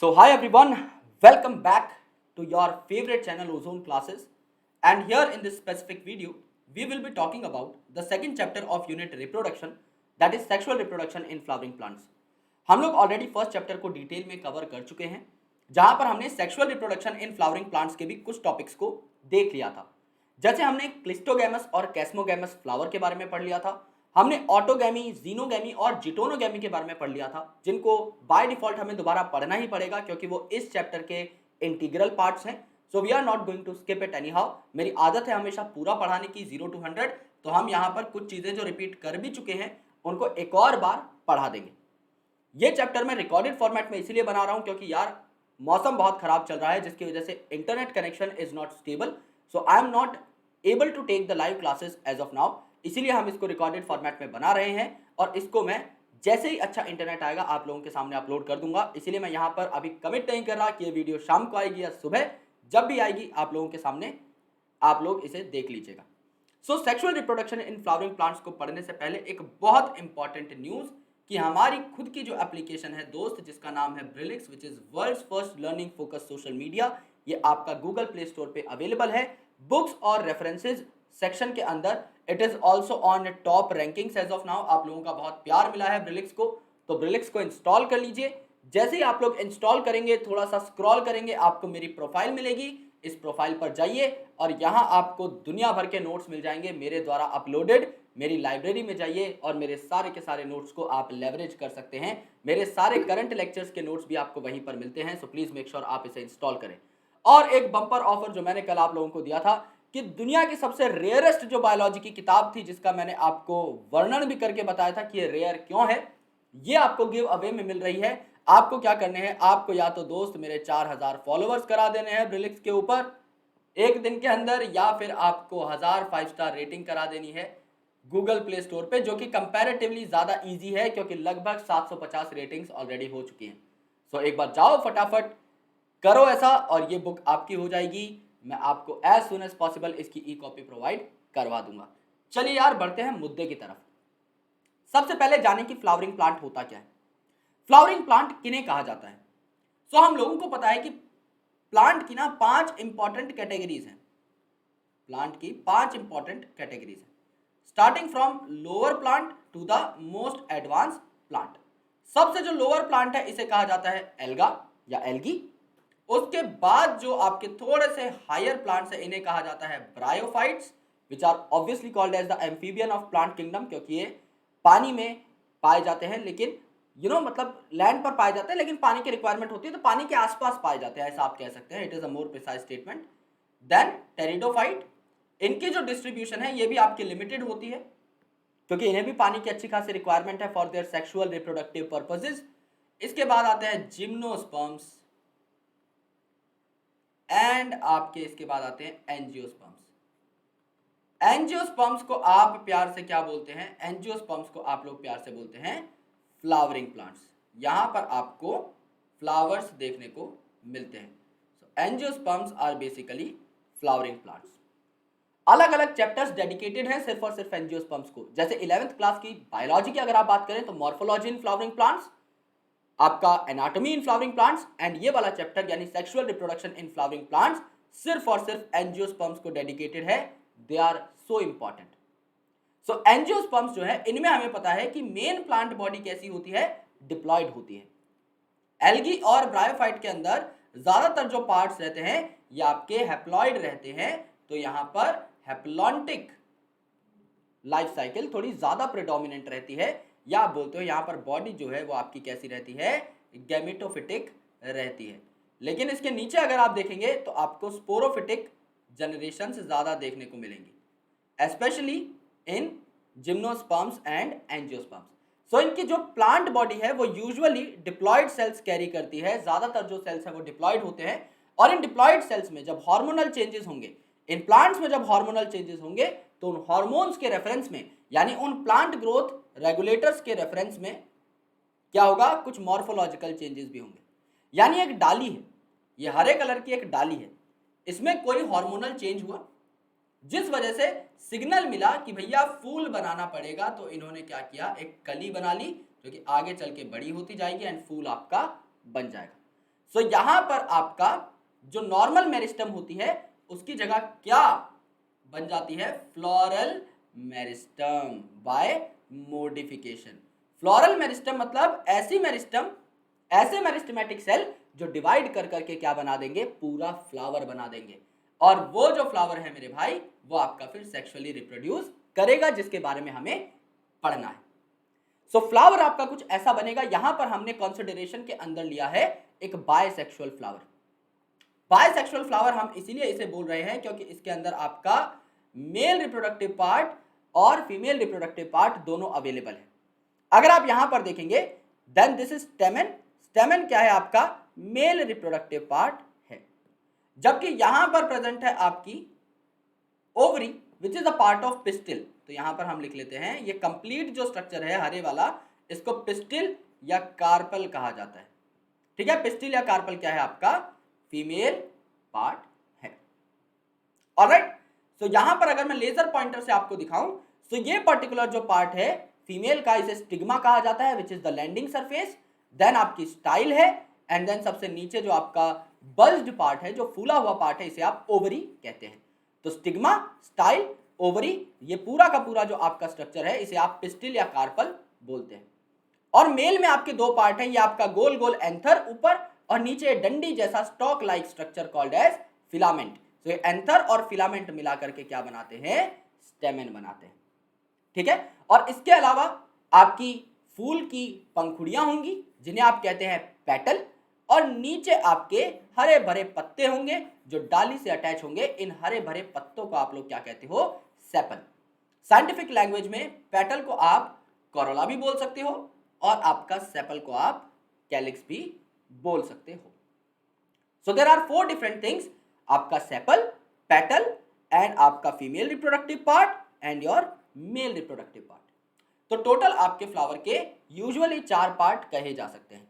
So, hi everyone, welcome back to your favorite channel Ozone Classes. And here in this specific video, we will be talking about the second chapter of unit reproduction, that is sexual reproduction in flowering plants. हम लोग already first chapter को detail में cover कर चुके हैं, जहां पर हमने sexual reproduction in flowering plants के भी कुछ टॉपिक्स को देख लिया था। जैसे हमने क्लिस्टोगैमस और कैस्मोगैमस फ्लावर के बारे में पढ़ लिया था, हमने ऑटोगैमी, जीनोगैमी और जिटोनोगैमी के बारे में पढ़ लिया था, जिनको बाय डिफॉल्ट हमें दोबारा पढ़ना ही पड़ेगा क्योंकि वो इस चैप्टर के इंटीग्रल पार्ट्स हैं। So we are not going to skip it anyhow. मेरी आदत है हमेशा पूरा पढ़ाने की 0 to 100, तो हम यहाँ पर कुछ चीज़ें जो रिपीट कर भी चुके हैं उनको एक और बार पढ़ा देंगे। ये चैप्टर मैं रिकॉर्डेड फॉर्मेट में इसीलिए बना रहा हूँ क्योंकि यार मौसम बहुत खराब चल रहा है, जिसकी वजह से internet connection is not stable, so I am not able to take the live classes as of now. इसीलिए हम इसको रिकॉर्डेड फॉर्मेट में बना रहे हैं और इसको मैं जैसे ही अच्छा इंटरनेट आएगा आप लोगों के सामने अपलोड कर दूंगा। इसीलिए मैं यहाँ पर अभी कमिट नहीं कर रहा कि ये वीडियो शाम को आएगी या सुबह, जब भी आएगी आप लोगों के सामने आप लोग इसे देख लीजिएगा। सो sexual reproduction in flowering plants को पढ़ने से पहले एक बहुत इंपॉर्टेंट न्यूज़ कि हमारी खुद की जो एप्लीकेशन है दोस्त, जिसका नाम है Brilix, which is world's first learning focus social media, ये आपका गूगल प्ले स्टोर पे अवेलेबल है। बुक्स और रेफरेंसेज सेक्शन के अंदर it is also on top rankings as of now. आप लोगों का बहुत प्यार मिला है ब्रिलिक्स को, तो ब्रिलिक्स को इंस्टॉल कर लीजिए। जैसे ही आप लोग इंस्टॉल करेंगे, थोड़ा सा स्क्रॉल करेंगे, आपको मेरी प्रोफाइल मिलेगी। इस प्रोफाइल पर जाइए और यहाँ आपको दुनिया भर के नोट्स मिल जाएंगे मेरे द्वारा अपलोडेड। मेरी लाइब्रेरी में जाइए और मेरे सारे के सारे नोट्स को आप लेवरेज कर सकते हैं। मेरे सारे करंट लेक्चर्स के नोट्स भी आपको वहीं पर मिलते हैं, सो प्लीज़ मेक श्योर आप इसे इंस्टॉल करें। और एक बम्पर ऑफर जो मैंने कल आप लोगों को दिया था कि दुनिया की सबसे रेयरेस्ट जो बायोलॉजी की किताब थी, जिसका मैंने आपको वर्णन भी करके बताया था कि ये रेयर क्यों है, ये आपको गिव अवे में मिल रही है। आपको क्या करने हैं, आपको या तो दोस्त मेरे 4000 फॉलोअर्स करा देने हैं ब्रिलिक्स के ऊपर एक दिन के अंदर, या फिर आपको 1000 5 स्टार रेटिंग करा देनी है गूगल प्ले स्टोर पे, जो कि कंपैरेटिवली ज़्यादा इजी है क्योंकि लगभग 750 रेटिंग्स ऑलरेडी हो चुकी हैं। सो एक बार जाओ फटाफट करो ऐसा और ये बुक आपकी हो जाएगी। मैं आपको एज सुन एज पॉसिबल इसकी ई कॉपी प्रोवाइड करवा दूंगा। चलिए यार बढ़ते हैं मुद्दे की तरफ। सबसे पहले जाने की फ्लावरिंग प्लांट होता क्या है, फ्लावरिंग प्लांट किन्हें कहा जाता है। सो हम लोगों को पता है कि प्लांट की ना 5 इंपॉर्टेंट कैटेगरीज हैं। प्लांट की 5 इंपॉर्टेंट कैटेगरीज हैं, starting from lower plant to the most advance plant. सबसे जो लोअर प्लांट है इसे कहा जाता है एल्गा या एल्गी। उसके बाद जो आपके थोड़े से हायर प्लांट्स है इन्हें कहा जाता है bryophytes, which are obviously called as the amphibian of plant kingdom, क्योंकि ये पानी में पाए जाते हैं, लेकिन मतलब लैंड पर पाए जाते हैं लेकिन पानी की रिक्वायरमेंट होती है तो पानी के आसपास पाए जाते हैं, ऐसा आप कह सकते हैं। It is a more precise statement. Then pteridophyte, इनकी जो डिस्ट्रीब्यूशन है ये भी आपकी लिमिटेड होती है क्योंकि इन्हें भी पानी की अच्छी खासी रिक्वायरमेंट है for their sexual reproductive purposes. इसके बाद आते हैं जिम्नोस्पर्म्स एंड आपके इसके बाद आते हैं एंजियोस्पर्म्स। एंजियोस्पर्म्स को आप प्यार से क्या बोलते हैं, एंजियोस्पर्म्स को आप लोग प्यार से बोलते हैं फ्लावरिंग प्लांट्स। यहां पर आपको फ्लावर्स देखने को मिलते हैं। So angiosperms are basically flowering plants. अलग अलग चैप्टर्स डेडिकेटेड हैं सिर्फ और सिर्फ एंजियोस्पर्म्स को। जैसे 11th क्लास की बायोलॉजी की अगर आप बात करें तो मॉर्फोलॉजी इन फ्लावरिंग प्लांट्स, आपका anatomy in flowering plants, and ये वाला चैप्टर यानी sexual reproduction in flowering plants सिर्फ और सिर्फ एंजियोस्पर्म्स को डेडिकेटेड है। They are so important. So angiosperms जो है इनमें हमें पता है कि मेन प्लांट बॉडी कैसी होती है, डिप्लॉयड होती है। एल्गी और ब्रायोफाइट के अंदर ज्यादातर जो पार्ट्स रहते हैं ये आपके हैप्लॉइड रहते हैं, तो यहां पर हैप्लॉन्टिक लाइफ साइकिल थोड़ी ज्यादा प्रेडोमिनेंट रहती है, या आप बोलते हो यहाँ पर बॉडी जो है वो आपकी कैसी रहती है, गैमेटोफिटिक रहती है। लेकिन इसके नीचे अगर आप देखेंगे तो आपको स्पोरोफिटिक जनरेशन ज्यादा देखने को मिलेंगी, specially in gymnosperms and angiosperms. So इनकी जो प्लांट बॉडी है वो यूजुअली डिप्लॉयड सेल्स कैरी करती है। ज्यादातर जो सेल्स है वो डिप्लॉयड होते हैं और इन डिप्लॉयड सेल्स में जब हार्मोनल चेंजेस होंगे, इन प्लांट्स में जब हार्मोनल चेंजेस होंगे तो उन हार्मोन्स के रेफरेंस में यानी उन प्लांट ग्रोथ रेगुलेटर्स के रेफरेंस में क्या होगा, कुछ मॉर्फोलॉजिकल चेंजेस भी होंगे। यानी एक डाली है, ये हरे कलर की एक डाली है, इसमें कोई हार्मोनल चेंज हुआ जिस वजह से सिग्नल मिला कि भैया फूल बनाना पड़ेगा, तो इन्होंने क्या किया, एक कली बना ली जो कि आगे चल के बड़ी होती जाएगी एंड फूल आपका बन जाएगा। सो यहां पर आपका जो नॉर्मल मेरिस्टम होती है उसकी जगह क्या बन जाती है, floral meristem by modification. Floral meristem मतलब ऐसे मेरिस्टमेटिक सेल जो डिवाइड कर करके क्या बना देंगे, पूरा फ्लावर बना देंगे, और वो जो फ्लावर है मेरे भाई वो आपका फिर सेक्सुअली रिप्रोड्यूस करेगा, जिसके बारे में हमें पढ़ना है। सो फ्लावर आपका कुछ ऐसा बनेगा। यहां पर हमने कंसिडरेशन के अंदर लिया है एक बायसेक्सुअल फ्लावर। बायसेक्सुअल फ्लावर हम इसीलिए इसे बोल रहे हैं क्योंकि इसके अंदर आपका मेल रिप्रोडक्टिव पार्ट और फीमेल रिप्रोडक्टिव पार्ट दोनों अवेलेबल है। अगर आप यहां पर देखेंगे then this is stamen. Stamen क्या है, आपका मेल रिप्रोडक्टिव पार्ट है, जबकि यहां पर प्रेजेंट है आपकी ovary which is a part of pistil. तो यहां पर हम लिख लेते हैं ये कंप्लीट जो स्ट्रक्चर है हरे वाला, इसको पिस्टिल या कार्पल कहा जाता है। ठीक है, पिस्टिल या कार्पल क्या है, आपका फीमेल पार्ट है। ऑलराइट, सो यहां पर अगर मैं लेजर पॉइंटर से आपको दिखाऊं तो ये पर्टिकुलर जो पार्ट है फीमेल का, इसे स्टिग्मा कहा जाता है which is the landing surface. Then आपकी स्टाइल है, एंड देन सबसे नीचे जो आपका बल्ज्ड पार्ट है, जो फूला हुआ पार्ट है, इसे आप ओवरी कहते हैं। तो स्टिग्मा, स्टाइल, ओवरी, ये पूरा का पूरा जो आपका स्ट्रक्चर है इसे आप पिस्टिल या कार्पल बोलते हैं। और मेल में आपके दो पार्ट है, ये आपका गोल गोल एंथर ऊपर, और नीचे डंडी जैसा stalk like structure called as filament. तो ये एंथर और फिलामेंट मिला करके क्या बनाते हैं, स्टेमेन बनाते हैं। ठीक है, और इसके अलावा आपकी फूल की पंखुड़ियां होंगी जिन्हें आप कहते हैं पेटल, और नीचे आपके हरे भरे पत्ते होंगे जो डाली से अटैच होंगे। इन हरे भरे पत्तों को आप लोग क्या कहते हो, सेपल। साइंटिफिक लैंग्वेज में पेटल को आप कोरोला भी बोल सकते हो, और आपका सेपल को आप कैलिक्स भी बोल सकते हो। So there are 4 different things, आपका सेपल, पेटल, एंड आपका female reproductive part and your male reproductive part. तो टोटल आपके फ्लावर के यूजुअली 4 पार्ट कहे जा सकते हैं।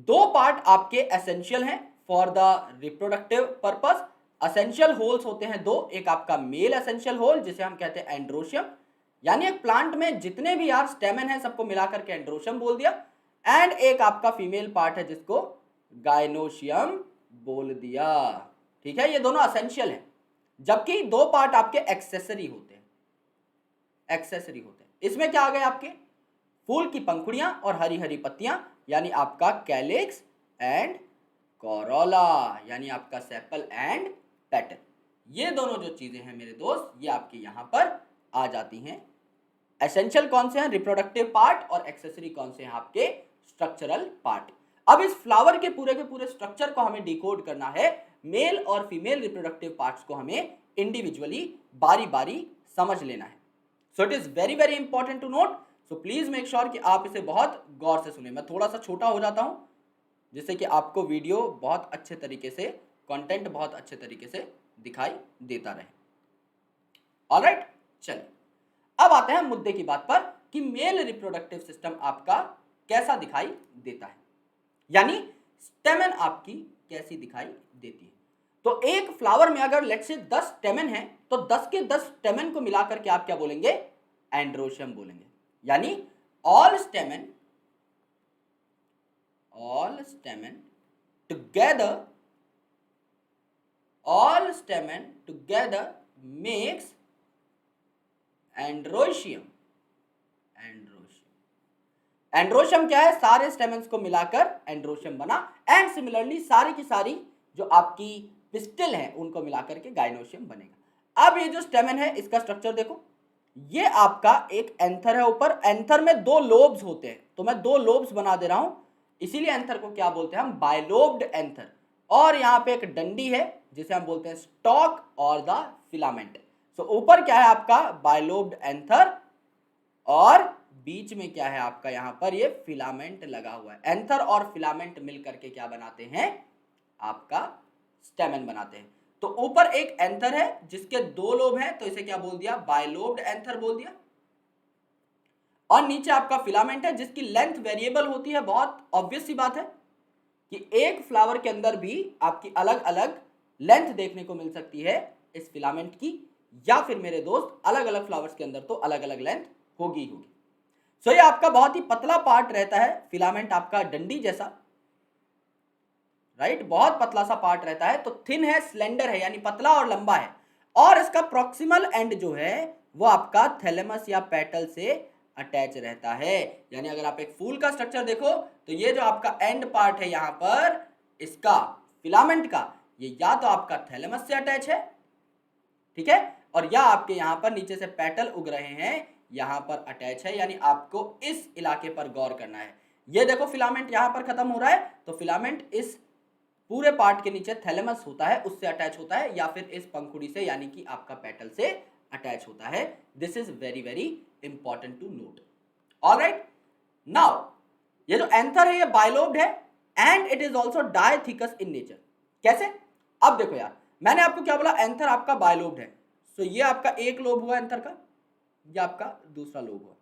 2 पार्ट आपके एसेंशियल हैं for the reproductive purpose. Essential whorls होते हैं 2, एक आपका मेल एसेंशियल होल जिसे हम कहते हैं एंड्रोशियम, यानी एक प्लांट में जितने भी यार स्टेमन है सबको मिलाकर के एंड्रोशियम बोल दिया, एंड एक आपका फीमेल पार्ट है जिसको गायनोशियम बोल दिया। ठीक है, ये दोनों एसेंशियल हैं, जबकि 2 पार्ट आपके एक्सेसरी होते हैं। एक्सेसरी होते हैं, इसमें क्या आ गए आपके फूल की पंखुड़ियां और हरी हरी पत्तियां, यानी आपका कैलिक्स एंड कोरोला, यानी आपका सेपल एंड पेटल। ये दोनों जो चीजें हैं मेरे दोस्त, ये आपके यहां पर आ जाती हैं। एसेंशियल कौन से हैं, रिप्रोडक्टिव पार्ट, और एक्सेसरी कौन से हैं, आपके स्ट्रक्चरल पार्ट। अब इस फ्लावर के पूरे स्ट्रक्चर को हमें डिकोड करना है। मेल और फीमेल रिप्रोडक्टिव पार्ट्स को हमें इंडिविजुअली बारी बारी समझ लेना है। So it is very very important to note. So please make sure कि आप इसे बहुत गौर से सुने। मैं थोड़ा सा छोटा हो जाता हूं जिससे कि आपको वीडियो बहुत अच्छे तरीके से, कंटेंट बहुत अच्छे तरीके से दिखाई देता रहे। ऑलराइट, चलिए अब आते हैं मुद्दे की बात पर कि मेल रिप्रोडक्टिव सिस्टम आपका कैसा दिखाई देता है, यानी स्टेमन आपकी कैसी दिखाई देती है। तो एक फ्लावर में अगर लेट्स से 10 स्टेमन है तो 10 के 10 स्टेमन को मिलाकर के आप क्या बोलेंगे, एंड्रोशियम बोलेंगे। यानी all स्टेमन together makes androecium. Androecium क्या है, सारे स्टेमन्स को मिलाकर एंड्रोशियम बना, एंड सिमिलरली सारी की सारी जो आपकी पिस्टिल है उनको मिलाकर के गायनोशियम बनेगा। अब ये जो स्टेमन है इसका स्ट्रक्चर देखो, ये आपका एक एंथर है ऊपर, एंथर में 2 लोब्स होते हैं, तो मैं 2 लोब्स बना दे रहा हूं, इसीलिए एंथर को क्या बोलते हैं हम, बायलोब्ड एंथर। और यहाँ पे एक डंडी है जिसे हम बोलते हैं स्टॉक और द फिलामेंट। सो ऊपर क्या है आपका बायलोब्ड एंथर, और बीच में क्या है आपका यहाँ पर ये फिलामेंट लगा हुआ है। एंथर और फिलामेंट मिलकर के क्या बनाते हैं, आपका स्टेमन बनाते हैं। तो ऊपर एक एंथर है जिसके 2 लोब हैं, तो इसे क्या बोल दिया, बायलोब्ड एंथर बोल दिया। और नीचे आपका फिलामेंट है जिसकी लेंथ वेरिएबल होती है। बहुत ऑब्वियस सी बात है कि एक फ्लावर के अंदर भी आपकी अलग अलग लेंथ देखने को मिल सकती है इस फिलामेंट की, या फिर मेरे दोस्त अलग अलग फ्लावर्स के अंदर तो अलग अलग लेंथ होगी। सो ये आपका बहुत ही पतला पार्ट रहता है फिलामेंट, आपका डंडी जैसा, राइट, बहुत पतला सा पार्ट रहता है। तो थिन है, स्लेंडर है यानी पतला और लंबा है, और इसका प्रॉक्सिमल एंड जो है वो आपका थैलेमस या पेटल से अटैच रहता है। यानी अगर आप एक फूल का स्ट्रक्चर देखो तो ये जो आपका एंड पार्ट है यहाँ पर इसका फिलामेंट का, ये या तो आपका थैलेमस से अटैच है, ठीक है, और या आपके यहाँ पर नीचे से पेटल उग रहे हैं यहाँ पर अटैच है। यानी आपको इस इलाके पर गौर करना है। ये देखो फिलामेंट यहाँ पर खत्म हो रहा है, तो फिलामेंट इस पूरे पार्ट के नीचे थैलेमस होता है उससे अटैच होता है, या फिर इस पंखुड़ी से यानी कि आपका पेटल से अटैच होता है। This is very very important to note. Alright, now ये जो एंथर है ये बाइलोब्ड है and it is also dithecous in nature. कैसे? अब देखो यार, मैंने आपको क्या बोला, एंथर आपका बाइलोब्ड है, सो ये आपका एक लोब हुआ एंथर का, ये आपका दूसरा लोब हुआ।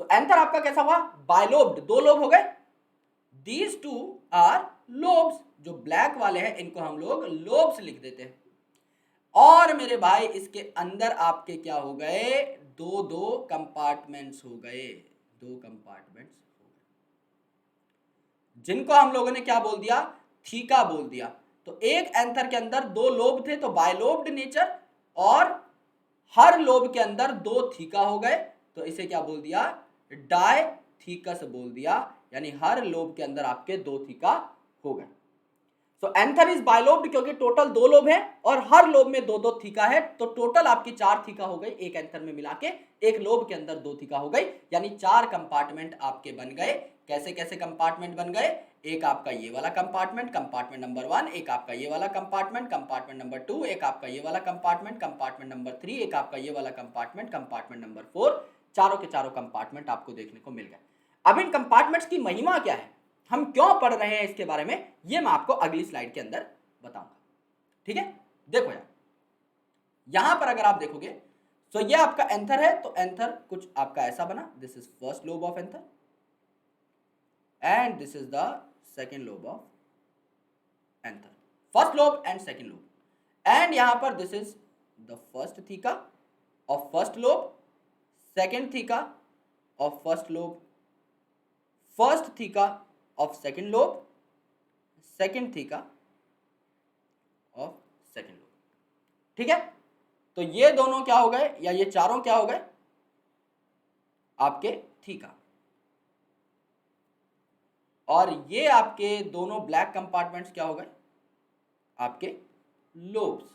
सो एंथर आपका कैसा हुआ? बाइलोब्ड, दो लोब हो गए। दीज टू आर लोब्स, जो ब्लैक वाले हैं इनको हम लोग लोब्स लिख देते हैं। और मेरे भाई इसके अंदर आपके क्या हो गए, दो दो कंपार्टमेंट्स हो गए, दो कंपार्टमेंट्स हो गए, जिनको हम लोगों ने क्या बोल दिया, थीका बोल दिया। तो एक एंथर के अंदर दो लोब थे तो बाइलोब्ड नेचर, और हर लोब के अंदर दो थीका हो गए तो इसे क्या बोल दिया, डायथीकस बोल दिया। यानी हर लोब के अंदर आपके दो थीका हो गए। सो एंथर इज बाइलोब्ड क्योंकि टोटल दो लोब है और हर लोब में दो दो थीका है, तो टोटल आपकी चार थीका हो गई एक एंथर में मिला के, एक लोब के अंदर दो थीका हो गई, यानी चार कंपार्टमेंट आपके बन गए। कैसे कैसे कंपार्टमेंट बन गए, एक आपका ये वाला कंपार्टमेंट, कंपार्टमेंट नंबर 1, एक आपका ये वाला कंपार्टमेंट, कंपार्टमेंट नंबर 2, एक आपका ये वाला कंपार्टमेंट, कंपार्टमेंट नंबर 3, एक आपका ये वाला कंपार्टमेंट, कंपार्टमेंट नंबर 4। चारों के चारों कंपार्टमेंट आपको देखने को मिल गए। अब इन कंपार्टमेंट्स की महिमा क्या है, हम क्यों पढ़ रहे हैं इसके बारे में, ये मैं आपको अगली स्लाइड के अंदर बताऊंगा। ठीक है, देखो यार, यहां पर अगर आप देखोगे तो ये आपका एंथर है, तो एंथर कुछ आपका ऐसा बना, this is first lobe of anther and this is the second lobe of anther, first lobe and second lobe, and यहां पर this is the first theca of first lobe, second theca of first lobe, first theca of second lobe, second theca of second lobe. ठीक है, तो ये दोनों क्या हो गए, या ये चारों क्या हो गए आपके थीका, और ये आपके दोनों ब्लैक कंपार्टमेंट्स क्या हो गए आपके लोब्स।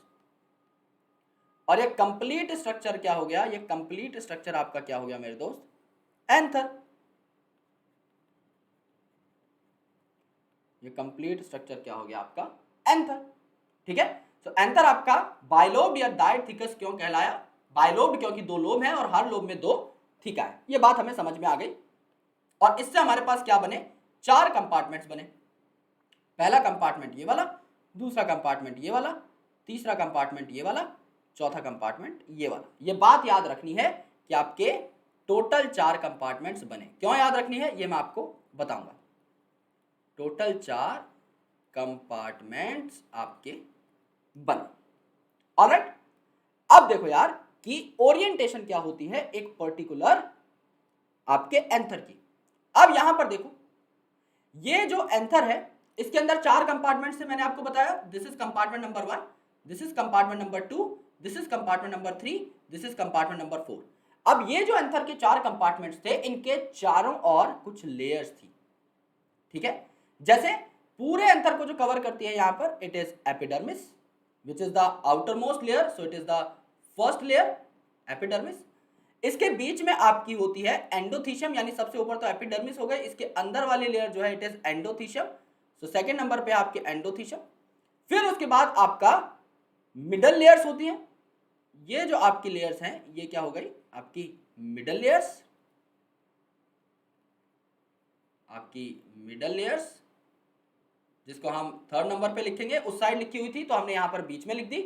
और ये कंप्लीट स्ट्रक्चर क्या हो गया, ये कंप्लीट स्ट्रक्चर आपका क्या हो गया मेरे दोस्त, एंथर। ये कंप्लीट स्ट्रक्चर क्या हो गया आपका, एंथर। ठीक है, तो एंथर आपका बाइलोब या डायथिकस क्यों कहलाया, बाइलोब क्योंकि दो लोब हैं और हर लोब में दो थीका है। ये बात हमें समझ में आ गई, और इससे हमारे पास क्या बने, चार कंपार्टमेंट्स बने। पहला कंपार्टमेंट ये वाला, दूसरा कंपार्टमेंट ये वाला, तीसरा कंपार्टमेंट ये वाला, चौथा कंपार्टमेंट ये वाला। ये बात याद रखनी है कि आपके टोटल चार कंपार्टमेंट्स बने। क्यों याद रखनी है ये मैं आपको बताऊंगा। टोटल चार कंपार्टमेंट्स आपके बने। ऑलराइट, अब देखो यार कि ओरिएंटेशन क्या होती है एक पर्टिकुलर आपके एंथर की। अब यहां पर देखो, ये जो एंथर है इसके अंदर चार कंपार्टमेंट्स है, मैंने आपको बताया, this is compartment number 1, this is compartment number 2, this is compartment number 3, this is compartment number 4। अब ये जो एंथर के चार कंपार्टमेंट्स थे, इनके चारों और कुछ लेयर्स थी। ठीक है, जैसे पूरे एंथर को जो कवर करती है यहां पर, it is epidermis which is the outer most layer, so it is the first layer epidermis. इसके बीच में आपकी होती है एंडोथीशियम, यानी सबसे ऊपर तो एपिडर्मिस हो गई, इसके अंदर वाली लेयर जो है it is endothecium, so second number पे आपके एंडोथीशियम। फिर उसके बाद आपका मिडल लेयर्स होती हैं, ये जो आपकी लेयर्स हैं ये क्या हो गई आपकी मिडल लेयर्स, आपकी मिडल लेयर्स, जिसको हम थर्ड नंबर पे लिखेंगे, उस साइड लिखी हुई थी तो हमने यहां पर बीच में लिख दी।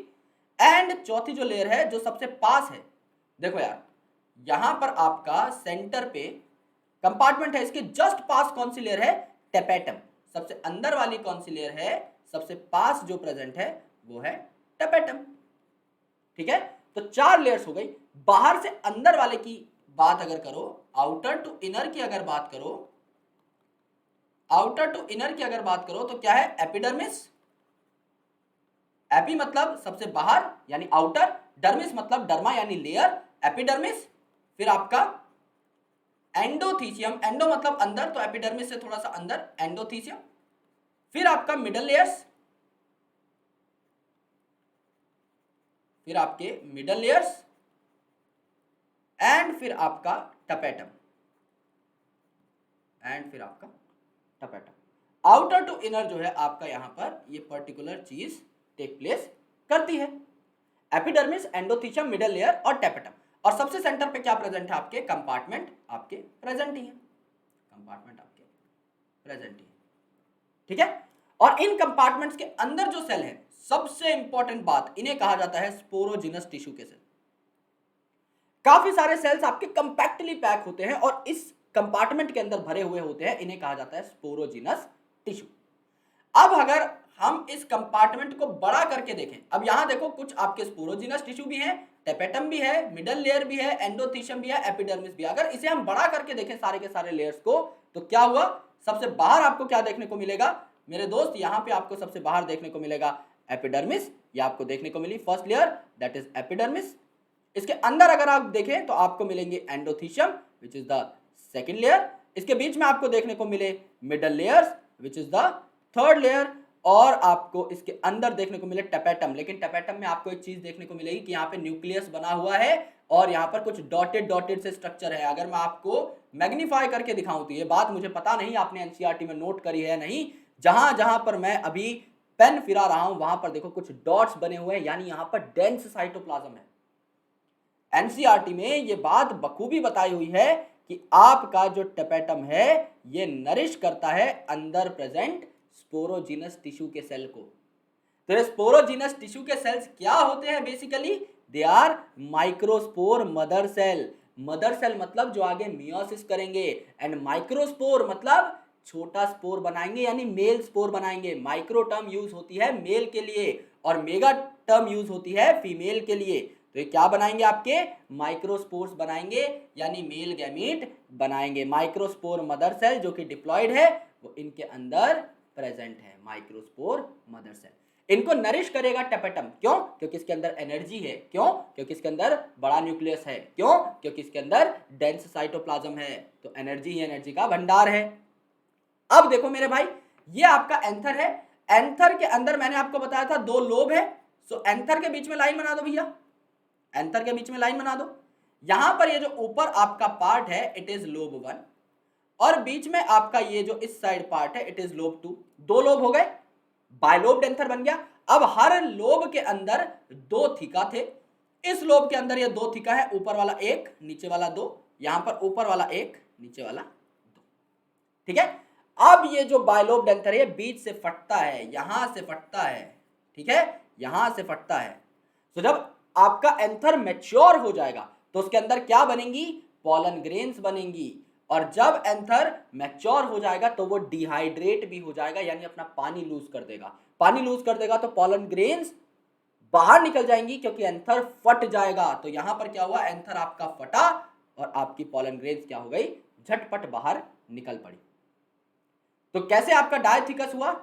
एंड चौथी जो लेयर है जो सबसे पास है, देखो यार यहां पर आपका सेंटर पे कंपार्टमेंट है, इसके जस्ट पास कौन सी लेयर है, टेपेटम। सबसे अंदर वाली कौन सी लेयर है, सबसे पास जो प्रेजेंट है वो है टेपेटम। ठीक है, तो चार लेयर्स हो गई। बाहर से अंदर वाले की बात अगर करो, आउटर टू इनर की अगर बात करो, आउटर टू इनर की अगर बात करो तो क्या है, एपिडर्मिस। एपी मतलब सबसे बाहर यानी आउटर, डर्मिस मतलब डर्मा यानी लेयर, एपिडर्मिस। फिर आपका एंडोथीसियम, एंडो मतलब अंदर, तो एपिडर्मिस से थोड़ा सा अंदर एंडोथीसियम। फिर आपका मिडल लेयर्स, फिर आपके मिडल लेयर्स, एंड फिर आपका टपेटम, एंड फिर आपका टपेटम। आउटर टू इनर जो है आपका यहां पर ये पर्टिकुलर चीज टेक प्लेस करती है, एपिडर्मिस, एंडोथीसियम, मिडल लेयर और टपेटम। और सबसे सेंटर पे क्या प्रेजेंट है, आपके कंपार्टमेंट आपके प्रेजेंट ही है, कंपार्टमेंट आपके प्रेजेंट ही है, ठीक है। और इन कंपार्टमेंट्स के अंदर जो सेल है, सबसे इंपॉर्टेंट बात, इन्हें कहा जाता है स्पोरोजिनस टिश्यू के सेल। काफी सारे सेल्स आपके कंपैक्टली पैक होते हैं और इस कंपार्टमेंट के अंदर भरे हुए होते हैं, इन्हें कहा जाता है स्पोरोजिनस टिश्यू। अब अगर हम इस कंपार्टमेंट को बड़ा करके देखें, अब यहां देखो कुछ आपके स्पोरोजिनस टिश्यू भी हैं, टेपेटम भी है, मिडल लेयर भी है, एंडोथीशियम भी है, एपिडर्मिस भी है। अगर इसे हम बड़ा करके देखें सारे के सारे लेयर्स को, तो क्या हुआ, सबसे बाहर आपको क्या देखने को मिलेगा मेरे दोस्त, यहां पे आपको सबसे बाहर देखने को मिलेगा एपिडर्मिस, ये आपको देखने को मिली first layer, that is epidermis. इसके अंदर अगर आप देखें तो आपको मिलेंगे endothecium which is the second layer, इसके बीच में आपको देखने को मिले middle layers which is the third layer, और आपको इसके अंदर देखने को मिले टपेटम। लेकिन टपेटम में आपको एक चीज देखने को मिलेगी कि यहाँ पे न्यूक्लियस बना हुआ है और यहाँ पर कुछ डॉटेड डॉटेड से स्ट्रक्चर है। अगर मैं आपको मैग्नीफाई करके दिखाऊं तो ये बात मुझे पता नहीं आपने एनसीईआरटी में नोट करी है नहीं, जहां जहां पर मैं अभी पेन फिरा रहा हूं वहां पर देखो कुछ डॉट्स बने हुए हैं, यानी यहां पर डेंस साइटोप्लाज्म है। एनसीईआरटी में ये बात बखूबी बताई हुई है कि आपका जो टपेटम है ये नरिश करता है अंदर प्रेजेंट स्पोरोजिनस टिश्यू के सेल को। तो ये स्पोरोजिनस टिश्यू के सेल्स क्या होते हैं, basically they are microspore mother cell. Mother cell मतलब जो आगे मियोसिस करेंगे, एंड माइक्रोस्पोर मतलब छोटा स्पोर बनाएंगे यानी मेल स्पोर बनाएंगे। माइक्रो टर्म यूज होती है मेल के लिए और मेगा टर्म यूज होती है फीमेल के लिए। तो ये क्या बनाएंगे, आपके माइक्रोस्पोर्स बनाएंगे यानी मेल गैमीट बनाएंगे। माइक्रोस्पोर मदर सेल जो कि डिप्लॉयड है वो इनके अंदर प्रेजेंट है, माइक्रोस्पोर मदर सेल। इनको नरिश करेगा टपेटम, क्यों, क्योंकि इसके अंदर एनर्जी है, क्यों, क्योंकि इसके अंदर बड़ा न्यूक्लियस है, क्यों, क्योंकि इसके अंदर डेंस साइटोप्लाज्म है, तो एनर्जी ही एनर्जी का भंडार है। अब देखो मेरे भाई, ये आपका एंथर है, एंथर के अंदर मैंने आपको बताया था दो लोब है, सो एंथर के बीच में लाइन बना दो भैया, एंथर के बीच में लाइन बना दो। यहां पर ये जो ऊपर आपका पार्ट है इट इज लोब 1, और बीच में आपका ये जो इस साइड पार्ट है इट इज लोब 2। दो लोब हो गए, बायलोब्ड एंथर बन गया। अब हर लोब के अंदर दो थीका थे, इस लोब के अंदर ये दो थीका है, ऊपर वाला एक नीचे वाला दो, यहां पर ऊपर वाला एक नीचे वाला दो, ठीक है। अब ये जो बायलोब्ड एंथर है बीच से फटता है, यहां से फटता है, ठीक है, यहां से फटता है। तो जब आपका एंथर मैच्योर हो जाएगा तो उसके अंदर क्या बनेंगी, पॉलन ग्रेन्स बनेंगी, और जब एंथर मैच्योर हो जाएगा तो वो डिहाइड्रेट भी हो जाएगा यानी अपना पानी लूज कर देगा। पानी लूज कर देगा तो पॉलन ग्रेन्स बाहर निकल जाएंगी क्योंकि एंथर फट जाएगा। तो यहां पर क्या हुआ, एंथर आपका फटा और आपकी पॉलन ग्रेन्स क्या हो गई, झटपट बाहर निकल पड़ी। तो कैसे आपका डायथिकस हुआ,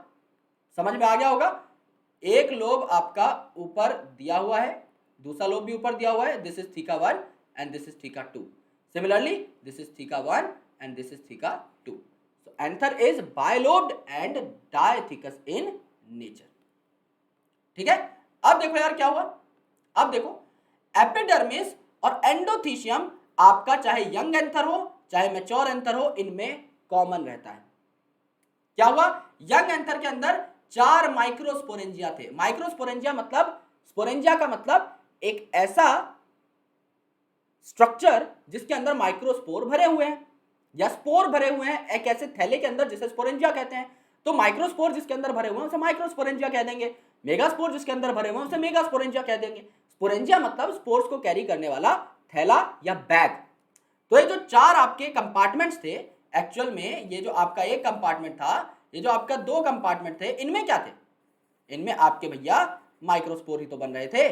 समझ में आ गया होगा। एक लोब आपका ऊपर दिया हुआ है, दूसरा लोब भी ऊपर दिया हुआ है, this is theca 1 and this is theca 2। Similarly this is theca 1 and this is theca 2। So anther is bilobed and dithecous in nature, ठीक है। अब देखो यार क्या हुआ, अब देखो एपिडर्मिस और एंडोथीशियम आपका चाहे यंग एंथर हो चाहे मैच्योर एंथर हो, इनमें कॉमन रहता है। क्या हुआ, यंग एंथर के अंदर 4 माइक्रोस्पोरेंजिया थे। माइक्रोस्पोरेंजिया मतलब, स्पोरेंजिया का मतलब एक ऐसा स्ट्रक्चर जिसके अंदर माइक्रोस्पोर भरे हुए हैं या स्पोर भरे हुए हैं एक ऐसे थैले के अंदर जिसे स्पोरेंजिया कहते हैं। तो माइक्रोस्पोर जिसके अंदर भरे हुए हैं उसे माइक्रोस्पोरेंजिया कह देंगे, मेगास्पोर जिसके अंदर भरे हुए हैं उसे मेगास्पोरेंजिया कह देंगे। स्पोरेंजिया मतलब स्पोर्स को कैरी करने वाला थैला या बैग। तो ये जो 4 आपके कंपार्टमेंट्स थे, एक्चुअल में ये जो आपका एक कंपार्टमेंट था, ये जो आपका 2 कंपार्टमेंट थे, इनमें क्या थे, इनमें आपके भैया माइक्रोस्पोर ही तो बन रहे थे।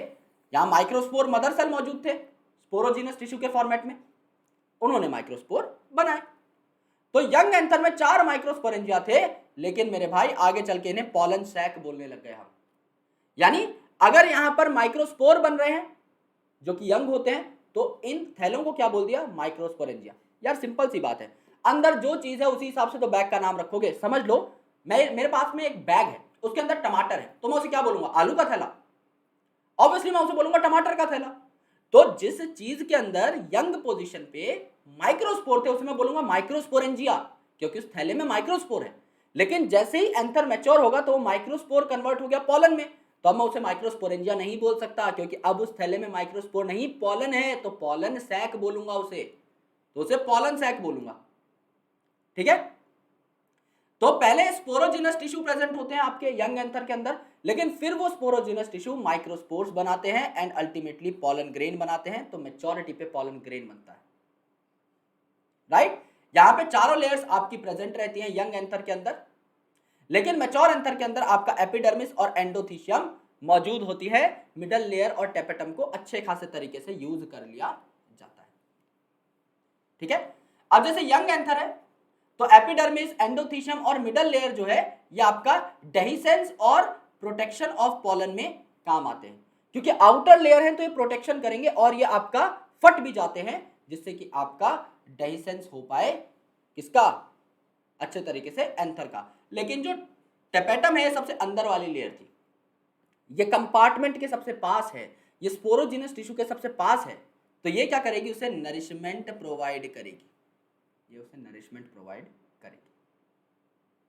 यहां माइक्रोस्पोर मदर सेल मौजूद थे स्पोरोजिनस टिश्यू के फॉर्मेट में, उन्होंने माइक्रोस्पोर बनाए। तो यंग एंथर में 4 माइक्रोस्पोरेंजिया थे, लेकिन मेरे भाई आगे चल के इन्हें पॉलन सैक बोलने लग गए हम। यानी अगर यहां पर माइक्रोस्पोर बन रहे हैं जो कि यंग होते हैं, तो इन थैलों को क्या बोल दिया? माइक्रोस्पोरेंजिया। यार सिंपल सी बात है, अंदर जो चीज है उसी हिसाब से तो बैग का नाम रखोगे। समझ लो, मेरे पास में एक बैग है, उसके अंदर टमाटर है, तो मैं उसे क्या बोलूंगा? आलू का थैला। ऑब्वियसली मैं उसे बोलूंगा टमाटर का थैला। तो जिस चीज के अंदर यंग पोजीशन पे माइक्रोस्पोर थे उसे मैं बोलूंगा माइक्रोस्पोरेंजिया, क्योंकि उस थैले में माइक्रोस्पोर है। लेकिन जैसे ही एंथर मैच्योर होगा तो वो माइक्रोस्पोर कन्वर्ट हो गया पॉलन में, तो अब मैं उसे माइक्रोस्पोरेंजिया नहीं बोल सकता, क्योंकि अब उस थैले में माइक्रोस्पोर नहीं पॉलन है, तो पॉलन सैक बोलूंगा उसे, तो उसे पॉलन सैक बोलूंगा। ठीक है, तो पहले स्पोरोजिनस टिश्यू प्रेजेंट होते हैं आपके यंग एंथर के अंदर, लेकिन फिर वो स्पोरोजिनस टिश्यू माइक्रोस्पोर्स बनाते हैं एंड अल्टीमेटली पॉलन ग्रेन बनाते हैं, तो मैच्योरिटी पे पॉलन ग्रेन बनता है। राइट, यहां पे चारों लेयर्स आपकी प्रेजेंट रहती हैं यंग एंथर के अंदर, लेकिन मैच्योर एंथर के अंदर आपका एपिडर्मिस और एंडोथीशियम मौजूद होती है। मिडल लेयर और टेपेटम को अच्छे खासे तरीके से यूज कर लिया जाता है। ठीक है, अब जैसे यंग एंथर है तो एपिडर्मिस, एंडोथीशियम और मिडल लेयर जो है ये आपका डेहिसेंस और प्रोटेक्शन ऑफ पॉलन में काम आते हैं, क्योंकि आउटर लेयर है तो ये प्रोटेक्शन करेंगे और ये आपका फट भी जाते हैं, जिससे कि आपका डेहिसेंस हो पाए किसका? अच्छे तरीके से एंथर का। लेकिन जो टेपेटम है सबसे अंदर वाली लेयर थी, ये कंपार्टमेंट के सबसे पास है, ये स्पोरोजिनस टिश्यू के सबसे पास है, तो ये क्या करेगी? उसे नरिशमेंट प्रोवाइड करेगी, ये उसे नरिशमेंट प्रोवाइड करेगी।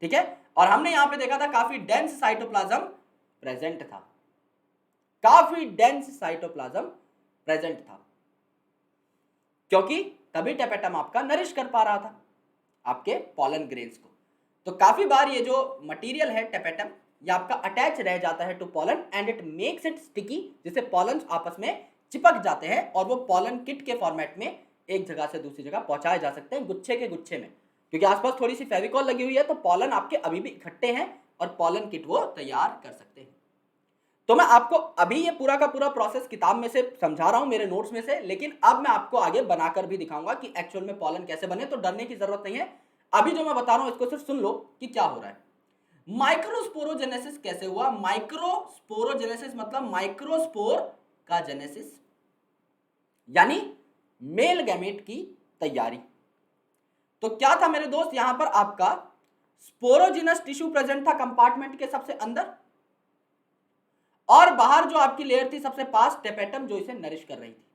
ठीक है, और हमने यहां पे देखा था काफी डेंस साइटोप्लाज्म प्रेजेंट था, काफी डेंस साइटोप्लाज्म प्रेजेंट था, क्योंकि तभी टेपेटम आपका नरिश कर पा रहा था आपके पॉलन ग्रेन्स को। तो काफी बार ये जो मटेरियल है टेपेटम, ये आपका अटैच रह जाता है to pollen and it makes it sticky, जिससे पॉलन आपस में चिपक जाते हैं और वो पॉलन किट के फॉर्मेट में एक जगह से दूसरी जगह पहुंचाए जा सकते हैं, गुच्छे के गुच्छे में, क्योंकि आसपास थोड़ी सी फेविकॉल लगी हुई है, तो पॉलन आपके अभी भी इकट्ठे हैं और पॉलन किट वो तैयार कर सकते हैं। तो मैं आपको अभी ये पूरा का पूरा प्रोसेस किताब में से समझा रहा हूं, मेरे नोट्स में से, लेकिन अब मैं आपको आगे बनाकर भी दिखाऊंगा कि एक्चुअल में पॉलन कैसे बने, तो डरने की जरूरत नहीं है। अभी जो मैं बता रहा हूं इसको सिर्फ सुन लो कि क्या हो रहा है। माइक्रोस्पोरोजेनेसिस कैसे हुआ? माइक्रोस्पोरोजेनेसिस मतलब माइक्रोस्पोर का जेनेसिस, यानी मेल गैमेट की तैयारी। तो क्या था मेरे दोस्त, यहां पर आपका स्पोरोजिनस टिश्यू प्रेजेंट था कंपार्टमेंट के सबसे अंदर, और बाहर जो आपकी लेयर थी सबसे पास टेपेटम जो इसे नरिश कर रही थी।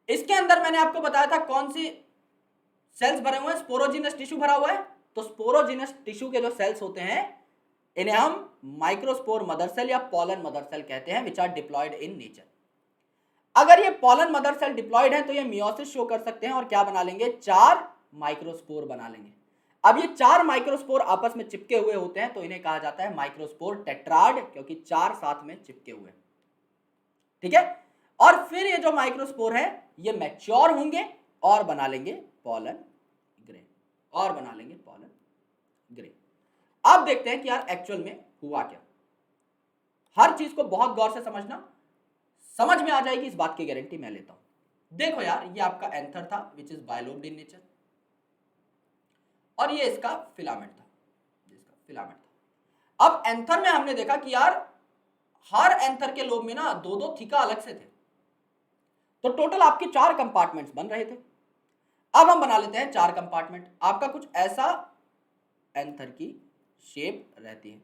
इसके अंदर मैंने आपको बताया था कौन सी सेल्स भरे हुए हैं? स्पोरोजिनस टिश्यू भरा हुआ है। तो स्पोरोजिनस टिश्यू के जो सेल्स होते हैं इन्हें हम माइक्रोस्पोर मदर सेल या पॉलन मदर सेल कहते हैं, which are diploid in nature. अगर ये पॉलन मदर सेल डिप्लॉयड है तो ये मियोसिस शो कर सकते हैं और क्या बना लेंगे? 4 माइक्रोस्पोर बना लेंगे। अब ये 4 माइक्रोस्पोर आपस में चिपके हुए होते हैं, तो इन्हें कहा जाता है माइक्रोस्पोर टेट्राड, क्योंकि 4 साथ में चिपके हुए। ठीक है, और फिर ये जो माइक्रोस्पोर है ये मैच्योर होंगे और बना लेंगे पॉलन ग्रेन, और बना लेंगे पॉलन ग्रेन। अब देखते हैं कि यार एक्चुअल में हुआ क्या। हर चीज को बहुत गौर से समझना, समझ में आ जाएगी इस बात की गारंटी मैं लेता हूं। देखो यार, ये आपका एंथर था which is bilobed in nature, और ये इसका फिलामेंट था, जिसका फिलामेंट था। अब एंथर में हमने देखा कि यार हर एंथर के लोब में ना 2-2 थीका अलग से थे, तो टोटल आपके 4 कंपार्टमेंट्स बन रहे थे। अब हम बना लेते हैं 4 कंपार्टमेंट। आपका कुछ ऐसा एंथर की शेप रहती है,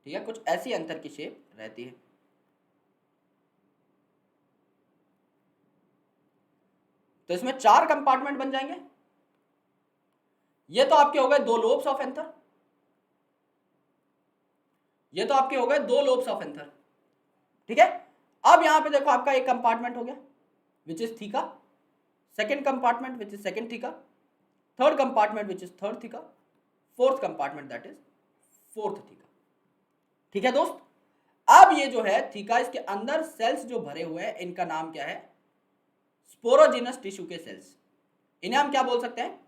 ठीक है, कुछ ऐसी एंथर की शेप रहती है। तो इसमें 4 कंपार्टमेंट बन जाएंगे। ये तो आपके हो गए 2 लोब्स ऑफ एंथर, ये तो आपके हो गए 2 लोब्स ऑफ एंथर। ठीक है, अब यहां पे देखो आपका एक कंपार्टमेंट हो गया which is theca, second compartment which is second theca, third compartment which is third theca, fourth compartment that is fourth theca. ठीक है दोस्त, अब ये जो है थीका, इसके अंदर सेल्स जो भरे हुए हैं इनका नाम क्या है? स्पोरोजिनस टिश्यू के सेल्स। इन्हें हम क्या बोल सकते हैं?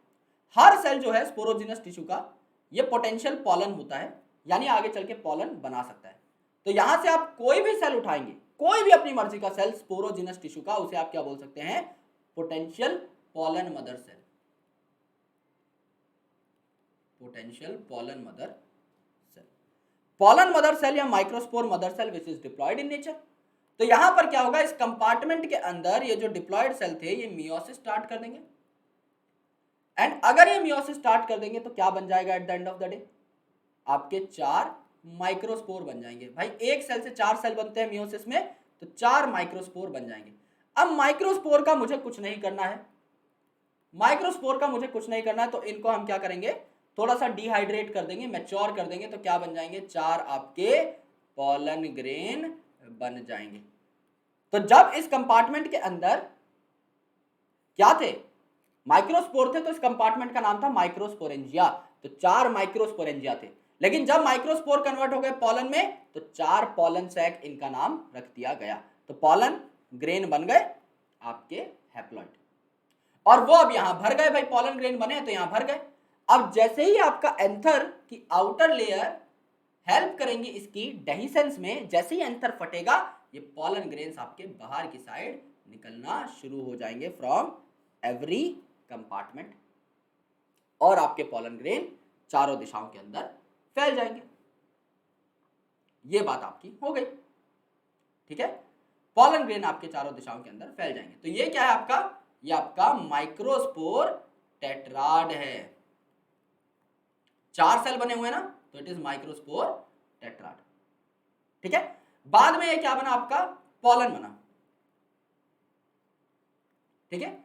हर सेल जो है स्पोरोजिनस टिश्यू का ये पोटेंशियल पॉलन होता है, यानी आगे चल के पॉलन बना सकता है। तो यहां से आप कोई भी सेल उठाएंगे, कोई भी अपनी मर्जी का सेल स्पोरोजिनस टिश्यू का, उसे आप क्या बोल सकते हैं, potential pollen mother cell, potential pollen mother cell, pollen mother cell या microspore mother cell which is diploid in nature. तो यहां पर क्या होगा, इस कंपार्टमेंट के अंदर ये जो डिप्लॉयड सेल थे ये मियोसिस स्टार्ट कर देंगे, एंड अगर ये मियोसिस स्टार्ट कर देंगे तो क्या बन जाएगा at the end of the day, आपके 4 माइक्रोस्पोर बन जाएंगे। भाई एक सेल से 4 सेल बनते हैं मियोसिस में, तो 4 माइक्रोस्पोर बन जाएंगे। अब माइक्रोस्पोर का मुझे कुछ नहीं करना है, माइक्रोस्पोर का मुझे कुछ नहीं करना है, तो इनको हम क्या करेंगे, थोड़ा सा डिहाइड्रेट कर देंगे, मैच्योर कर देंगे, तो क्या बन जाएंगे, 4 आपके पॉलन ग्रेन बन जाएंगे। तो जब इस कंपार्टमेंट के अंदर क्या थे, माइक्रोस्पोर थे, तो इस कंपार्टमेंट का नाम था माइक्रोस्पोरेंजिया, तो 4 माइक्रोस्पोरेंजिया थे। लेकिन जब माइक्रोस्पोर कन्वर्ट हो गए पॉलन में, तो 4 पॉलन सैक इनका नाम रख दिया गया, तो पॉलन ग्रेन बन गए आपके हैप्लॉइड, और वो अब यहां भर गए। भाई पॉलन ग्रेन बने तो यहां भर गए। अब जैसे ही आपका एंथर की आउटर लेयर हेल्प करेंगी इसकी डेहिसेंस में, जैसे ही एंथर फटेगा ये पॉलन ग्रेन्स आपके बाहर की साइड निकलना शुरू हो जाएंगे फ्रॉम एवरी कंपार्टमेंट, और आपके पॉलन ग्रेन चारों दिशाओं के अंदर फैल जाएंगे। ये बात आपकी हो गई, ठीक है, पॉलन ग्रेन आपके चारों दिशाओं के अंदर फैल जाएंगे। तो ये क्या है आपका, ये आपका माइक्रोस्पोर टेट्राड है, 4 सेल बने हुए ना, तो इट इज माइक्रोस्पोर टेट्राड, ठीक है। बाद में ये क्या बना आपका, पॉलन बना, ठीक है।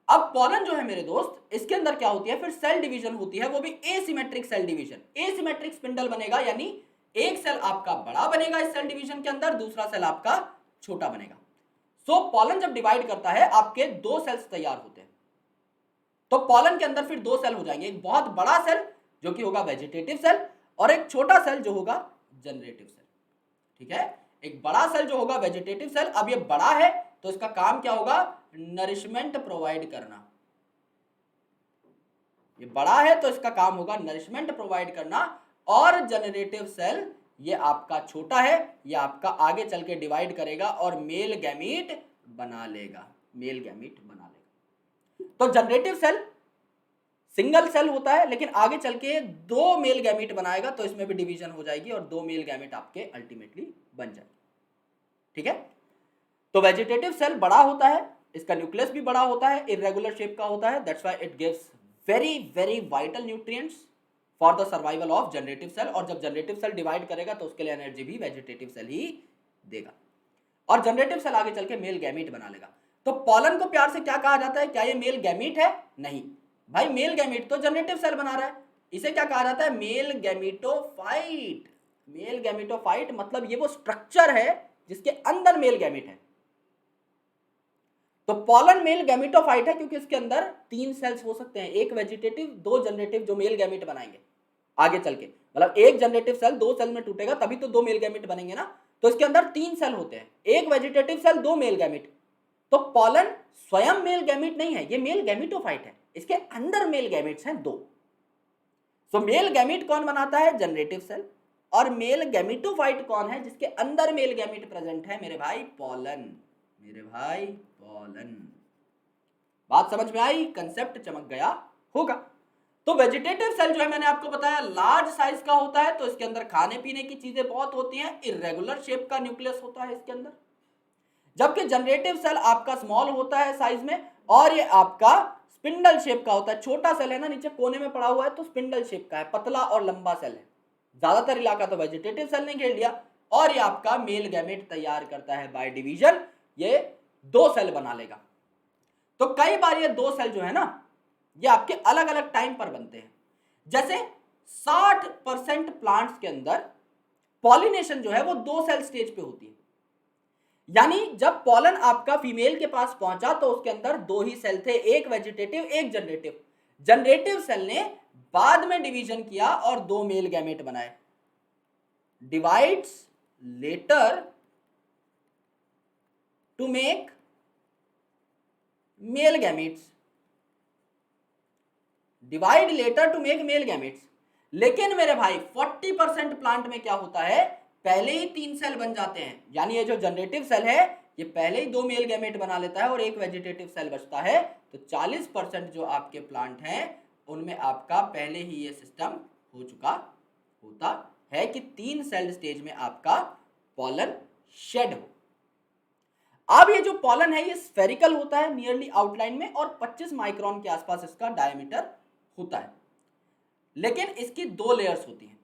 अब पॉलन जो है मेरे दोस्त, इसके अंदर क्या होती है, फिर सेल डिवीजन होती है, वो भी asymmetric cell division, asymmetric spindle बनेगा, यानी एक सेल आपका बड़ा बनेगा इस सेल डिवीजन के अंदर, दूसरा सेल आपका छोटा बनेगा। सो पॉलन जब डिवाइड करता है आपके 2 सेल्स तैयार होते हैं, तो पॉलन के अंदर फिर 2 सेल हो जाएंगे, एक बहुत बड़ा सेल जो कि होगा वेजिटेटिव सेल, और एक छोटा सेल जो होगा जनरेटिव सेल, ठीक है। एक बड़ा सेल जो होगा वेजिटेटिव सेल, अब ये बड़ा है तो इसका काम क्या होगा, नरिशमेंट प्रोवाइड करना, ये बड़ा है तो इसका काम होगा नरिशमेंट प्रोवाइड करना। और जनरेटिव सेल ये आपका छोटा है, ये आपका आगे चल के डिवाइड करेगा और मेल गैमीट बना लेगा, मेल गैमीट बना लेगा। तो जनरेटिव सेल सिंगल सेल होता है, लेकिन आगे चल के 2 मेल गैमीट बनाएगा, तो इसमें भी डिवीजन हो जाएगी और 2 मेल गैमीट आपके अल्टीमेटली बन जाएंगे, ठीक है। तो वेजिटेटिव सेल बड़ा होता है, इसका न्यूक्लियस भी बड़ा होता है, इर्रेगुलर शेप का होता है, that's why it gives very very vital nutrients for the survival of generative cell. और जब जनरेटिव सेल डिवाइड करेगा तो उसके लिए एनर्जी भी वेजिटेटिव सेल ही देगा, और जनरेटिव सेल आगे चल के मेल गैमीट बना लेगा। तो पॉलन को प्यार से क्या कहा जाता है, क्या ये मेल गैमीट है, नहीं भाई, मेल गैमीट तो जनरेटिव सेल बना रहा है, इसे क्या कहा जाता है, मेल गैमीटोफाइट। मेल गैमीटोफाइट मतलब ये वो स्ट्रक्चर है जिसके अंदर मेल गैमीट है। तो पॉलन मेल गैमीटोफाइट है क्योंकि इसके अंदर 3 सेल्स हो सकते हैं, एक वेजिटेटिव 2 जनरेटिव, जो मेल गैमीट बनाएंगे आगे चल के, मतलब एक जनरेटिव सेल 2 सेल में टूटेगा तभी तो 2 मेल गैमीट बनेंगे ना, तो इसके अंदर 3 सेल होते हैं, एक वेजिटेटिव सेल 2 मेल गैमीट। तो पॉलन स्वयं मेल गैमीट नहीं है, ये मेल गैमीटोफाइट है, इसके अंदर मेल गैमीट्स हैं 2। सो मेल गैमीट कौन बनाता है, जनरेटिव सेल, और मेल गैमीटोफाइट कौन है, जिसके अंदर मेल गैमीट प्रेजेंट है, मेरे भाई पॉलन, मेरे भाई पॉलन। बात समझ में आई, कंसेप्ट चमक गया होगा। तो वेजिटेटिव सेल जो है मैंने आपको बताया लार्ज साइज का होता है, तो इसके अंदर खाने पीने की चीजें बहुत होती हैं, इर्रेगुलर शेप का न्यूक्लियस होता है इसके अंदर। जबकि जनरेटिव सेल आपका स्मॉल होता है साइज में, और ये आपका स्पिंडल शेप का होता है, छोटा सेल है ना, नीचे कोने में पड़ा हुआ है, तो स्पिंडल शेप का है, पतला और लंबा सेल है। ज्यादातर इलाका तो वेजिटेटिव सेल ने घेर लिया, और ये आपका मेल गैमेट तैयार करता है बाय डिवीजन, ये 2 सेल बना लेगा। तो कई बार ये 2 सेल जो है ना, ये आपके अलग अलग टाइम पर बनते हैं। जैसे 60% प्लांट्स के अंदर पॉलिनेशन जो है वो 2 सेल स्टेज पे होती है, यानी जब पॉलन आपका फीमेल के पास पहुंचा तो उसके अंदर 2 ही सेल थे, एक वेजिटेटिव एक जनरेटिव। जनरेटिव सेल ने बाद में डिवीजन किया और 2 मेल गैमेट बनाए। Divides later to make male gametes, divide later to make male gametes. लेकिन मेरे भाई 40% प्लांट में क्या होता है, पहले ही 3 सेल बन जाते हैं, यानी ये जो जनरेटिव सेल है ये पहले ही 2 मेल गैमेट बना लेता है और एक वेजिटेटिव सेल बचता है। तो 40% जो आपके प्लांट हैं उनमें आपका पहले ही ये सिस्टम हो चुका होता है कि 3 सेल स्टेज में आपका पॉलन शेड हो। अब ये जो पॉलन है ये स्फेरिकल होता है नियरली आउटलाइन में और 25 माइक्रोन के आसपास इसका डायमीटर होता है, लेकिन इसकी 2 लेयर्स होती हैं।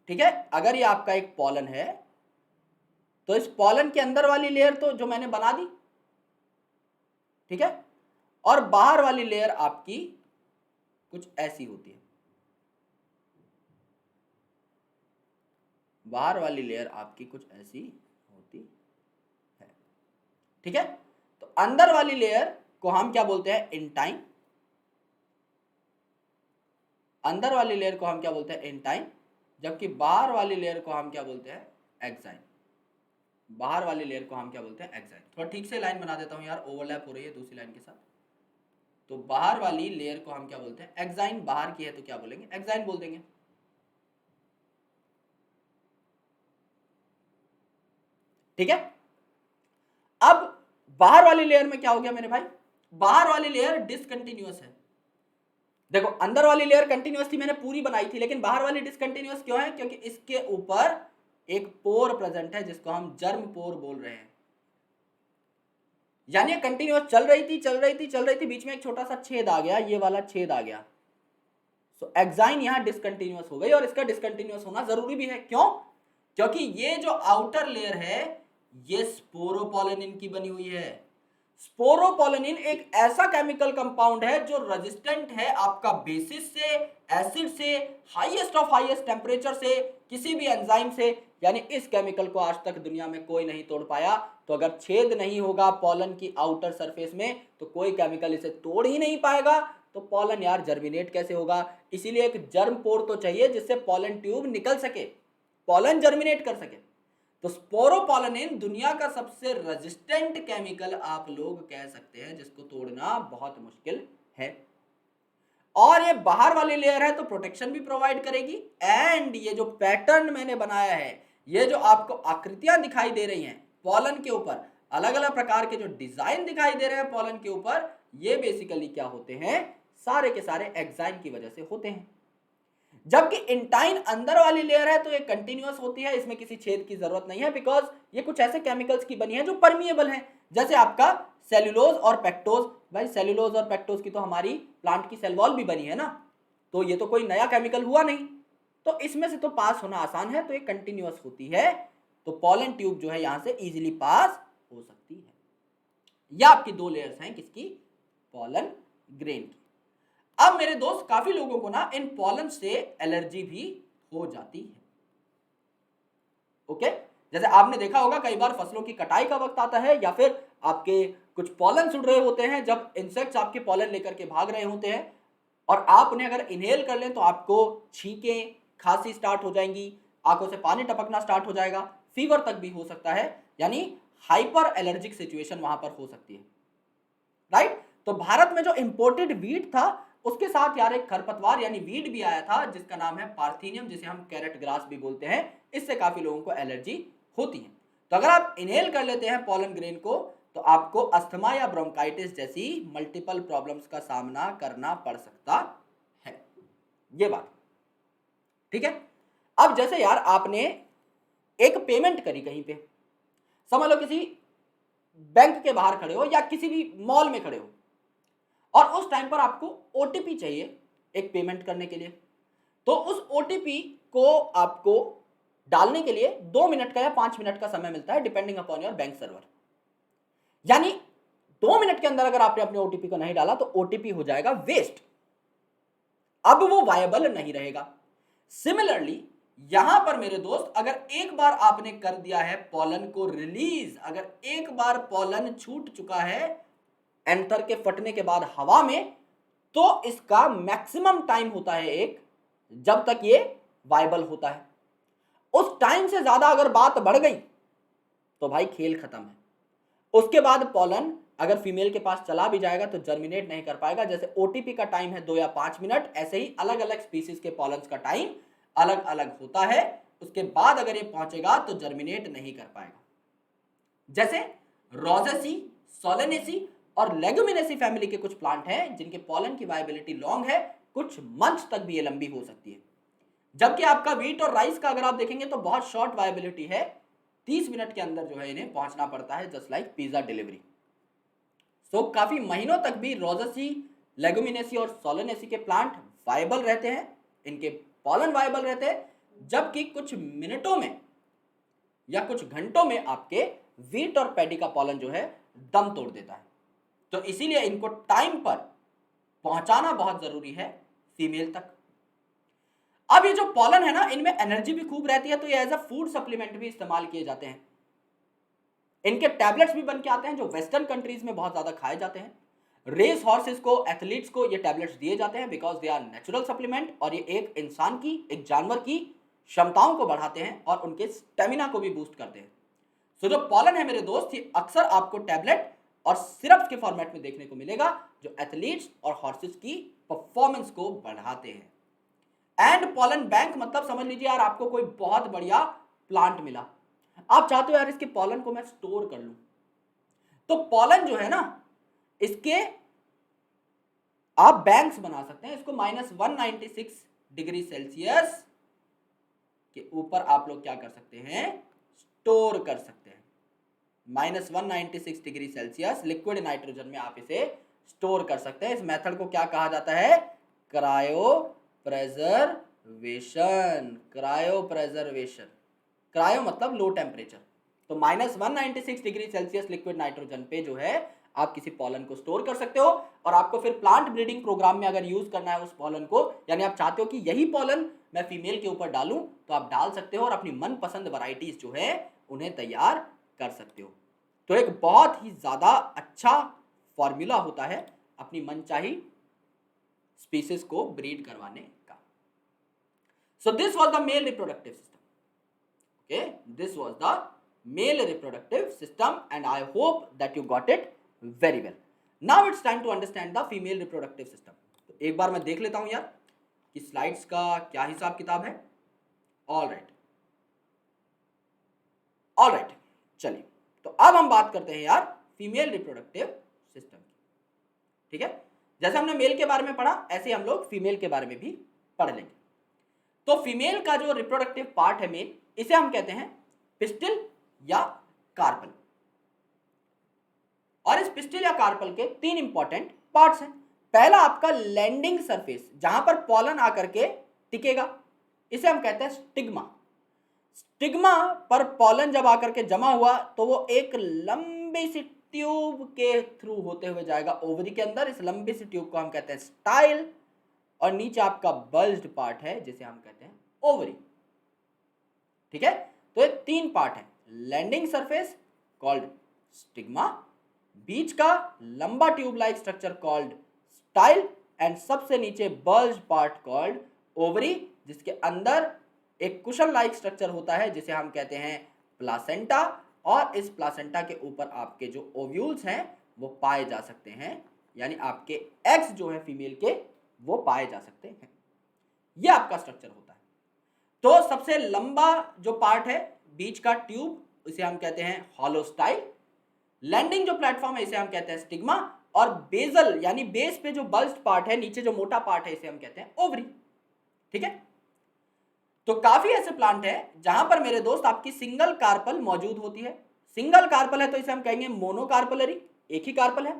ठीक है, अगर ये आपका एक पॉलन है तो इस पॉलन के अंदर वाली लेयर तो जो मैंने बना दी, ठीक है, और बाहर वाली लेयर आपकी कुछ ऐसी होती है। बाहर वाली लेयर आपकी कुछ ऐसी होती है। ठीक है, तो अंदर वाली लेयर को हम क्या बोलते हैं? इंटाइन। अंदर वाली लेयर को हम क्या बोलते हैं? इंटाइन। जबकि बाहर वाली लेयर को हम क्या बोलते हैं? एक्साइन। बाहर वाली लेयर को हम क्या बोलते हैं? एक्साइन। थोड़ा ठीक से लाइन बना देता हूं यार, ओवरलैप हो रही है दूसरी लाइन के साथ। तो बाहर वाली लेयर को हम क्या बोलते हैं? एक्साइन। बाहर की है तो क्या बोलेंगे? एक्साइन बोल देंगे। ठीक है, अब बाहर वाली लेयर में क्या हो गया मेरे भाई? बाहर वाली लेयर डिसकंटिन्यूअस है। देखो, अंदर वाली लेयर कंटिन्यूअस थी, मैंने पूरी बनाई थी, लेकिन बाहर वाली डिसकंटिन्यूअस क्यों है? क्योंकि इसके ऊपर एक पोर प्रेजेंट है जिसको हम जर्म पोर बोल रहे हैं। यानी कंटिन्यूअस चल रही थी, बीच में एक छोटा सा छेद आ गया, ये वाला छेद आ गया। सो एक्साइन यहां डिसकंटिन्यूअस हो गई, और इसका डिसकंटिन्यूअस होना जरूरी भी है। क्यों? क्योंकि ये जो आउटर लेयर है ये स्पोरोपोलेनिन की बनी हुई है। स्पोरोपोलेनिन एक ऐसा केमिकल कंपाउंड है जो रेजिस्टेंट है आपका बेसिस से, एसिड से, हाईएस्ट ऑफ हाईएस्ट टेम्परेचर से, किसी भी एंजाइम से। यानी इस केमिकल को आज तक दुनिया में कोई नहीं तोड़ पाया। तो अगर छेद नहीं होगा पॉलन की आउटर सरफेस में तो कोई केमिकल इसे तोड़ ही नहीं पाएगा। तो पॉलन यार जर्मिनेट कैसे होगा? इसीलिए एक जर्म पोर तो चाहिए जिससे पॉलन ट्यूब निकल सके, पॉलन जर्मिनेट कर सके। तो स्पोरोपोलेनिन दुनिया का सबसे रेजिस्टेंट केमिकल आप लोग कह सकते हैं, जिसको तोड़ना बहुत मुश्किल है। और ये बाहर वाली लेयर है तो प्रोटेक्शन भी प्रोवाइड करेगी। एंड ये जो पैटर्न मैंने बनाया है, ये जो आपको आकृतियां दिखाई दे रही हैं पॉलन के ऊपर, अलग अलग प्रकार के जो डिजाइन दिखाई दे रहे हैं पॉलन के ऊपर, ये बेसिकली क्या होते हैं? सारे के सारे एक्साइन की वजह से होते हैं। जबकि इंटाइन अंदर वाली लेयर है तो ये कंटिन्यूअस होती है, इसमें किसी छेद की जरूरत नहीं है, बिकॉज ये कुछ ऐसे केमिकल्स की बनी है जो परमिएबल है। जैसे आपका सेल्यूलोज और पेक्टोज। भाई सेल्यूलोज और पेक्टोज की तो हमारी प्लांट की सेल वॉल भी बनी है ना, तो ये तो कोई नया केमिकल हुआ नहीं, तो इसमें से तो पास होना आसान है, तो ये कंटिन्यूअस होती है। तो पॉलन ट्यूब जो है यहां से इजिली पास हो सकती है। यह आपकी 2 लेयर्स हैं किसकी? पॉलन ग्रेन की। अब मेरे दोस्त काफी लोगों को ना इन पॉलन से एलर्जी भी हो जाती है। ओके, जैसे आपने देखा होगा कई बार फसलों की कटाई का वक्त आता है या फिर आपके कुछ पॉलन उड़ रहे होते हैं, जब इंसेक्ट्स आपके पॉलन लेकर के भाग रहे होते हैं और आप उन्हें अगर इनहेल कर लें तो आपको छींकें, खांसी स्टार्ट हो जाएंगी, आंखों से पानी टपकना स्टार्ट हो जाएगा, फीवर तक भी हो सकता है। यानी हाइपर एलर्जिक सिचुएशन वहां पर हो सकती है, राइट। तो भारत में जो इंपोर्टेड वीट था उसके साथ यार एक खरपतवार यानी वीड भी आया था जिसका नाम है पार्थीनियम, जिसे हम कैरेट ग्रास भी बोलते हैं। इससे काफी लोगों को एलर्जी होती है। तो अगर आप इनहेल कर लेते हैं पॉलन ग्रेन को तो आपको अस्थमा या ब्रोंकाइटिस जैसी मल्टीपल प्रॉब्लम्स का सामना करना पड़ सकता है। ये बात ठीक है। अब जैसे यार आपने एक पेमेंट करी कहीं पे, समझ लो किसी बैंक के बाहर खड़े हो या किसी भी मॉल में खड़े हो, और उस टाइम पर आपको ओटीपी चाहिए एक पेमेंट करने के लिए। तो उस ओटीपी को आपको डालने के लिए 2 मिनट का या 5 मिनट का समय मिलता है depending upon your bank server. यानी 2 मिनट के अंदर अगर आपने अपने ओटीपी को नहीं डाला तो ओटीपी हो जाएगा वेस्ट, अब वो वायबल नहीं रहेगा। सिमिलरली यहां पर मेरे दोस्त अगर एक बार आपने कर दिया है पॉलन को रिलीज, अगर एक बार पॉलन छूट चुका है एंथर के फटने के बाद हवा में, तो इसका मैक्सिमम टाइम होता है एक, जब तक ये वायबल होता है। उस टाइम से ज्यादा अगर बात बढ़ गई तो भाई खेल खत्म है। उसके बाद पॉलन अगर फीमेल के पास चला भी जाएगा तो जर्मिनेट नहीं कर पाएगा। जैसे ओटीपी का टाइम है 2 या 5 मिनट, ऐसे ही अलग अलग स्पीसीज के पॉलन्स का टाइम अलग अलग होता है। उसके बाद अगर ये पहुंचेगा तो जर्मिनेट नहीं कर पाएगा। जैसे रोजेसी, सोलेनेसी और लेगुमिनेसी फैमिली के कुछ प्लांट हैं जिनके पॉलन की वायबिलिटी लॉन्ग है, कुछ मंथ तक भी ये लंबी हो सकती है। जबकि आपका व्हीट और राइस का अगर आप देखेंगे तो बहुत शॉर्ट वायबिलिटी है, 30 मिनट के अंदर जो है इन्हें पहुंचना पड़ता है, जस्ट लाइक पिज्जा डिलीवरी। सो काफी महीनों तक भी रोजेसी, लेगुमिनेसी और सोलेनेसी के प्लांट वायबल रहते हैं, इनके पॉलन वायबल रहते हैं, जबकि कुछ मिनटों में या कुछ घंटों में आपके व्हीट और पैडी का पॉलन जो है दम तोड़ देता है। तो इसीलिए इनको टाइम पर पहुंचाना बहुत जरूरी है फीमेल तक। अब ये जो पॉलन है ना, इनमें एनर्जी भी खूब रहती है, तो ये एज अ फूड सप्लीमेंट भी इस्तेमाल किए जाते हैं। इनके टैबलेट्स भी बन के आते हैं जो वेस्टर्न कंट्रीज में बहुत ज्यादा खाए जाते हैं। रेस हॉर्सेस को, एथलीट्स को ये टैबलेट्स दिए जाते हैं because they are natural supplement, और ये एक इंसान की, एक जानवर की क्षमताओं को बढ़ाते हैं और उनके स्टेमिना को भी बूस्ट करते हैं। सो जो पॉलन है मेरे दोस्त, ये अक्सर आपको टैबलेट और सिरप के फॉर्मेट में देखने को मिलेगा जो एथलीट्स और हॉर्सेस की परफॉर्मेंस को बढ़ाते हैं। एंड पॉलन बैंक मतलब समझ लीजिए यार, आपको कोई बहुत बढ़िया प्लांट मिला, आप चाहते हो यार इसके पॉलन को मैं स्टोर कर लूं, तो पॉलन जो है ना, इसके आप बैंक्स बना सकते हैं। इसको -196 डिग्री सेल्सियस के ऊपर आप लोग क्या कर सकते हैं, स्टोर कर सकते हैं। -196 डिग्री सेल्सियस लिक्विड नाइट्रोजन में आप इसे स्टोर कर सकते हैं। इस मेथड को क्या कहा जाता है, cryo preservation. Cryo preservation, cryo मतलब लो टेम्परेचर, तो -196 डिग्री सेल्सियस लिक्विड नाइट्रोजन पे जो है आप किसी पॉलन को स्टोर कर सकते हो। और आपको फिर प्लांट ब्रीडिंग प्रोग्राम में अगर यूज करना है उस पॉलन को, यानी आप चाहते हो कि यही पॉलन मैं फीमेल के ऊपर डालूं, तो आप डाल सकते हो और अपनी मनपसंद वैरायटीज जो है उन्हें तैयार कर सकते हो। तो एक बहुत ही ज्यादा अच्छा फॉर्मूला होता है अपनी मनचाही स्पीसीज को ब्रीड करवाने का। So this was the male reproductive system. Okay, this was the male reproductive system and I hope that you got it very well. Now it's time to understand the female reproductive system. तो एक बार मैं देख लेता हूं यार कि slides का क्या हिसाब किताब है। ऑल राइट, चलिए तो अब हम बात करते हैं यार फीमेल रिप्रोडक्टिव सिस्टम की। ठीक है, जैसे हमने मेल के बारे में पढ़ा ऐसे हम लोग फीमेल के बारे में भी पढ़ लेंगे। तो फीमेल का जो रिप्रोडक्टिव पार्ट है मेल, इसे हम कहते हैं पिस्टिल या कार्पल। और इस पिस्टिल या कार्पल के 3 इंपॉर्टेंट पार्ट्स हैं। पहला आपका लैंडिंग सरफेस, जहां पर पॉलन आकर के टिकेगा, इसे हम कहते हैं स्टिग्मा। स्टिग्मा पर पॉलन जब आकर के जमा हुआ तो वो एक लंबी सी ट्यूब के थ्रू होते हुए जाएगा ओवरी के अंदर। इस लंबी सी ट्यूब को हम कहते हैं स्टाइल, और नीचे आपका बल्ज्ड पार्ट है जिसे हम कहते हैं ओवरी। ठीक है, तो ये 3 पार्ट है, लैंडिंग सरफेस कॉल्ड स्टिग्मा, बीच का लंबा tube like structure called style, and सबसे नीचे बल्ज पार्ट कॉल्ड ओवरी, जिसके अंदर एक कुशन लाइक स्ट्रक्चर होता है जिसे हम कहते हैं प्लासेंटा। और इस प्लासेंटा के ऊपर आपके जो ओव्यूल्स हैं वो पाए जा सकते हैं, यानी आपके एग्स जो है फीमेल के वो पाए जा सकते हैं। ये आपका स्ट्रक्चर होता है। तो सबसे लंबा जो पार्ट है बीच का ट्यूब, इसे हम कहते हैं हॉलोस्टाइल। लैंडिंग जो प्लेटफॉर्म है इसे हम कहते हैं स्टिग्मा, और बेजल यानी बेस पे जो बल्ज्ड पार्ट है, नीचे जो मोटा पार्ट है, इसे हम कहते हैं ओवरी। ठीक है, तो काफी ऐसे प्लांट है जहां पर मेरे दोस्त आपकी सिंगल कार्पल मौजूद होती है। सिंगल कार्पल है तो इसे हम कहेंगे मोनोकार्पलरी, एक ही कार्पल है।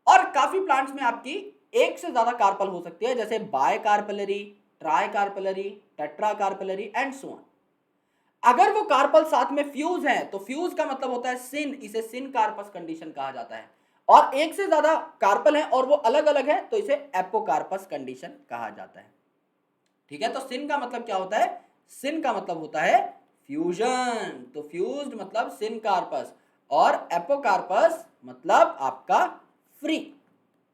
और काफी प्लांट्स में आपकी एक से ज्यादा कार्पल हो सकती है, जैसे bicarpellary, tricarpellary, tetracarpellary and so on. अगर वो कार्पल साथ में फ्यूज हैं तो फ्यूज का मतलब होता है सिन, इसे सिन कार्पस कंडीशन कहा जाता है। और एक से ज्यादा कार्पल है और वो अलग अलग है तो इसे एपोकार्पस कंडीशन कहा जाता है। ठीक है, तो सिन का मतलब क्या होता है, सिन का मतलब होता है फ्यूजन, तो फ्यूज्ड मतलब सिन कार्पस, और एपोकार्पस मतलब आपका फ्री,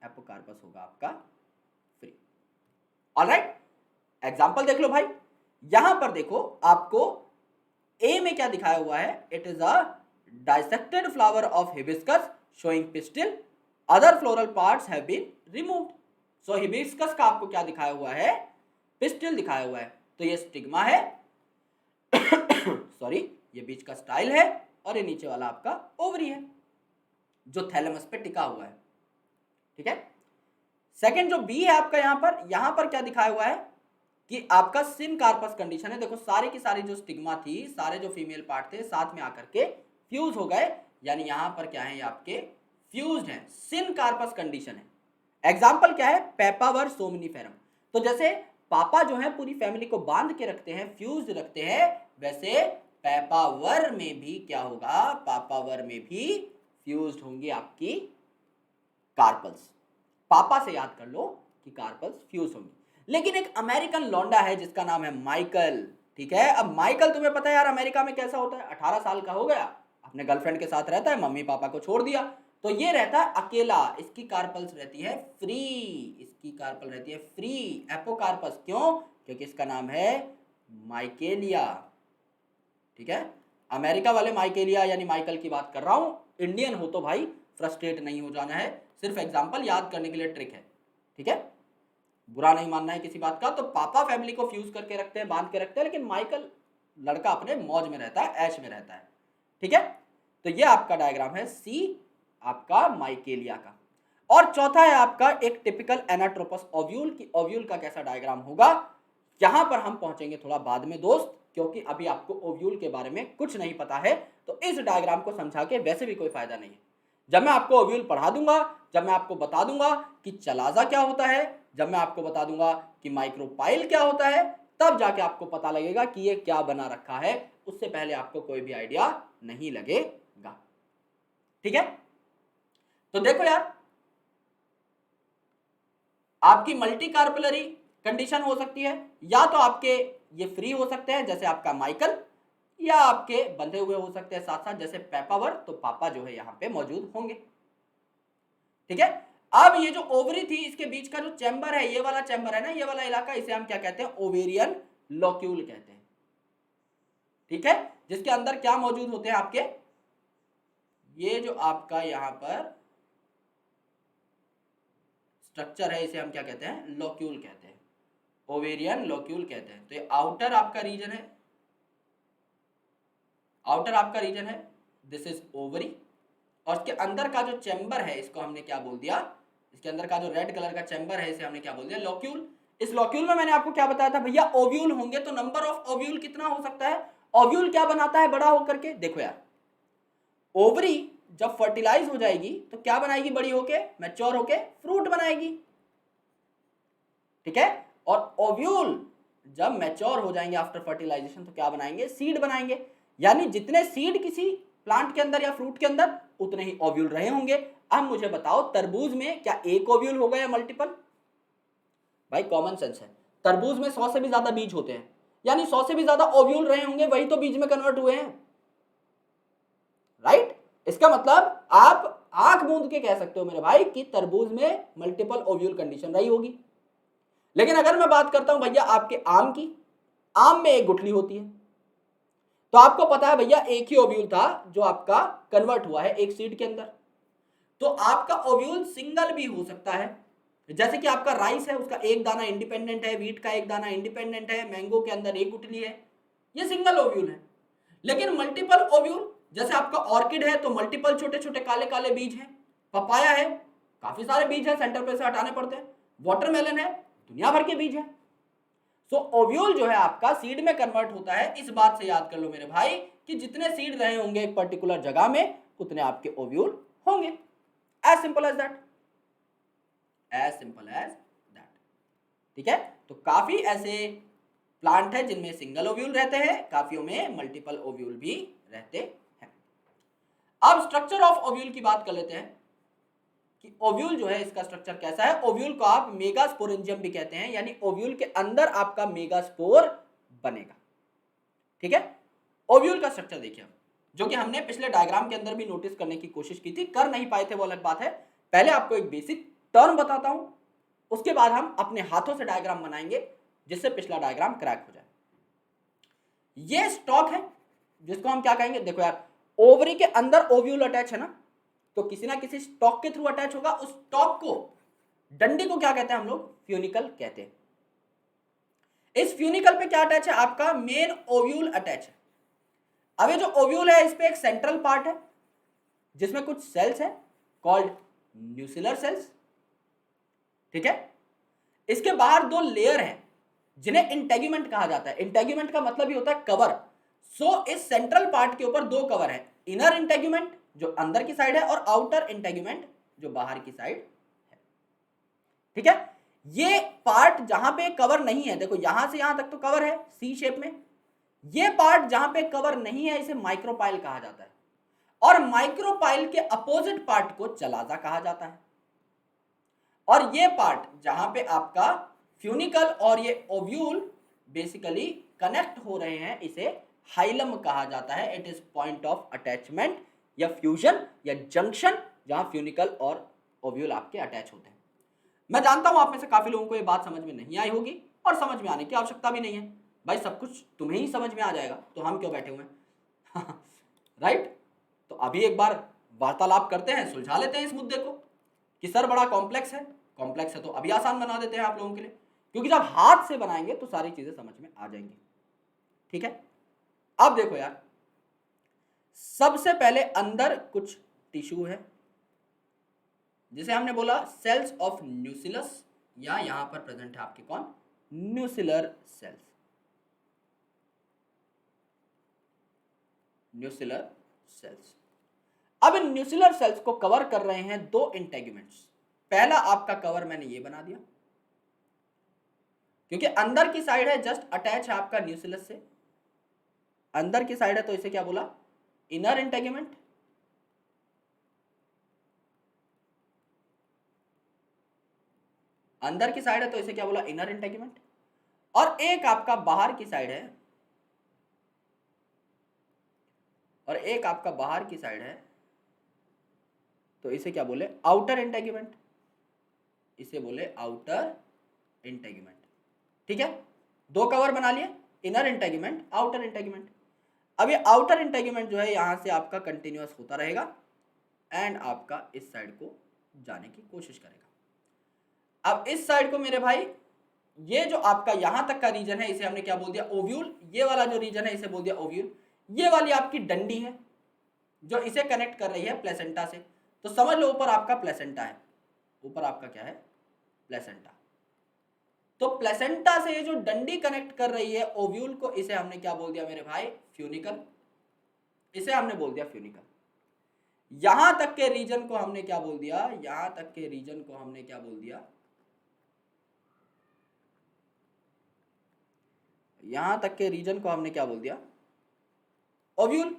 एपोकार्पस होगा आपका फ्री। ऑलराइट, एग्जांपल देख लो भाई, यहां पर देखो आपको ए में क्या दिखाया हुआ है, it is a dissected flower of hibiscus showing pistil, other floral parts have been removed. So hibiscus का आपको क्या दिखाया हुआ है, पिस्टिल दिखाया हुआ है, तो ये स्टिग्मा है। सॉरी ये बीच का स्टाइल है और ये नीचे वाला आपका ओवरी है जो थैलेमस पे टिका हुआ है। ठीक है, सेकंड जो बी है आपका यहां पर क्या दिखाया हुआ है कि आपका सिन कार्पस कंडीशन है। देखो सारी की सारी जो स्टिग्मा थी, सारे जो फीमेल पार्ट थे साथ में आकर के फ्यूज हो गए, यानी यहां पर क्या है, ये आपके फ्यूज्ड हैं, सिन कार्पस कंडीशन है। एग्जांपल क्या है, पेपावर सोमनीफेरम। तो जैसे पापा जो है पूरी फैमिली को बांध के रखते हैं, फ्यूज रखते हैं, वैसे पेपावर में भी क्या होगा, पापावर में भी फ्यूज्ड होंगी आपकी कार्पल्स। पापा से याद कर लो कि कार्पल्स फ्यूज होंगे। लेकिन एक अमेरिकन लौंडा है जिसका नाम है माइकल। ठीक है, अब माइकल तुम्हें पता है यार अमेरिका में कैसा होता है, 18 साल का हो गया, अपने गर्लफ्रेंड के साथ रहता है, मम्मी पापा को छोड़ दिया, तो ये रहता है अकेला। इसकी कार्पल्स रहती है फ्री, इसकी कार्पल रहती है फ्री एपोकार्पस। क्यों? क्योंकि इसका नाम है माइकेलिया। ठीक है, अमेरिका वाले माइकेलिया यानी माइकल की बात कर रहा हूं। इंडियन हो तो भाई फ्रस्ट्रेट नहीं हो जाना है, सिर्फ एग्जाम्पल याद करने के लिए ट्रिक है। ठीक है, बुरा नहीं मानना है किसी बात का। तो पापा फैमिली को फ्यूज करके रखते हैं, बांध के रखते हैं, लेकिन माइकल लड़का अपने मौज में रहता है, ऐश में रहता है। ठीक है, तो ये आपका डायग्राम है सी आपका माइकेलिया का। और चौथा है आपका एक टिपिकल एनाट्रोपस ओव्यूल की ओव्यूल का कैसा डायग्राम होगा, यहां पर हम पहुंचेंगे थोड़ा बाद में दोस्त, क्योंकि अभी आपको ओव्यूल के बारे में कुछ नहीं पता है, तो इस डायग्राम को समझा के वैसे भी कोई फायदा नहीं है। जब मैं आपको ओव्यूल पढ़ा दूंगा, जब मैं आपको बता दूंगा कि चलाजा क्या होता है, जब मैं आपको बता दूंगा कि माइक्रोपाइल क्या होता है, तब जाके आपको पता लगेगा कि ये क्या बना रखा है, उससे पहले आपको कोई भी आइडिया नहीं लगेगा। ठीक है, तो देखो यार, आपकी मल्टी कार्पलरी कंडीशन हो सकती है, या तो आपके ये फ्री हो सकते हैं जैसे आपका माइकल, या आपके बंधे हुए हो सकते हैं साथ साथ जैसे पेपावर, तो पापा जो है यहां पे मौजूद होंगे। ठीक है, अब ये जो ओवरी थी इसके बीच का जो चैम्बर है, ये वाला चैम्बर है ना, ये वाला इलाका, इसे हम क्या कहते हैं, ओवेरियन लोक्यूल कहते हैं। ठीक है, जिसके अंदर क्या मौजूद होते हैं आपके, ये जो आपका यहां पर स्ट्रक्चर है इसे हम क्या कहते हैं, लोक्यूल कहते हैं, ओवेरियन लोक्यूल कहते हैं। तो ये आउटर आपका रीजन है, आउटर आपका रीजन है, दिस इज ओवरी, और इसके अंदर का जो चैम्बर है इसको हमने क्या बोल दिया, इसके अंदर का जो रेड कलर का चैम्बर है इसे हमने क्या बोल दिया, लोक्यूल। इस लोक्यूल में मैंने आपको क्या बताया था भैया, ओव्यूल होंगे, तो नंबर ऑफ ओव्यूल कितना हो सकता है, ओव्यूल क्या बनाता है बड़ा होकर के, देखो यार, ओवरी जब फर्टिलाइज हो जाएगी तो क्या बनाएगी, बड़ी होके मैच्योर होके फ्रूट बनाएगी। ठीक है, और ओव्यूल जब मैच्योर हो जाएंगे आफ्टर फर्टिलाइजेशन तो क्या बनाएंगे, सीड बनाएंगे। यानी जितने सीड किसी प्लांट के अंदर या फ्रूट के अंदर, उतने ही ओव्यूल रहे होंगे। अब मुझे बताओ तरबूज में क्या एक ओव्यूल होगा या मल्टीपल? भाई कॉमन सेंस है, तरबूज में 100 से भी ज्यादा बीज होते हैं, यानी 100 से भी ज्यादा ओव्यूल रहे होंगे, वही तो बीज में कन्वर्ट हुए हैं, राइट। इसका मतलब आप आंख मूंद के कह सकते हो मेरे भाई कि तरबूज में मल्टीपल ओव्यूल कंडीशन रही होगी। लेकिन अगर मैं बात करता हूं भैया आपके आम की, आम में एक गुठली होती है, तो आपको पता है भैया एक ही ओव्यूल था जो आपका कन्वर्ट हुआ है एक सीड के अंदर, तो आपका ओव्यूल सिंगल भी हो सकता है। जैसे कि आपका राइस है, उसका एक दाना इंडिपेंडेंट है, व्हीट का एक दाना इंडिपेंडेंट है, मैंगो के अंदर एक गुठली है, ये सिंगल ओव्यूल है। लेकिन मल्टीपल ओव्यूल, जैसे आपका ऑर्किड है तो मल्टीपल छोटे छोटे काले काले बीज हैं, पपाया है काफी सारे बीज हैं, सेंटर पे से हटाने पड़ते हैं, वाटरमेलन है दुनिया भर के बीज हैं। सो ओव्यूल जो है आपका सीड में कन्वर्ट होता है। इस बात से याद कर लो मेरे भाई कि जितने सीड रहे होंगे एक पर्टिकुलर जगह में, उतने आपके ओव्यूल होंगे। As simple as that, as simple as that. ठीक है, तो काफी ऐसे प्लांट है जिनमें सिंगल ओव्यूल रहते हैं, काफियों में मल्टीपल ओव्यूल भी रहते हैं। अब स्ट्रक्चर ऑफ ओव्यूल की बात कर लेते हैं कि ओव्यूल जो है इसका स्ट्रक्चर कैसा है। ओव्यूल को आप मेगास्पोरेंजियम भी कहते हैं, यानी ओव्यूल के अंदर आपका मेगास्पोर बनेगा। ठीक है, ओव्यूल का स्ट्रक्चर देखिए, जो कि हमने पिछले डायग्राम के अंदर भी नोटिस करने की कोशिश की थी, कर नहीं पाए थे वो अलग बात है। पहले आपको एक बेसिक टर्म बताता हूं, उसके बाद हम अपने हाथों से डायग्राम बनाएंगे जिससे पिछला डायग्राम क्रैक हो जाए। ये स्टॉक है जिसको हम क्या कहेंगे, देखो यार, ओवरी के अंदर ओव्यूल अटैच है ना, तो किसी ना किसी स्टॉक के थ्रू अटैच होगा। उस स्टॉक को, डंडी को क्या कहते हैं हम लोग, फ्यूनिकल कहते हैं। इस फ्यूनिकल पे क्या अटैच है, आपका मेन ओव्यूल अटैच है। अब ये जो ओव्यूल है इस पे एक सेंट्रल पार्ट है जिसमें कुछ सेल्स है कॉल्ड न्यूसिलर सेल्स, ठीक है। इसके बाहर दो लेयर हैं जिन्हें इंटेग्यूमेंट कहा जाता है। इंटेग्यूमेंट का मतलब ही होता है कवर। सो इस सेंट्रल पार्ट के ऊपर दो कवर है, इनर इंटेग्यूमेंट जो अंदर की साइड है और आउटर इंटेग्यूमेंट जो बाहर की साइड है, ठीक है। ये पार्ट जहां पे कवर नहीं है, देखो यहां से यहां तक तो कवर है सी शेप में, ये पार्ट जहां पे कवर नहीं है इसे माइक्रोपाइल कहा जाता है, और माइक्रोपाइल के अपोजिट पार्ट को चलाजा कहा जाता है। और ये पार्ट जहां पे आपका फ्यूनिकल और ये ओव्यूल बेसिकली कनेक्ट हो रहे हैं इसे हाइलम कहा जाता है। It is point of attachment या फ्यूजन या जंक्शन जहां फ्यूनिकल और ओव्यूल आपके अटैच होते हैं। मैं जानता हूं आप में से काफी लोगों को ये बात समझ में नहीं आई होगी और समझ में आने की आवश्यकता भी नहीं है, भाई सब कुछ तुम्हें ही समझ में आ जाएगा तो हम क्यों बैठे हुए हैं राइट। तो अभी एक बार वार्तालाप करते हैं, सुलझा लेते हैं इस मुद्दे को कि सर बड़ा कॉम्प्लेक्स है तो अभी आसान बना देते हैं आप लोगों के लिए, क्योंकि जब हाथ से बनाएंगे तो सारी चीजें समझ में आ जाएंगी, ठीक है। अब देखो यार, सबसे पहले अंदर कुछ टिश्यू है जिसे हमने बोला सेल्स ऑफ न्यूसिलस, या यहां पर प्रेजेंट है आपके कौन, न्यूसिलर सेल्स। न्यूसिलर सेल्स। अब इन न्यूसिलर सेल्स को कवर कर रहे हैं दो इंटेग्यूमेंट्स। पहला आपका कवर मैंने ये बना दिया क्योंकि अंदर की साइड है, जस्ट अटैच है आपका न्यूसिलस से, अंदर की साइड है तो इसे क्या बोला, इनर इंटेग्यूमेंट। अंदर की साइड है तो इसे क्या बोला, इनर इंटेग्यूमेंट। और एक आपका बाहर की साइड है, और एक आपका बाहर की साइड है तो इसे क्या बोले, आउटर इंटेग्यूमेंट। इसे बोले आउटर इंटेग्यूमेंट, ठीक है। दो कवर बना लिए, इनर इंटेग्यूमेंट, आउटर इंटेग्यूमेंट। अब ये आउटर इंटेग्यूमेंट जो है यहां से आपका कंटिन्यूअस होता रहेगा एंड आपका इस साइड को जाने की कोशिश करेगा। अब इस साइड को मेरे भाई, ये जो आपका यहां तक का रीजन है इसे हमने क्या बोल दिया, ओव्यूल। ये वाला जो रीजन है इसे बोल दिया ओव्यूल। ये वाली आपकी डंडी है जो इसे कनेक्ट कर रही है प्लेसेंटा से, तो समझ लो ऊपर आपका प्लेसेंटा है, ऊपर आपका क्या है, प्लेसेंटा। तो प्लेसेंटा से ये जो डंडी कनेक्ट कर रही है ओव्यूल को, इसे हमने क्या बोल दिया मेरे भाई, फ्यूनिकल। इसे हमने बोल दिया फ्यूनिकल। यहां तक के रीजन को हमने क्या बोल दिया, यहां तक के रीजन को हमने क्या बोल दिया, यहां तक के रीजन को हमने क्या बोल दिया, ओव्यूल।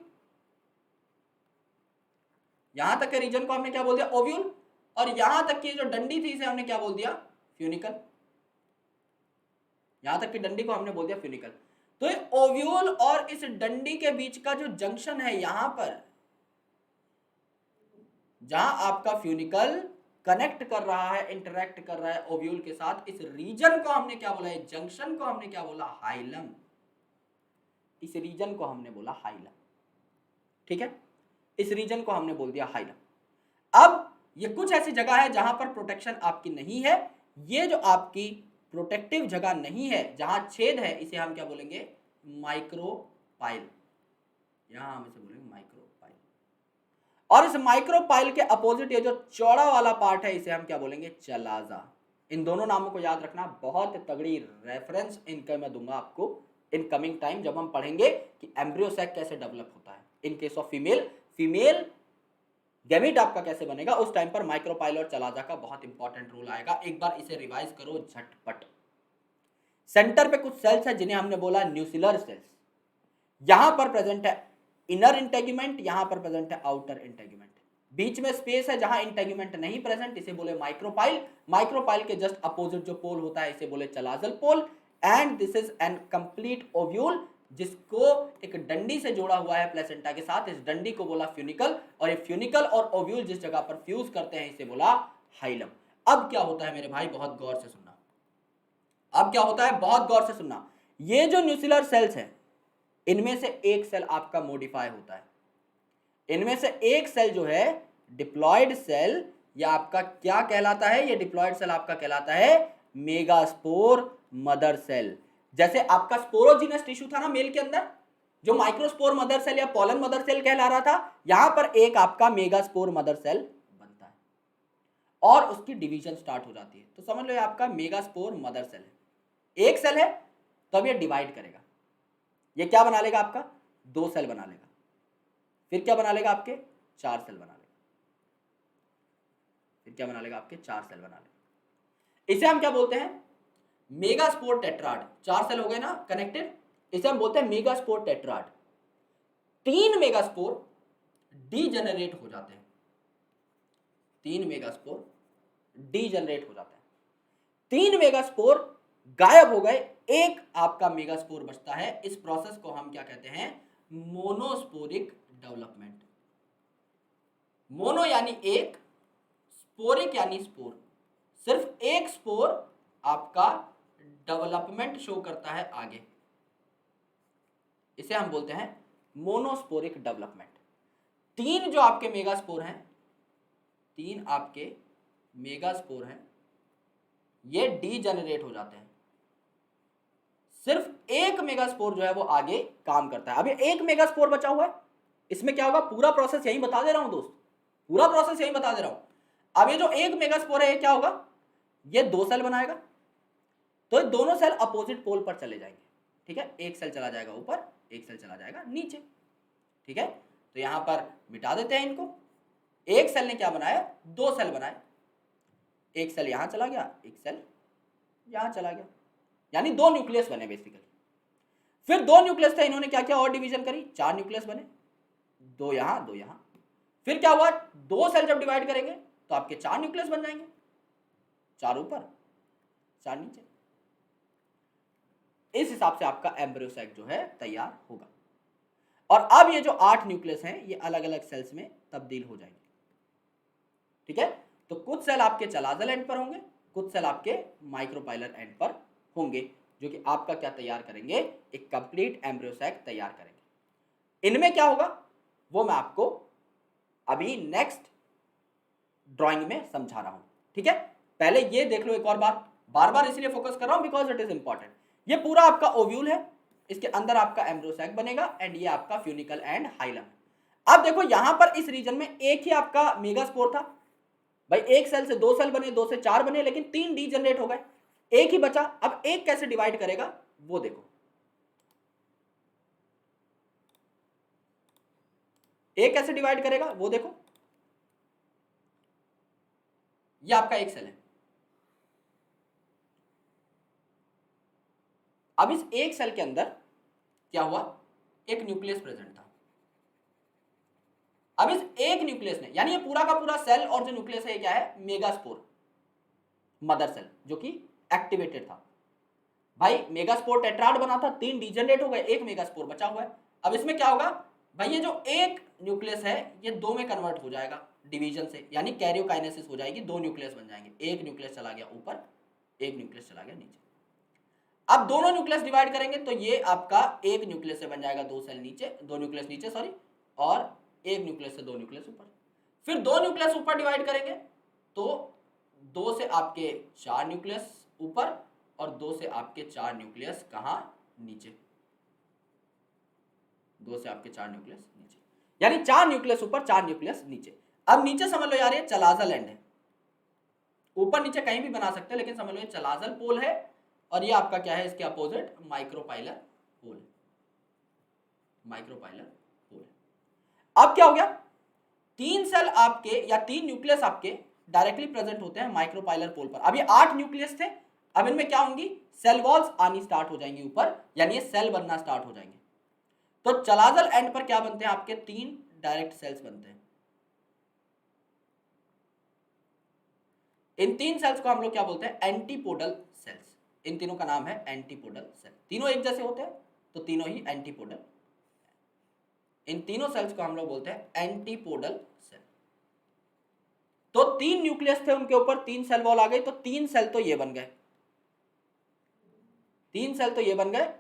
यहां तक के रीजन को हमने क्या बोल दिया, ओव्यूल। और यहां तक की जो डंडी थी इसे हमने क्या बोल दिया, फ्यूनिकल। यहां तक की डंडी को हमने बोल दिया फ्यूनिकल। तो ये ओव्यूल और इस डंडी के बीच का जो जंक्शन है यहां पर, जहां आपका फ्यूनिकल कनेक्ट कर रहा है, इंटरेक्ट कर रहा है ओव्यूल के साथ, इस रीजन को हमने क्या बोला, जंक्शन को हमने क्या बोला, हाइलम। इस रीजन को हमने बोला हाइलम, ठीक है। इस रीजन को हमने बोल दिया हाइलम। अब ये कुछ ऐसी जगह है जहां पर प्रोटेक्शन आपकी नहीं है। ये जो आपकी प्रोटेक्टिव जगह नहीं है, जहां छेद है, इसे हम क्या बोलेंगे, माइक्रोपाइल। यहां हम इसे बोलेंगे माइक्रोपाइल। और इस माइक्रोपाइल के अपोजिट ये जो चौड़ा वाला पार्ट है इसे हम क्या बोलेंगे, चलाजा। इन दोनों नामों को याद रखना, बहुत तगड़ी रेफरेंस इनका मैं दूंगा आपको इन कमिंग टाइम, जब हम पढ़ेंगे कि एम्ब्रियो सैक कैसे डेवलप होता है in case of female gamete आपका कैसे बनेगा, उस टाइम पर माइक्रोपाइल और चलाजा का बहुत इंपॉर्टेंट रोल आएगा। एक बार इसे रिवाइज करो झटपट। सेंटर पे कुछ सेल्स है जिन्हें हमने बोला न्यूसिलर सेल्स। यहां पर प्रेजेंट है इनर इंटेग्यूमेंट, यहां पर प्रेजेंट है आउटर इंटेग्यूमेंट। बीच में स्पेस है जहां इंटेग्यूमेंट नहीं प्रेजेंट, इसे बोले माइक्रोपाइल। माइक्रोपाइल के जस्ट अपोजिट जो पोल होता है इसे बोले chalazal pole. And this is an complete ovule जिसको एक डंडी से जोड़ा हुआ है प्लेसेंटा के साथ। इस डंडी को बोला फ्यूनिकल, और ये फ्यूनिकल और ओव्यूल जिस जगह पर फ्यूज करते हैं इसे बोला हाइलम। अब क्या होता है मेरे भाई, बहुत गौर से सुनना। अब क्या होता है, बहुत गौर से सुनना। ये जो न्यूसिलर सेल्स हैं इनमें से एक सेल आपका मॉडिफाई होता है। इनमें से एक सेल जो है डिप्लॉयड सेल, या आपका क्या कहलाता है, ये डिप्लॉयड सेल आपका कहलाता है मेगास्पोर मदर सेल। जैसे आपका स्पोरोजिनस टिश्यू था ना मेल के अंदर, जो माइक्रोस्पोर मदर सेल या पॉलन मदर सेल कहला रहा था, यहां पर एक आपका मेगास्पोर मदर सेल बनता है और उसकी डिवीजन स्टार्ट हो जाती है। तो समझ लो ये आपका मेगास्पोर मदर सेल है। एक सेल है तब ये डिवाइड करेगा, ये क्या बना लेगा आपका, 2 सेल बना लेगा, फिर क्या बना लेगा आपके 4 सेल बना लेगा, फिर क्या बना लेगा आपके 4 सेल बना लेगा। इसे हम क्या बोलते हैं, मेगास्पोर टेट्राड। 4 सेल हो गए ना कनेक्टेड, इसे हम बोलते हैं मेगास्पोर टेट्राड। 3 मेगास्पोर डीजेनरेट हो जाते हैं, 3 मेगास्पोर डीजेनरेट हो जाते हैं, 3 मेगास्पोर गायब हो गए, एक आपका मेगास्पोर बचता है। इस प्रोसेस को हम क्या कहते हैं, मोनोस्पोरिक डेवलपमेंट। मोनो यानी एक, स्पोरिक यानी स्पोर, सिर्फ एक स्पोर आपका डेवलपमेंट शो करता है आगे, इसे हम बोलते हैं मोनोस्पोरिक डेवलपमेंट। 3 जो आपके मेगास्पोर हैं, 3 आपके मेगास्पोर हैं, ये डीजेनरेट हो जाते हैं, सिर्फ एक मेगास्पोर जो है वो आगे काम करता है। अभी एक मेगास्पोर बचा हुआ है, इसमें क्या होगा, पूरा प्रोसेस यही बता दे रहा हूं दोस्त, पूरा प्रोसेस यही बता दे रहा हूं। अब ये जो एक मेगास्पोर है ये क्या होगा, ये 2 सेल बनाएगा, तो ये दोनों सेल अपोजिट पोल पर चले जाएंगे, ठीक है। एक सेल चला जाएगा ऊपर, एक सेल चला जाएगा नीचे, ठीक है। तो यहां पर मिटा देते हैं इनको। एक सेल ने क्या बनाया, 2 सेल बनाए, एक सेल यहां चला गया, एक सेल यहां चला गया, यानी 2 न्यूक्लियस बने बेसिकली। फिर 2 न्यूक्लियस थे, इन्होंने क्या किया और डिवीजन करी, 4 न्यूक्लियस बने, 2 यहां 2 यहां। फिर क्या हुआ, 2 सेल जब डिवाइड करेंगे तो आपके 4 न्यूक्लियस बन जाएंगे, 4 ऊपर 4 नीचे। इस हिसाब से आपका एम्ब्रियो सैक जो है तैयार होगा। और अब ये जो 8 न्यूक्लियस हैं ये अलग अलग सेल्स में तब्दील हो जाएंगे, ठीक है। तो कुछ सेल आपके चलाजल एंड पर होंगे, कुछ सेल आपके माइक्रोपाइलर एंड पर होंगे, जो कि आपका क्या तैयार करेंगे, एक कंप्लीट एम्ब्रियो सैक तैयार करेंगे। इनमें क्या होगा वो मैं आपको अभी नेक्स्ट ड्राइंग में समझा रहा हूं, ठीक है। पहले ये देख लो एक और बार, बार बार इसलिए फोकस कर रहा हूं बिकॉज इट इज इंपॉर्टेंट। ये पूरा आपका ओव्यूल है, इसके अंदर आपका एम्ब्रियो सैक बनेगा एंड ये आपका फ्यूनिकल एंड हाइलम। अब देखो यहां पर इस रीजन में एक ही आपका मेगास्पोर था भाई, एक सेल से 2 सेल बने, 2 से 4 बने, लेकिन 3 डीजनरेट हो गए, एक ही बचा। अब एक कैसे डिवाइड करेगा वो देखो, एक कैसे डिवाइड करेगा वो देखो। ये आपका एक सेल है, अब इस एक सेल के अंदर क्या हुआ, एक न्यूक्लियस प्रेजेंट था। अब इस एक न्यूक्लियस ने, यानी ये पूरा का पूरा सेल और जो न्यूक्लियस है ये क्या है, मेगास्पोर मदर सेल, जो कि एक्टिवेटेड था। भाई मेगास्पोर टेट्राड बना था, 3 डीजनरेट हो गए, एक मेगास्पोर बचा हुआ है। अब इसमें क्या होगा भाई, ये जो एक न्यूक्लियस है ये 2 में कन्वर्ट हो जाएगा डिवीजन से, यानी कैरियोकाइनेसिस हो जाएगी, 2 न्यूक्लियस बन जाएंगे, एक न्यूक्लियस चला गया ऊपर, एक न्यूक्लियस चला गया नीचे। अब दोनों न्यूक्लियस डिवाइड करेंगे तो ये आपका एक न्यूक्लियस से बन जाएगा 2 सेल नीचे, 2 न्यूक्लियस नीचे सॉरी, और एक न्यूक्लियस से 2 न्यूक्लियस ऊपर। फिर 2 न्यूक्लियस ऊपर डिवाइड करेंगे तो 2 से आपके 4 न्यूक्लियस ऊपर और 2 से आपके 4 न्यूक्लियस कहां, नीचे, 2 से आपके 4 न्यूक्लियस नीचे, यानी 4 न्यूक्लियस ऊपर 4 न्यूक्लियस नीचे। अब नीचे समझ लो यार ये चलाजल एंड है, ऊपर नीचे कहीं भी बना सकते हैं, लेकिन समझ लो ये चलाजल पोल है और ये आपका क्या है, इसके अपोजिट माइक्रोपाइलर पोल, माइक्रोपाइलर पोल। अब क्या हो गया, 3 सेल आपके या 3 न्यूक्लियस आपके डायरेक्टली प्रेजेंट होते हैं माइक्रोपाइलर पोल पर। अब ये 8 न्यूक्लियस थे, अब इनमें क्या होंगी, सेल वॉल्स आनी स्टार्ट हो जाएंगी ऊपर, यानी ये सेल बनना स्टार्ट हो जाएंगे। तो चलाजल एंड पर क्या बनते हैं आपके, 3 डायरेक्ट सेल्स बनते हैं। इन 3 सेल्स को हम लोग क्या बोलते हैं, एंटीपोडल सेल्स। इन तीनों का नाम है एंटीपोडल सेल, तीनों एक जैसे होते हैं तो तीनों ही एंटीपोडल। इन तीनों सेल्स को हम लोग बोलते हैं एंटीपोडल सेल। तो 3 न्यूक्लियस थे, उनके ऊपर 3 सेल वॉल आ गई, तो 3 सेल तो ये बन गए, 3 सेल तो ये बन गए,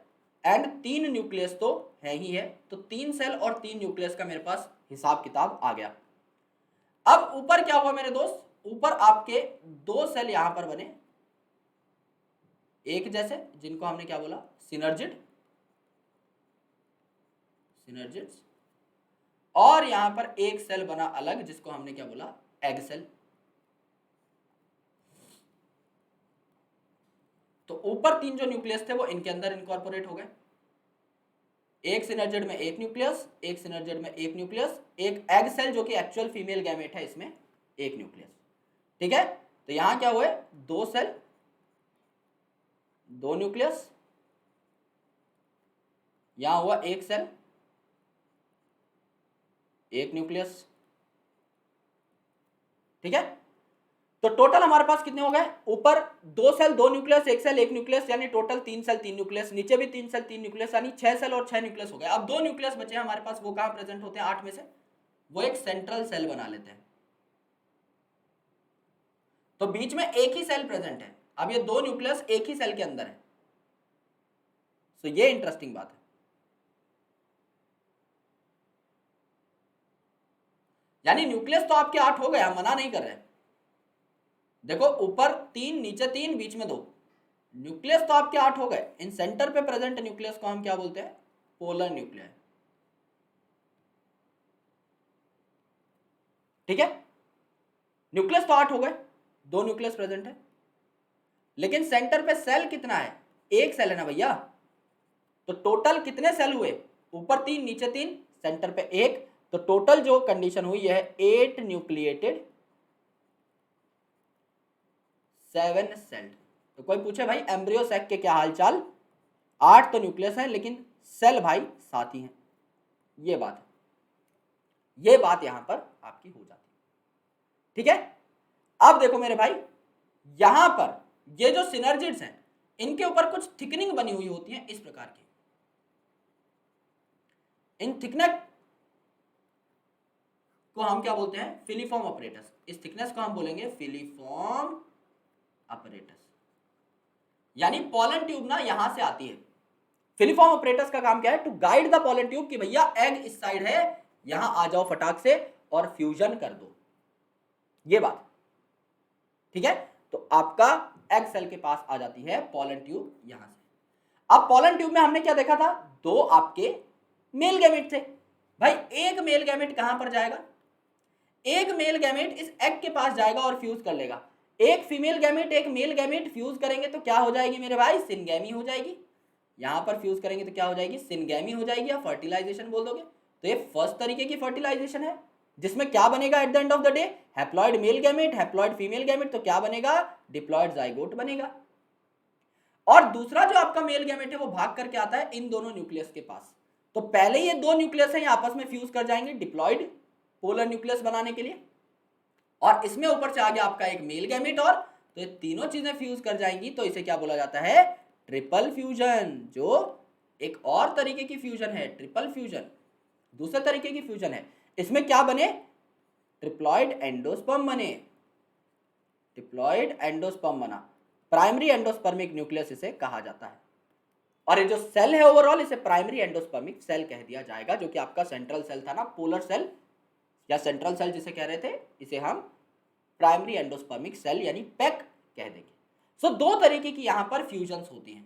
एंड 3 न्यूक्लियस तो है ही है, तो 3 सेल और 3 न्यूक्लियस का मेरे पास हिसाब किताब आ गया। अब ऊपर क्या हुआ मेरे दोस्त, ऊपर आपके 2 सेल यहां पर बने एक जैसे, जिनको हमने क्या बोला, सिनर्जिड, सिनर्जिड्स, और यहां पर एक सेल बना अलग जिसको हमने क्या बोला, एग सेल। तो ऊपर 3 जो न्यूक्लियस थे वो इनके अंदर इनकॉर्पोरेट हो गए। एक सिनर्जिड में एक न्यूक्लियस, एक सिनर्जिड में एक न्यूक्लियस, एक एग सेल जो कि एक्चुअल फीमेल गैमेट है, इसमें एक न्यूक्लियस। ठीक है, तो यहां क्या हुए, 2 सेल 2 न्यूक्लियस, यहां हुआ एक सेल एक न्यूक्लियस। ठीक है, तो टोटल हमारे पास कितने हो गए, ऊपर 2 सेल 2 न्यूक्लियस, एक सेल एक न्यूक्लियस, यानी टोटल 3 सेल 3 न्यूक्लियस, नीचे भी 3 सेल 3 न्यूक्लियस, यानी 6 सेल और 6 न्यूक्लियस हो गए। अब 2 न्यूक्लियस बचे हैं हमारे पास, वो कहां प्रेजेंट होते हैं 8 में से, वो एक सेंट्रल सेल बना लेते हैं। तो बीच में एक ही सेल प्रेजेंट है। अब ये 2 न्यूक्लियस एक ही सेल के अंदर है, तो ये इंटरेस्टिंग बात है। यानी न्यूक्लियस तो आपके 8 हो गए, हम मना नहीं कर रहे। देखो ऊपर 3 नीचे 3 बीच में 2, न्यूक्लियस तो आपके 8 हो गए। इन सेंटर पे प्रेजेंट न्यूक्लियस को हम क्या बोलते हैं, पोलर न्यूक्लियस। ठीक है, न्यूक्लियस तो 8 हो गए, 2 न्यूक्लियस प्रेजेंट है, लेकिन सेंटर पे सेल कितना है, एक सेल है ना भैया। तो टोटल कितने सेल हुए, ऊपर 3 नीचे 3 सेंटर पे 1, तो टोटल जो कंडीशन हुई है 8 न्यूक्लिएटेड 7 सेल्ड। तो कोई पूछे भाई एम्ब्रियो सैक के क्या हालचाल, 8 तो न्यूक्लियस है लेकिन सेल भाई 7 ही है। ये बात है, ये बात यहां पर आपकी हो जाती है। ठीक है, अब देखो मेरे भाई, यहां पर ये जो सिनर्जिड्स हैं इनके ऊपर कुछ थिकनिंग बनी हुई होती है इस प्रकार की। इन थिकनेस को हम क्या बोलते हैं, फिलीफॉर्म अपरेटस। इस थिकनेस को हम बोलेंगे फिलीफॉर्म अपरेटस। यानी पॉलन ट्यूब ना यहां से आती है। फिलीफॉर्म अपरेटस का काम क्या है, to guide the pollen tube कि भैया एग इस साइड है, यहां आ जाओ फटाक से और फ्यूजन कर दो, ये बात। ठीक है, तो आपका एग सेल के पास आ जाती है पॉलन ट्यूब यहां से। अब पॉलन ट्यूब में हमने क्या देखा था, 2 आपके मेल गैमेट थे। भाई एक मेल गैमेट कहां पर जाएगा, एक मेल गैमेट इस एग के पास जाएगा और फ्यूज कर लेगा। एक फीमेल गैमेट एक मेल गैमेट फ्यूज करेंगे तो क्या हो जाएगी मेरे भाई, सिनगैमी हो जाएगी। यहां पर फ्यूज करेंगे तो क्या हो जाएगी, सिनगैमी हो जाएगी, या फर्टिलाइजेशन बोल दोगे। तो ये फर्स्ट तरीके की फर्टिलाइजेशन है, जिसमें क्या बनेगा at the end of the day, haploid male gamete haploid female gamete, तो क्या बनेगा, डिप्लॉइड जाइगोट बनेगा। और दूसरा जो आपका मेल गैमेट है वो भाग करके आता है इन दोनों न्यूक्लियस के पास। तो पहले ये 2 न्यूक्लियस है, आपस में फ्यूज कर जाएंगे डिप्लॉइड पोलर न्यूक्लियस बनाने के लिए, और इसमें ऊपर से आ गया आपका एक मेल गैमेट, और तो ये तीनों चीजें फ्यूज कर जाएंगी, तो इसे क्या बोला जाता है, ट्रिपल फ्यूजन। जो एक और तरीके की फ्यूजन है, ट्रिपल फ्यूजन दूसरे तरीके की फ्यूजन है। इसमें क्या बने, ट्रिप्लॉइड एंडोस्पर्म बने, ट्रिप्लॉइड एंडोस्पर्म बना, प्राइमरी एंडोस्पर्मिक न्यूक्लियस इसे कहा जाता है। और ये जो सेल है ओवरऑल, इसे प्राइमरी एंडोस्पर्मिक सेल कह दिया जाएगा, जो कि आपका सेंट्रल सेल था ना, पोलर सेल या सेंट्रल सेल जिसे कह रहे थे, इसे हम प्राइमरी एंडोस्पर्मिक सेल यानी पैक कह देंगे। सो 2 तरीके की यहां पर फ्यूजन्स होती हैं,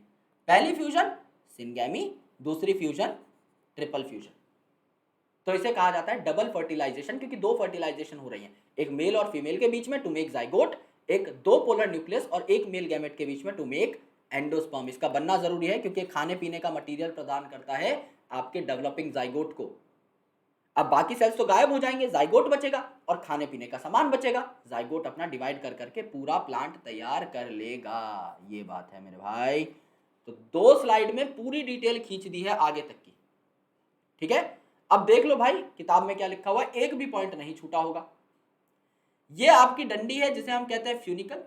पहली फ्यूजन सिनगैमी, दूसरी फ्यूजन ट्रिपल फ्यूजन। तो इसे कहा जाता है डबल फर्टिलाइजेशन, क्योंकि 2 फर्टिलाइजेशन हो रही हैं, एक मेल और फीमेल के बीच में टू मेक जाइगोट, एक 2 पोलर न्यूक्लियस और एक मेल गैमेट के बीच में टू मेक एंडोस्पर्म। इसका बनना जरूरी है क्योंकि खाने पीने का मटेरियल प्रदान करता है आपके डेवलपिंग जाइगोट को। अब बाकी सेल्स तो गायब हो जाएंगे, जाइगोट बचेगा और खाने पीने का सामान बचेगा। जाइगोट अपना डिवाइड कर करके पूरा प्लांट तैयार कर लेगा, ये बात है मेरे भाई। तो 2 स्लाइड में पूरी डिटेल खींच दी है आगे तक की। ठीक है, अब देख लो भाई किताब में क्या लिखा हुआ है, एक भी पॉइंट नहीं छूटा होगा। ये आपकी डंडी है जिसे हम कहते हैं फ्यूनिकल,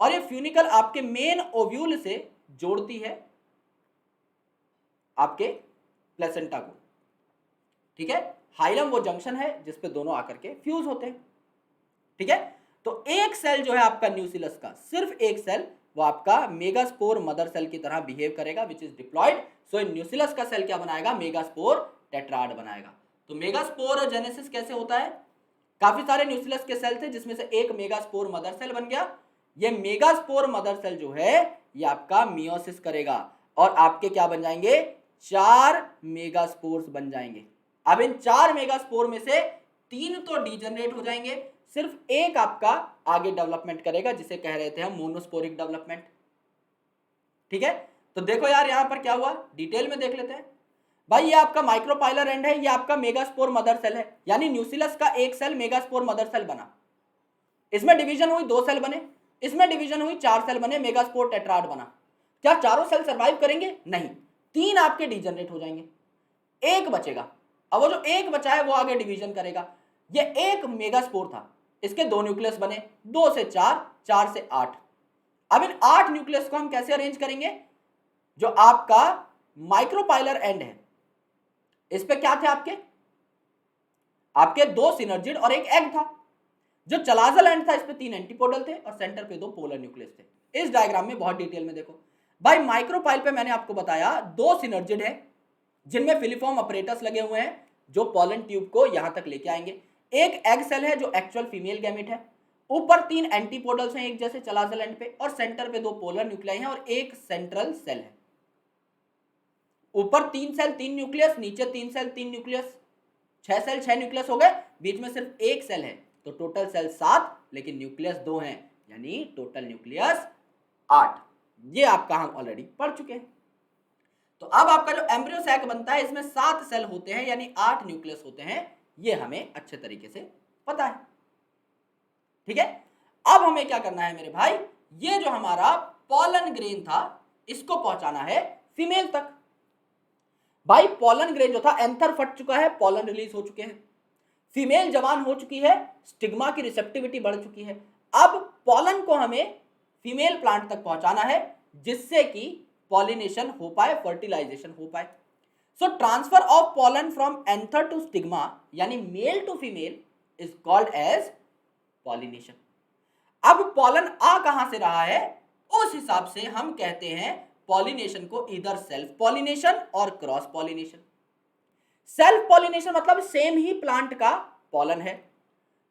और ये फ्यूनिकल आपके मेन ओव्यूल से जोड़ती है आपके प्लेसेंटा को। ठीक है, हाइलम वो जंक्शन है जिसपे दोनों आकर के फ्यूज होते हैं। ठीक है, तो एक सेल जो है आपका न्यूसिलस का, सिर्फ एक सेल, वो आपका मेगास्पोर मदर सेल की तरह बिहेव करेगा, विच इज डिप्लॉयड। सो न्यूसिलस का सेल क्या बनाएगा, मेगास्पोर टेट्राड बनाएगा। तो मेगास्पोर जेनेसिस कैसे होता है, काफी सारे न्यूसिलस के सेल थे जिसमें से एक मेगास्पोर मदर सेल बन गया। ये मेगास्पोर मदर सेल जो है ये आपका मियोसिस करेगा और आपके क्या बन जाएंगे, 4 मेगास्पोर्स बन जाएंगे। अब इन 4 मेगास्पोर में से 3 तो डीजनरेट हो जाएंगे, सिर्फ एक आपका आगे डेवलपमेंट करेगा, जिसे कह रहे थे हम मोनोस्पोरिक डेवलपमेंट। ठीक है, तो देखो यार यहां पर क्या हुआ, डिटेल में देख लेते हैं। भाई ये आपका माइक्रोपाइलर एंड है, ये आपका मेगास्पोर मदर सेल है, यानी न्यूसिलस का एक सेल मेगास्पोर मदर सेल बना, इसमें डिवीजन हुई 2 सेल बने, इसमें डिवीजन हुई 4 सेल बने, मेगास्पोर टेट्राड बना। क्या चारों सेल सर्वाइव करेंगे? नहीं, 3 आपके डीजनरेट हो जाएंगे, एक बचेगा। अब वो जो एक बचा है वो आगे डिवीजन करेगा। ये एक मेगास्पोर था, इसके 2 न्यूक्लियस बने, 2 से 4, 4 से 8। अब इन 8 न्यूक्लियस को हम कैसे अरेंज करेंगे? जो आपका माइक्रोपाइलर एंड है, इस पे क्या थे आपके 2 सिनर्जिड और एक एग था। जो चलाजल एंड था, इस पे 3 एंटीपोडल थे और सेंटर पे 2 पोलर न्यूक्लियस थे। इस डायग्राम में बहुत डिटेल में देखो भाई। माइक्रोपाइल पे मैंने आपको बताया 2 सिनर्जिड है, जिनमें फिलिफॉर्म अपरेटस लगे हुए हैं, जो पॉलन ट्यूब को यहां तक लेके आएंगे। एक एग सेल है जो एक्चुअल फीमेल गैमेट है, ऊपर 3 एंटीपोडल्स हैं एक जैसे चलाजल एंड पे, और सेंटर पे 2 पोलर न्यूक्लियाई हैं और एक सेंट्रल सेल है। ऊपर 3 सेल 3 न्यूक्लियस, नीचे 3 सेल 3 न्यूक्लियस, 6 सेल 6 न्यूक्लियस हो गए, बीच में सिर्फ एक सेल है, तो टोटल सेल 7, लेकिन न्यूक्लियस 2 हैं, यानी टोटल न्यूक्लियस 8। ये आपका हम ऑलरेडी पढ़ चुके हैं। तो अब आपका जो एम्ब्रियो सैक बनता है, इसमें 7 सेल होते हैं, यानी 8 न्यूक्लियस होते हैं, ये हमें अच्छे तरीके से पता है। ठीक है, अब हमें क्या करना है मेरे भाई, ये जो हमारा पॉलन ग्रेन था, इसको पहुंचाना है फीमेल तक। भाई पॉलन ग्रेन जो था, एंथर फट चुका है, पॉलन रिलीज हो चुके हैं, फीमेल जवान हो चुकी है, स्टिग्मा की रिसेप्टिविटी बढ़ चुकी है। अब पॉलन को हमें फीमेल प्लांट तक पहुंचाना है, जिससे कि पॉलिनेशन हो पाए, फर्टिलाइजेशन हो पाए। So transfer of pollen from anther to stigma, यानी male to female, is called as pollination. अब पॉलन आ कहां से रहा है, उस हिसाब से हम कहते हैं पॉलिनेशन को इधर सेल्फ पॉलिनेशन और क्रॉस पॉलिनेशन। सेल्फ पॉलिनेशन मतलब सेम ही प्लांट का पॉलन है,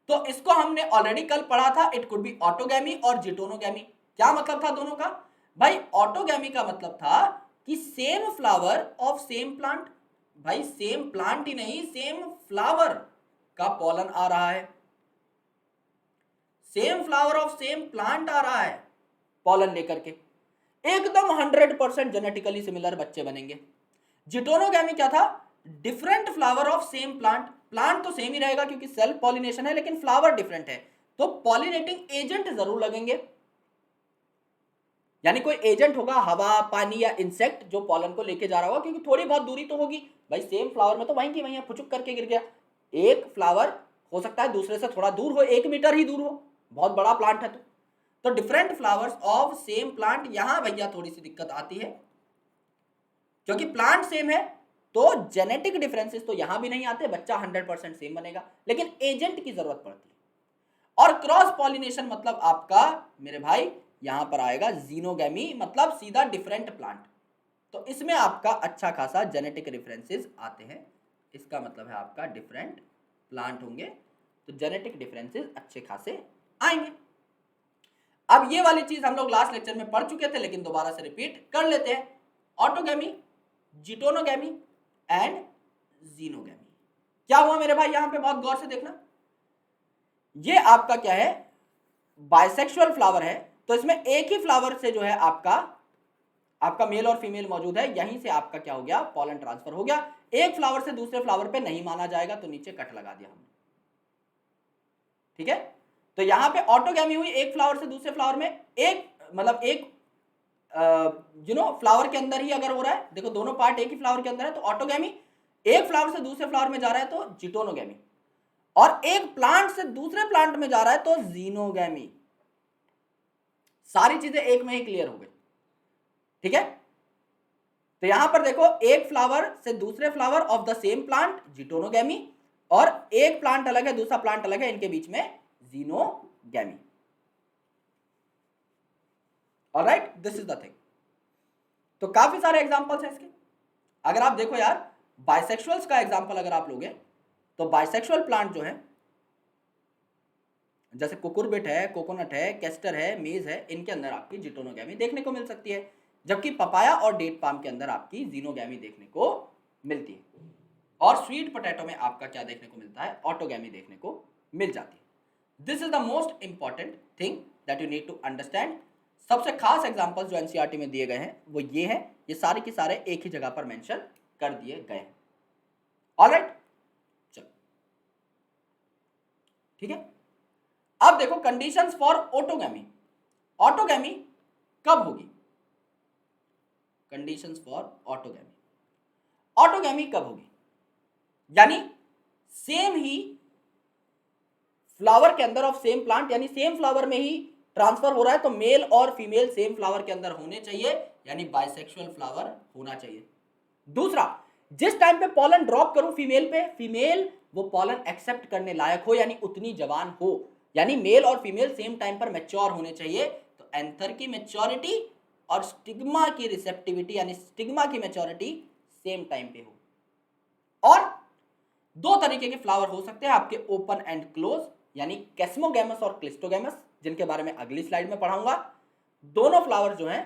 तो इसको हमने ऑलरेडी कल पढ़ा था, इट कुड बी ऑटोगैमी और जिटोनोगैमी। क्या मतलब था दोनों का? भाई ऑटोगैमी का मतलब था कि same flower of same plant, भाई सेम प्लांट ही नहीं, सेम फ्लावर का पॉलन आ रहा है, same flower of same plant आ रहा है पॉलन लेकर के, एकदम 100% जेनेटिकली सिमिलर बच्चे बनेंगे। जिटोनोगैमी क्या था? Different flower of same plant, plant तो सेम ही रहेगा क्योंकि सेल्फ पॉलिनेशन है, लेकिन फ्लावर डिफरेंट है, तो पॉलिनेटिंग एजेंट जरूर लगेंगे, यानी कोई एजेंट होगा, हवा, पानी या इंसेक्ट, जो पॉलन को लेके जा रहा होगा, क्योंकि थोड़ी बहुत दूरी तो होगी। भाई सेम फ्लावर में तो वहीं की वहीं फुचुक करके गिर गया, एक फ्लावर हो सकता है दूसरे से थोड़ा दूर हो, 1 मीटर ही दूर हो, बहुत बड़ा प्लांट है तो different flowers of same plant. यहां भैया थोड़ी सी दिक्कत आती है, क्योंकि प्लांट सेम है तो जेनेटिक डिफरेंसेस तो यहां भी नहीं आते, बच्चा 100% सेम बनेगा, लेकिन एजेंट की जरूरत पड़ती है। और क्रॉस पॉलिनेशन मतलब आपका मेरे भाई यहां पर आएगा जीनोगैमी, मतलब सीधा डिफरेंट प्लांट, तो इसमें आपका अच्छा खासा जेनेटिक डिफरेंसेस आते हैं, इसका मतलब है आपका डिफरेंट प्लांट होंगे, तो जेनेटिक डिफरेंसेस अच्छे खासे आएंगे। अब ये वाली चीज हम लोग लास्ट लेक्चर में पढ़ चुके थे, लेकिन दोबारा से रिपीट कर लेते हैं। Autogamy, geitonogamy and xenogamy. क्या हुआ मेरे भाई, यहां पे बहुत गौर से देखना, ये आपका क्या है, बाइसेक्सुअल फ्लावर है, तो इसमें एक ही फ्लावर से जो है आपका मेल और फीमेल मौजूद है, यहीं से आपका क्या हो गया, पॉलन ट्रांसफर हो गया। एक फ्लावर से दूसरे फ्लावर पे नहीं माना जाएगा, तो नीचे कट लगा दिया हमने। ठीक है, तो यहां पे ऑटोगैमी हुई, एक फ्लावर से दूसरे फ्लावर में, एक मतलब एक फ्लावर के अंदर ही अगर हो रहा है, देखो दोनों पार्ट एक ही फ्लावर के अंदर है तो ऑटोगैमी, एक फ्लावर से दूसरे फ्लावर में जा रहा है तो जिटोनोगैमी, और एक प्लांट से दूसरे प्लांट में जा रहा है तो जीनोगैमी। सारी चीजें एक में ही क्लियर हो गई। ठीक है, तो यहां पर देखो, एक फ्लावर से दूसरे flower of the same plant geitonogamy, और एक प्लांट अलग है दूसरा प्लांट अलग है, इनके बीच में xenogamy. Alright, this is the thing. तो काफी सारे एग्जांपल्स हैं इसके। अगर आप देखो यार, बाइसेक्सुअल्स का एग्जांपल अगर आप लोगे तो बाइसेक्सुअल प्लांट जो है, जैसे कुकुरबिट है, कोकोनट है, कैस्टर है, मेज है, इनके अंदर आपकी जिटोनोगैमी देखने को मिल सकती है, जबकि पपाया और डेट पाम के अंदर आपकी जीनोगैमी देखने को मिलती है। और स्वीट पोटैटो में आपका क्या देखने को मिलता है, ऑटोगैमी देखने को मिल जाती है। This is the most important thing that you need to understand. सबसे खास एग्जांपल्स जो एनसीईआरटी में दिए गए हैं वो ये हैं, ये सारे के सारे एक ही जगह पर मेंशन कर दिए गए हैं। ऑलराइट, चलो ठीक है। अब देखो कंडीशंस फॉर ऑटोगैमी। ऑटोगैमी कब होगी, कंडीशंस फॉर ऑटोगैमी, ऑटोगैमी कब होगी, यानी सेम ही फ्लावर के अंदर ऑफ सेम प्लांट, यानी सेम फ्लावर में ही ट्रांसफर हो रहा है तो मेल और फीमेल सेम फ्लावर के अंदर होने चाहिए, यानी बाइसेक्सुअल फ्लावर होना चाहिए। दूसरा, जिस टाइम पे पॉलन ड्रॉप करूं फीमेल पे, फीमेल वो पॉलन एक्सेप्ट करने लायक हो, यानी उतनी जवान हो, यानी मेल और फीमेल सेम टाइम पर मैच्योर होने चाहिए। तो एंथर की मैच्योरिटी और स्टिग्मा की रिसेप्टिविटी यानी स्टिग्मा की मैच्योरिटी सेम टाइम पे हो। और दो तरीके के फ्लावर हो सकते हैं आपके, ओपन एंड क्लोज, यानी कैस्मोगैमस और क्लिस्टोगैमस, जिनके बारे में अगली स्लाइड में पढ़ाऊंगा। दोनों फ्लावर जो हैं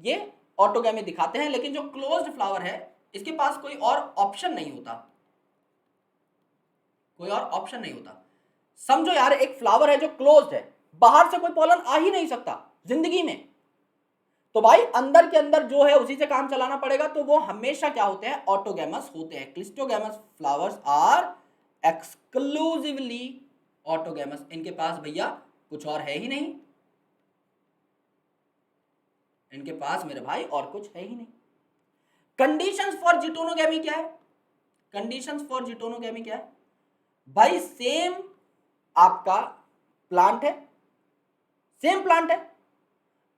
ये ऑटोगैमी दिखाते हैं, लेकिन जो क्लोज्ड फ्लावर है इसके पास कोई और ऑप्शन नहीं होता, कोई और ऑप्शन नहीं होता। समझो यार, एक फ्लावर है जो क्लोज्ड है, बाहर से कोई पॉलन आ ही नहीं सकता जिंदगी में, तो भाई अंदर के अंदर जो है उसी से काम चलाना पड़ेगा, तो वो हमेशा क्या होते हैं, ऑटोगैमस होते हैं। क्लिस्टोगैमस फ्लावर्स आर एक्सक्लूसिवली ऑटोगैमस, इनके पास भैया कुछ और है ही नहीं, इनके पास मेरे भाई और कुछ है ही नहीं। कंडीशंस फॉर जिटोनोगैमी क्या है, कंडीशंस फॉर जिटोनोगैमी क्या है भाई, सेम आपका प्लांट है, सेम प्लांट है,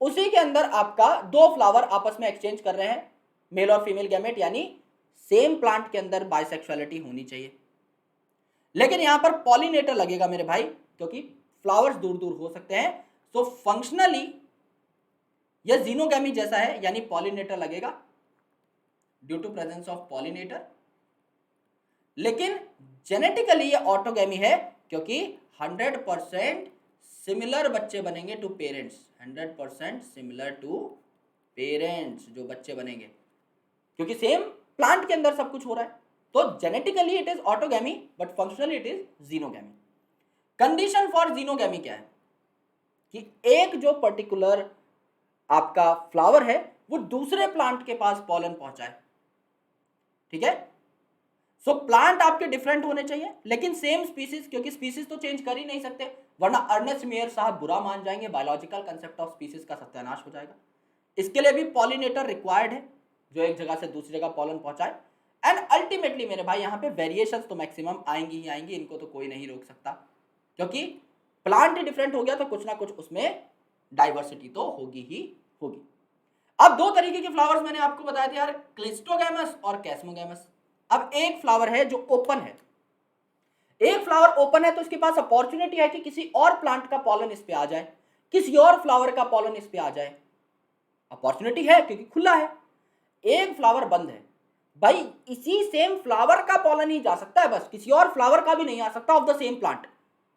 उसी के अंदर आपका दो फ्लावर आपस में एक्सचेंज कर रहे हैं, मेल और फीमेल गैमेट, यानी सेम प्लांट के अंदर बाइसेक्सुअलिटी होनी चाहिए। लेकिन यहां पर पॉलिनेटर लगेगा मेरे भाई, क्योंकि फ्लावर्स दूर दूर हो सकते हैं, तो फंक्शनली यह जीनोगैमी जैसा है, यानी पॉलिनेटर लगेगा due to presence of pollinator. लेकिन जेनेटिकली ये ऑटोगैमी है, क्योंकि 100% सिमिलर बच्चे बनेंगे to parents, 100% similar to parents जो बच्चे बनेंगे, क्योंकि सेम प्लांट के अंदर सब कुछ हो रहा है, तो genetically it is autogamy but functionally it is xenogamy. Condition for xenogamy क्या है कि एक जो पर्टिकुलर आपका फ्लावर है वो दूसरे प्लांट के पास पॉलन पहुंचाए, ठीक है। सो प्लांट आपके डिफरेंट होने चाहिए लेकिन सेम स्पीसीज, क्योंकि स्पीसीज तो चेंज कर ही नहीं सकते, वरना अर्नेस्ट मेयर साहब बुरा मान जाएंगे, बायोलॉजिकल कंसेप्ट ऑफ स्पीसीज का सत्यानाश हो जाएगा। इसके लिए भी पॉलिनेटर रिक्वायर्ड है जो एक जगह से दूसरी जगह पॉलन पहुंचाए। एंड अल्टीमेटली मेरे भाई यहाँ पे वेरिएशंस तो मैक्सिमम आएंगी ही आएंगी, इनको तो कोई नहीं रोक सकता, क्योंकि प्लांट डिफरेंट हो गया तो कुछ ना कुछ उसमें डाइवर्सिटी तो होगी ही होगी। अब दो तरीके के फ्लावर्स मैंने आपको बताया थे यार, क्लिस्टोगैमस और कैस्मोगैमस। अब एक फ्लावर है जो ओपन है, एक फ्लावर ओपन है तो इसके पास अपॉर्चुनिटी है कि किसी और प्लांट का पॉलन इस पे आ जाए, किसी और फ्लावर का पॉलन इस पे आ जाए, अपॉर्चुनिटी है क्योंकि खुला है। एक फ्लावर बंद है भाई, इसी सेम फ्लावर का पॉलन ही जा सकता है, बस किसी और फ्लावर का भी नहीं आ सकता ऑफ द सेम प्लांट,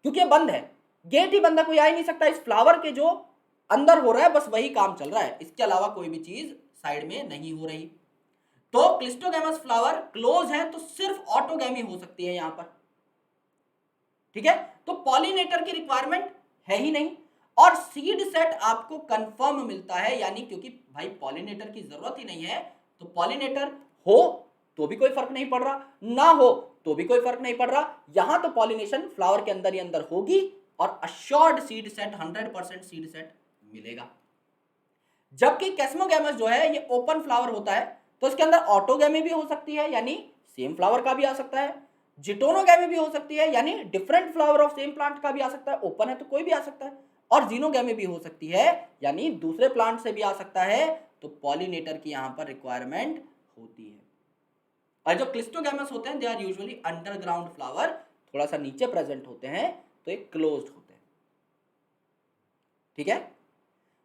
क्योंकि बंद है, गेट ही बंद है, कोई आ ही नहीं सकता। इस फ्लावर के जो अंदर हो रहा है बस वही काम चल रहा है, इसके अलावा कोई भी चीज साइड में नहीं हो रही। तो क्लिस्टोगैमस फ्लावर क्लोज है तो सिर्फ ऑटोगैमी हो सकती है यहां पर, ठीक है। तो पॉलिनेटर की रिक्वायरमेंट है ही नहीं, और सीड सेट आपको कंफर्म मिलता है, यानी क्योंकि भाई पॉलिनेटर की जरूरत ही नहीं है, तो पॉलिनेटर हो तो भी कोई फर्क नहीं पड़ रहा, ना हो तो भी कोई फर्क नहीं पड़ रहा, यहां तो पॉलिनेशन फ्लावर के अंदर ही अंदर होगी और assured seed set 100% seed set मिलेगा। जबकि कैस्मोगैमस जो है ये ओपन फ्लावर होता है, तो इसके अंदर ऑटोगैमी भी हो सकती है, यानी सेम फ्लावर का भी आ सकता है, जिटोनोगैमी भी हो सकती है, यानी different flower of same plant का भी आ सकता है, ओपन है तो कोई भी आ सकता है, और जीनोगैमी भी हो सकती है, यानी दूसरे प्लांट से भी आ सकता है। तो पॉलिनेटर की यहां पर रिक्वायरमेंट होती है। और जो क्लिस्टोगैमस होते हैं they are usually underground flower, थोड़ा सा नीचे प्रेजेंट होते हैं, तो एक क्लोज्ड होते हैं, ठीक है।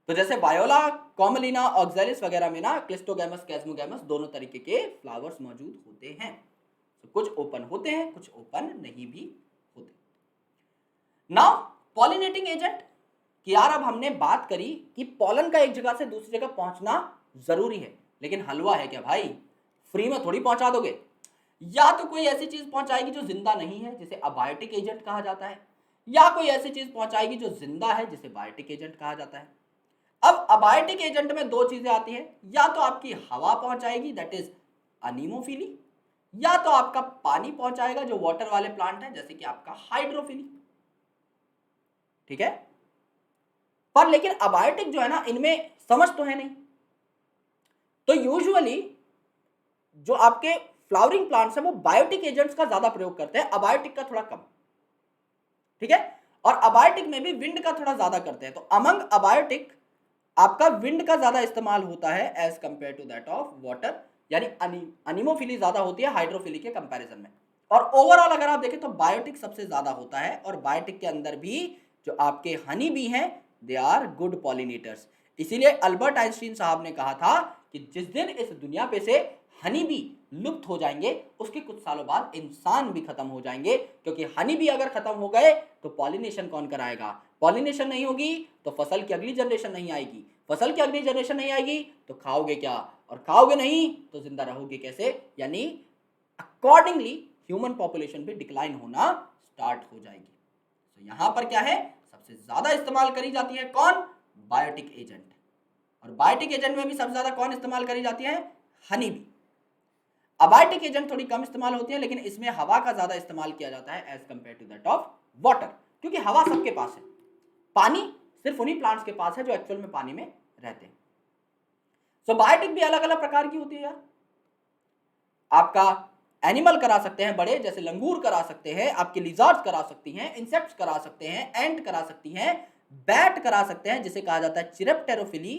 तो जैसे वायोला, कॉमलिना, ऑक्सैलिस वगैरह में ना क्लिस्टोगैमस, कैस्मोगैमस दोनों तरीके के फ्लावर्स मौजूद होते हैं। तो कुछ ओपन होते हैं, कुछ ओपन नहीं भी होते। नाउ पॉलिनेटिंग एजेंट कि यार अब हमने बात करी कि पॉलन का एक जगह से दूसरी जगह पहुंचना जरूरी है, लेकिन हलवा है क्या भाई, फ्री में थोड़ी पहुंचा दोगे। या तो कोई ऐसी चीज पहुंचाएगी जो जिंदा नहीं है जिसे अबायोटिक एजेंट कहा जाता है, या कोई ऐसी चीज पहुंचाएगी जो जिंदा है जिसे बायोटिक एजेंट कहा जाता है। अब अबायोटिक एजेंट में दो चीजें आती हैं, या तो आपकी हवा पहुंचाएगी दैट इज अनीमोफिली, या तो आपका पानी पहुंचाएगा जो वाटर वाले प्लांट है जैसे कि आपका हाइड्रोफिली। ठीक है, पर लेकिन अबायोटिक जो है ना, इनमें समझ तो है नहीं। तो यूजुअली जो आपके फ्लावरिंग प्लांट्स हैं वो बायोटिक एजेंट्स का ज्यादा प्रयोग करते हैं, अबायोटिक का थोड़ा कम। ठीक है, और अबायोटिक में भी विंड का थोड़ा ज्यादा करते हैं। तो अमंग अबायोटिक आपका विंड का ज्यादा इस्तेमाल होता है as compare to that of water, यानी अनीमोफिली ज्यादा होती है हाइड्रोफिली के कंपैरिजन में। और ओवरऑल अगर आप देखें तो बायोटिक सबसे ज्यादा होता है, और बायोटिक के अंदर भी जो आपके हनी बी हैं दे आर गुड पॉलिनेटर्स। इसीलिए अल्बर्ट आइंस्टीन साहब ने कहा था कि जिस दिन इस दुनिया पे से हनी बी लुप्त हो जाएंगे उसके कुछ सालों बाद इंसान भी खत्म हो जाएंगे, क्योंकि हनी बी अगर खत्म हो गए तो पॉलिनेशन कौन कराएगा, पॉलिनेशन नहीं होगी तो फसल की अगली जनरेशन नहीं आएगी, फसल की अगली जनरेशन नहीं आएगी तो खाओगे क्या, और खाओगे नहीं तो जिंदा रहोगे कैसे, यानी अकॉर्डिंगली ह्यूमन पॉपुलेशन भी डिक्लाइन होना स्टार्ट हो जाएगी। तो यहां पर क्या है, सबसे ज्यादा इस्तेमाल करी जाती है कौन, बायोटिक एजेंट। और बायोटिक एजेंट में भी सबसे ज्यादा कौन इस्तेमाल करी जाती है, हनी बी। अबायोटिक एजेंट थोड़ी कम इस्तेमाल होती है, लेकिन इसमें हवा का ज्यादा इस्तेमाल किया जाता है as compare to that of water, क्योंकि हवा सबके पास है, पानी सिर्फ उन्हीं प्लांट्स के पास है जो एक्चुअल में पानी में रहते हैं। सो बायोटिक भी अलग अलग प्रकार की होती है यार। आपका एनिमल करा सकते हैं बड़े, जैसे लंगूर करा सकते हैं, आपके लिजर्ड्स करा सकती हैं, इंसेक्ट्स करा सकते हैं, एंट करा सकती हैं, बैट करा सकते हैं जिसे कहा जाता है चिरेप्टेरोफिली,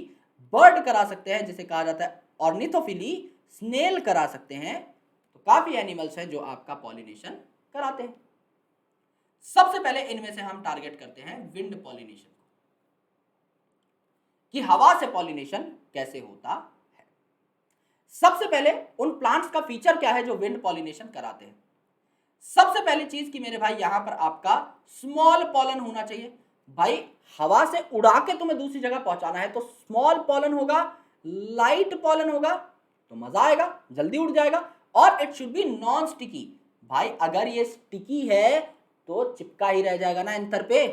बर्ड करा सकते हैं जिसे कहा जाता है ऑर्निथोफिली, स्नेल करा सकते हैं। तो काफी एनिमल्स हैं जो आपका पॉलिनेशन कराते हैं। सबसे पहले इनमें से हम टारगेट करते हैं विंड पॉलिनेशन को, कि हवा से पॉलिनेशन कैसे होता है। सबसे पहले उन प्लांट्स का फीचर क्या है जो विंड पॉलिनेशन कराते हैं। सबसे पहली चीज कि मेरे भाई यहां पर आपका स्मॉल पॉलन होना चाहिए। भाई हवा से उड़ा के तुम्हें दूसरी जगह पहुंचाना है तो स्मॉल पॉलन होगा, लाइट पॉलन होगा तो मजा आएगा, जल्दी उड़ जाएगा। और it should be non sticky. भाई अगर ये स्टिकी है तो चिपका ही रह जाएगा ना एंथर पे।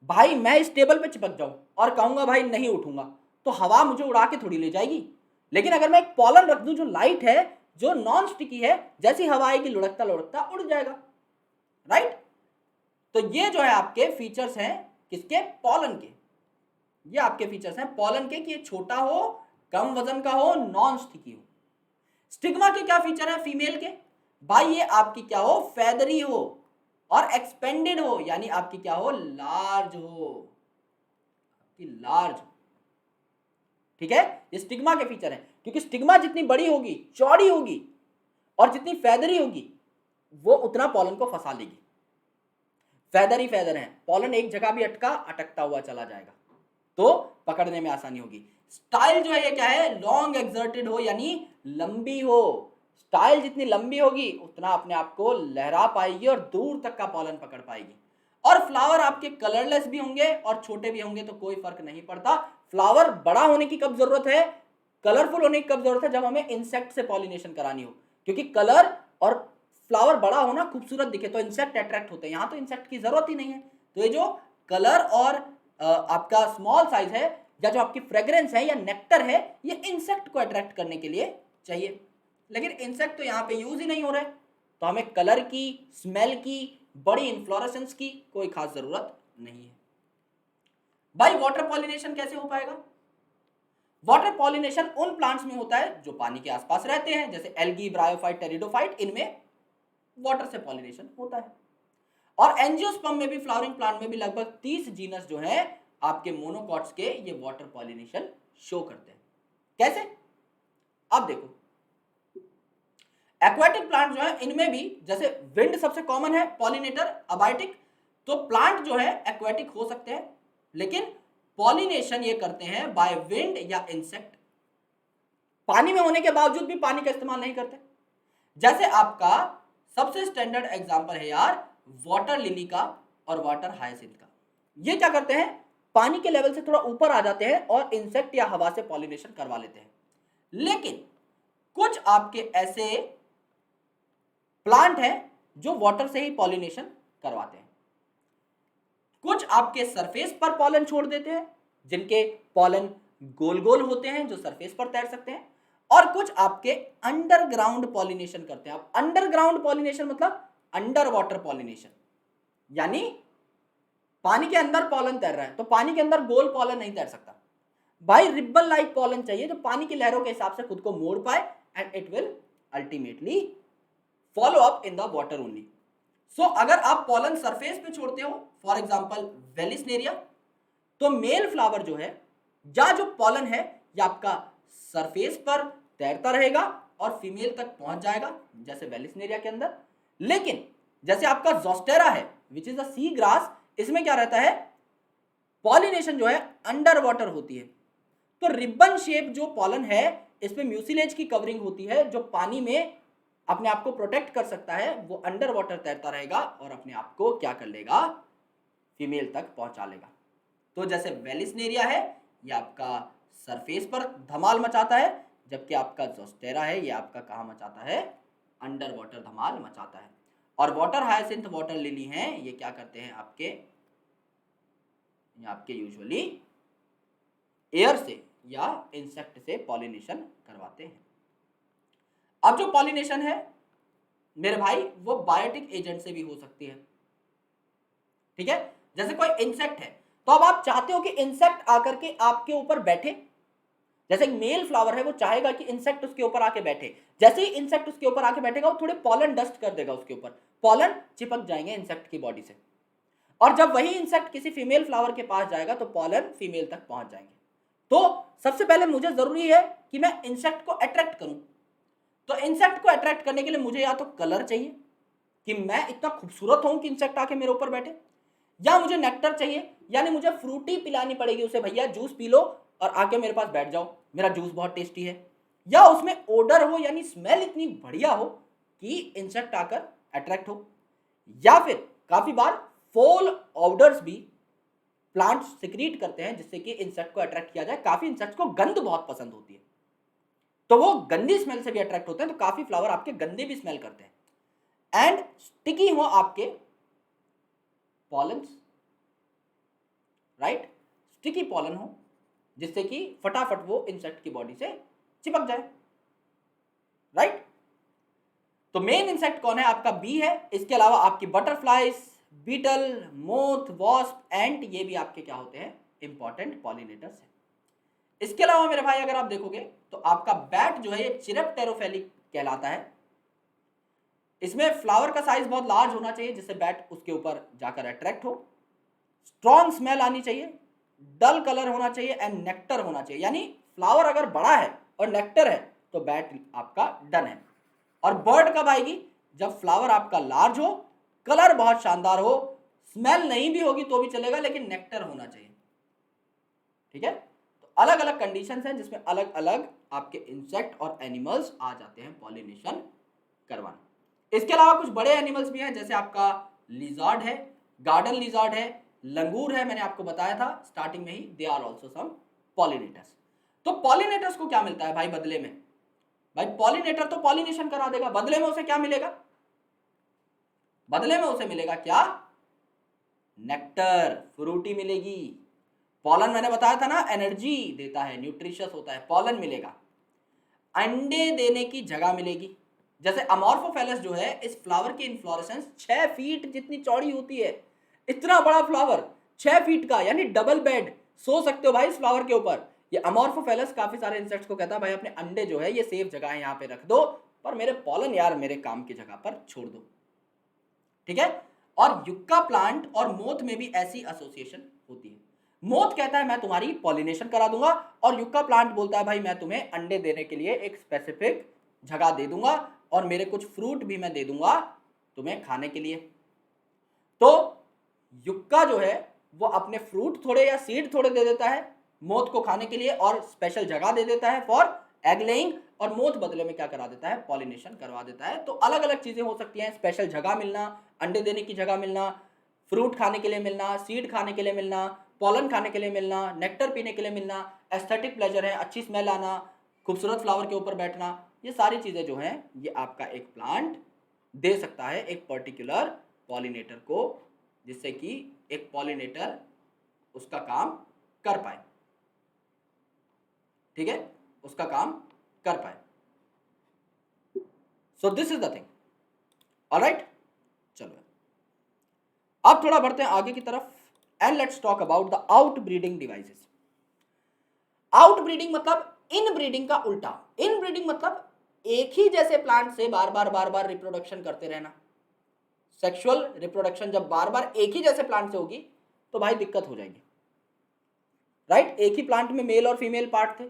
भाई मैं इस टेबल पे चिपक जाऊं और कहूंगा भाई नहीं उठूंगा तो हवा मुझे उड़ा के थोड़ी ले जाएगी। लेकिन अगर मैं एक पॉलन रख दूं जो लाइट है, जो नॉन स्टिकी है, जैसी हवा आएगी लुढ़कता लुढ़कता उड़ जाएगा, राइट। तो ये जो है आपके फीचर्स हैं किसके, पॉलन के। ये आपके फीचर्स हैं पॉलन के कि ये छोटा हो, कम वजन का हो, नॉन स्टिकी हो। स्टिग्मा के क्या फीचर है फीमेल के, भाई ये आपकी क्या हो, फेदरी हो और एक्सपेंडेड हो, यानी आपकी क्या हो, लार्ज हो, आपकी लार्ज हो। ठीक है, ये स्टिग्मा के फीचर है, क्योंकि स्टिग्मा जितनी बड़ी होगी, चौड़ी होगी और जितनी फेदरी होगी वो उतना पॉलन को फंसा लेगी। फेदर ही फेदर है, पॉलन एक जगह भी अटकता हुआ चला जाएगा तो पकड़ने में आसानी होगी। स्टाइल जो है ये क्या है, लॉन्ग एक्सर्टेड हो, यानी लंबी हो। स्टाइल जितनी लंबी होगी उतना अपने आप को लहरा पाएगी और दूर तक का पॉलन पकड़ पाएगी। और फ्लावर आपके कलरलेस भी होंगे और छोटे भी होंगे तो कोई फर्क नहीं पड़ता। फ्लावर बड़ा होने की कब जरूरत है, कलरफुल होने की कब जरूरत है, जब हमें इंसेक्ट से पॉलिनेशन करानी हो, क्योंकि कलर और फ्लावर बड़ा होना खूबसूरत दिखे तो इंसेक्ट अट्रैक्ट होते हैं। यहाँ तो इंसेक्ट की जरूरत ही नहीं है। तो ये जो कलर और आपका स्मॉल साइज है या जो आपकी फ्रेग्रेंस है या नेक्टर है, ये इंसेक्ट को अट्रैक्ट करने के लिए चाहिए। लेकिन इंसेक्ट तो यहाँ पे यूज ही नहीं हो रहे, तो हमें कलर की, स्मेल की, बड़ी इन्फ्लोरेसेंस की कोई खास जरूरत नहीं है। भाई वाटर पॉलिनेशन कैसे हो पाएगा, वाटर पॉलिनेशन उन प्लांट्स में होता है जो पानी के आसपास रहते हैं, जैसे एल्गी, ब्रायोफाइट, टेरिडोफाइट, इनमें वाटर से पॉलिनेशन होता है। और एंजियोस्पर्म में भी, फ्लावरिंग प्लांट में भी लगभग 30 जीनस जो है आपके मोनोकॉट्स के, ये वाटर पॉलिनेशन शो करते हैं। कैसे, अब देखो एक्वाटिक प्लांट जो है इनमें भी, जैसे विंड सबसे कॉमन है पॉलिनेटर अबायोटिक, तो प्लांट जो है एक्वाटिक हो सकते हैं लेकिन पॉलिनेशन ये करते हैं बाय विंड या इंसेक्ट। पानी में होने के बावजूद भी पानी का इस्तेमाल नहीं करते। जैसे आपका सबसे स्टैंडर्ड एग्जांपल है यार वाटर लिली का और वाटर हायासिंथ का। ये क्या करते हैं, पानी के लेवल से थोड़ा ऊपर आ जाते हैं और इंसेक्ट या हवा से पॉलिनेशन करवा लेते हैं। लेकिन कुछ आपके ऐसे प्लांट है जो वाटर से ही पॉलिनेशन करवाते हैं। कुछ आपके सरफेस पर पॉलन छोड़ देते हैं, जिनके पॉलन गोल गोल होते हैं, जो सरफेस पर तैर सकते हैं, और कुछ आपके अंडरग्राउंड पॉलिनेशन करते हैं। अब अंडरग्राउंड पॉलिनेशन मतलब अंडर वाटर पॉलिनेशन, यानी पानी के अंदर पॉलन तैर रहा है तो पानी के अंदर गोल पॉलन नहीं तैर सकता भाई, रिबन लाइक पॉलन चाहिए जो पानी की लहरों के हिसाब से खुद को मोड़ पाए, and it will ultimately follow up in the water only. So अगर आप पॉलन सरफेस पे छोड़ते हो, फॉर एग्जांपल वेलिस्नेरिया, तो मेल फ्लावर जो है या जो पॉलन है ये आपका सरफेस पर तैरता रहेगा और फीमेल तक पहुंच जाएगा, जैसे वेलिस्नेरिया के अंदर। लेकिन जैसे आपका जोस्टेरा है which is a sea grass, इसमें क्या रहता है, पॉलिनेशन जो है अंडर वाटर होती है। तो रिबन शेप जो पॉलन है इसमें म्यूसिलेज की कवरिंग होती है, जो पानी में अपने आप को प्रोटेक्ट कर सकता है, वो अंडर वाटर तैरता रहेगा और अपने आप को क्या कर लेगा, फीमेल तक पहुंचा लेगा। तो जैसे वेलिस्नेरिया है ये आपका सरफेस पर धमाल मचाता है, जबकि आपका जोस्टेरा है ये आपका कहाँ मचाता है, अंडर वाटर धमाल मचाता है। और वाटर हायासिंथ वाटर लिली हैं, ये क्या करते हैं आपके यूजुअली एयर से या इंसेक्ट से पॉलिनेशन करवाते हैं। अब जो पॉलिनेशन है मेरे भाई वो बायोटिक एजेंट से भी हो सकती है, ठीक है। जैसे कोई इंसेक्ट है तो अब आप चाहते हो कि इंसेक्ट आकर के आपके ऊपर बैठे, जैसे एक मेल फ्लावर है वो चाहेगा कि इंसेक्ट उसके ऊपर आके बैठे, जैसे ही इंसेक्ट उसके ऊपर आके बैठेगा वो थोड़े पॉलन डस्ट कर देगा, उसके ऊपर पॉलन चिपक जाएंगे इंसेक्ट की बॉडी से, और जब वही इंसेक्ट किसी फीमेल फ्लावर के पास जाएगा तो पॉलन फीमेल तक पहुंच जाएंगे। तो सबसे पहले मुझे जरूरी है कि मैं इंसेक्ट को अट्रैक्ट करूं, तो इंसेक्ट को अट्रैक्ट करने के लिए मुझे या तो कलर चाहिए कि मैं इतना खूबसूरत हूं कि इंसेक्ट आके मेरे ऊपर बैठे, या मुझे नेक्टर चाहिए, यानी मुझे फ्रूटी पिलानी पड़ेगी उसे, भैया जूस पी लो और आके मेरे पास बैठ जाओ, मेरा जूस बहुत टेस्टी है, या उसमें ओडर हो यानी स्मेल इतनी बढ़िया हो कि इंसेक्ट आकर अट्रैक्ट हो, या फिर काफी बार फॉल ऑर्डर्स भी प्लांट्स सिक्रीट करते हैं जिससे कि इंसेक्ट को अट्रैक्ट किया जाए। काफी इंसेक्ट को गंध बहुत पसंद होती है तो वो गंदी स्मेल से भी अट्रैक्ट होते हैं, तो काफी फ्लावर आपके गंदे भी स्मेल करते हैं। एंड स्टिकी हो आपके पॉलन्स, राइट, स्टिकी पॉलन हो जिससे कि फटाफट वो इंसेक्ट की बॉडी से चिपक जाए, राइट। तो मेन इंसेक्ट कौन है आपका, बी है। इसके अलावा आपकी बटरफ्लाइज, बीटल, मोथ, वॉस्प, एंट, ये भी आपके क्या होते हैं, इंपॉर्टेंट पॉलिनेटर्स हैं। इसके अलावा मेरे भाई अगर आप देखोगे तो आपका बैट जो है ये चिरप्टेरोफेलिक कहलाता है। इसमें फ्लावर का साइज बहुत लार्ज होना चाहिए जिससे बैट उसके ऊपर जाकर अट्रैक्ट हो, स्ट्रॉन्ग स्मेल आनी चाहिए, डल कलर होना चाहिए, एंड नेक्टर होना चाहिए, यानी फ्लावर अगर बड़ा है और नेक्टर है तो बैट आपका डन है। और बर्ड कब आएगी, जब फ्लावर आपका लार्ज हो, कलर बहुत शानदार हो, स्मेल नहीं भी होगी तो भी चलेगा लेकिन नेक्टर होना चाहिए, ठीक है। तो अलग अलग कंडीशंस हैं जिसमें अलग अलग आपके इंसेक्ट और एनिमल्स आ जाते हैं पॉलिनेशन करवाने। इसके अलावा कुछ बड़े एनिमल्स भी हैं, जैसे आपका लिजार्ड है, गार्डन लिजार्ड है, लंगूर है, मैंने आपको बताया था स्टार्टिंग में ही, they are also some pollinators. तो पॉलिनेटर्स को क्या मिलता है भाई बदले में, भाई पॉलिनेटर तो पॉलिनेशन करा देगा, बदले में उसे क्या मिलेगा, बदले में उसे मिलेगा क्या, नेक्टर, फ्रूटी मिलेगी। पॉलन मैंने बताया था ना एनर्जी देता है, न्यूट्रिशियस होता है, पॉलन मिलेगा। अंडे देने की जगह मिलेगी, जैसे अमॉर्फोफेलस जो है इस फ्लावर की इन्फ्लोरेसेंस 6 फीट जितनी चौड़ी होती है, इतना बड़ा फ्लावर 6 फीट का, यानी डबल बेड, सो सकते हो भाई इस फ्लावर के ऊपर। ये अमॉर्फोफेलस काफी सारे इंसेक्ट्स को कहता है भाई अपने अंडे जो है ये सेफ जगह है यहाँ पे रख दो, पर मेरे पॉलन यार मेरे काम की जगह पर छोड़ दो, ठीक है। और युक्का प्लांट और मोथ में भी ऐसी एसोसिएशन होती है। मोथ कहता है मैं तुम्हारी पॉलिनेशन करा दूंगा, और युक्का प्लांट बोलता है भाई मैं तुम्हें अंडे देने के लिए एक स्पेसिफिक जगह दे दूंगा और मेरे कुछ फ्रूट भी मैं दे दूंगा तुम्हें खाने के लिए। तो युक्का जो है वो अपने फ्रूट थोड़े या सीड थोड़े दे देता है मोथ को खाने के लिए, और स्पेशल जगह दे देता है फॉर एग लेइंग, और मोथ बदले में क्या करा देता है, पॉलिनेशन करवा देता है। तो अलग अलग चीजें हो सकती हैं, स्पेशल जगह मिलना, अंडे देने की जगह मिलना, फ्रूट खाने के लिए मिलना, सीड खाने के लिए मिलना, पॉलन खाने के लिए मिलना, नेक्टर पीने के लिए मिलना, एस्थेटिक प्लेजर है, अच्छी स्मेल आना, खूबसूरत फ्लावर के ऊपर बैठना, ये सारी चीजें जो हैं ये आपका एक प्लांट दे सकता है एक पर्टिकुलर पॉलिनेटर को, जिससे कि एक पॉलिनेटर उसका काम कर पाए, ठीक है, उसका काम कर पाए। So this is the thing. Alright, चलो अब थोड़ा बढ़ते हैं आगे की तरफ and let's talk about the out breeding devices. Out breeding मतलब इन ब्रीडिंग का उल्टा। इन ब्रीडिंग मतलब एक ही जैसे प्लांट से बार बार रिप्रोडक्शन करते रहना। सेक्सुअल रिप्रोडक्शन जब बार बार एक ही जैसे प्लांट से होगी तो भाई दिक्कत हो जाएगी, राइट। एक ही प्लांट में मेल और फीमेल पार्ट थे,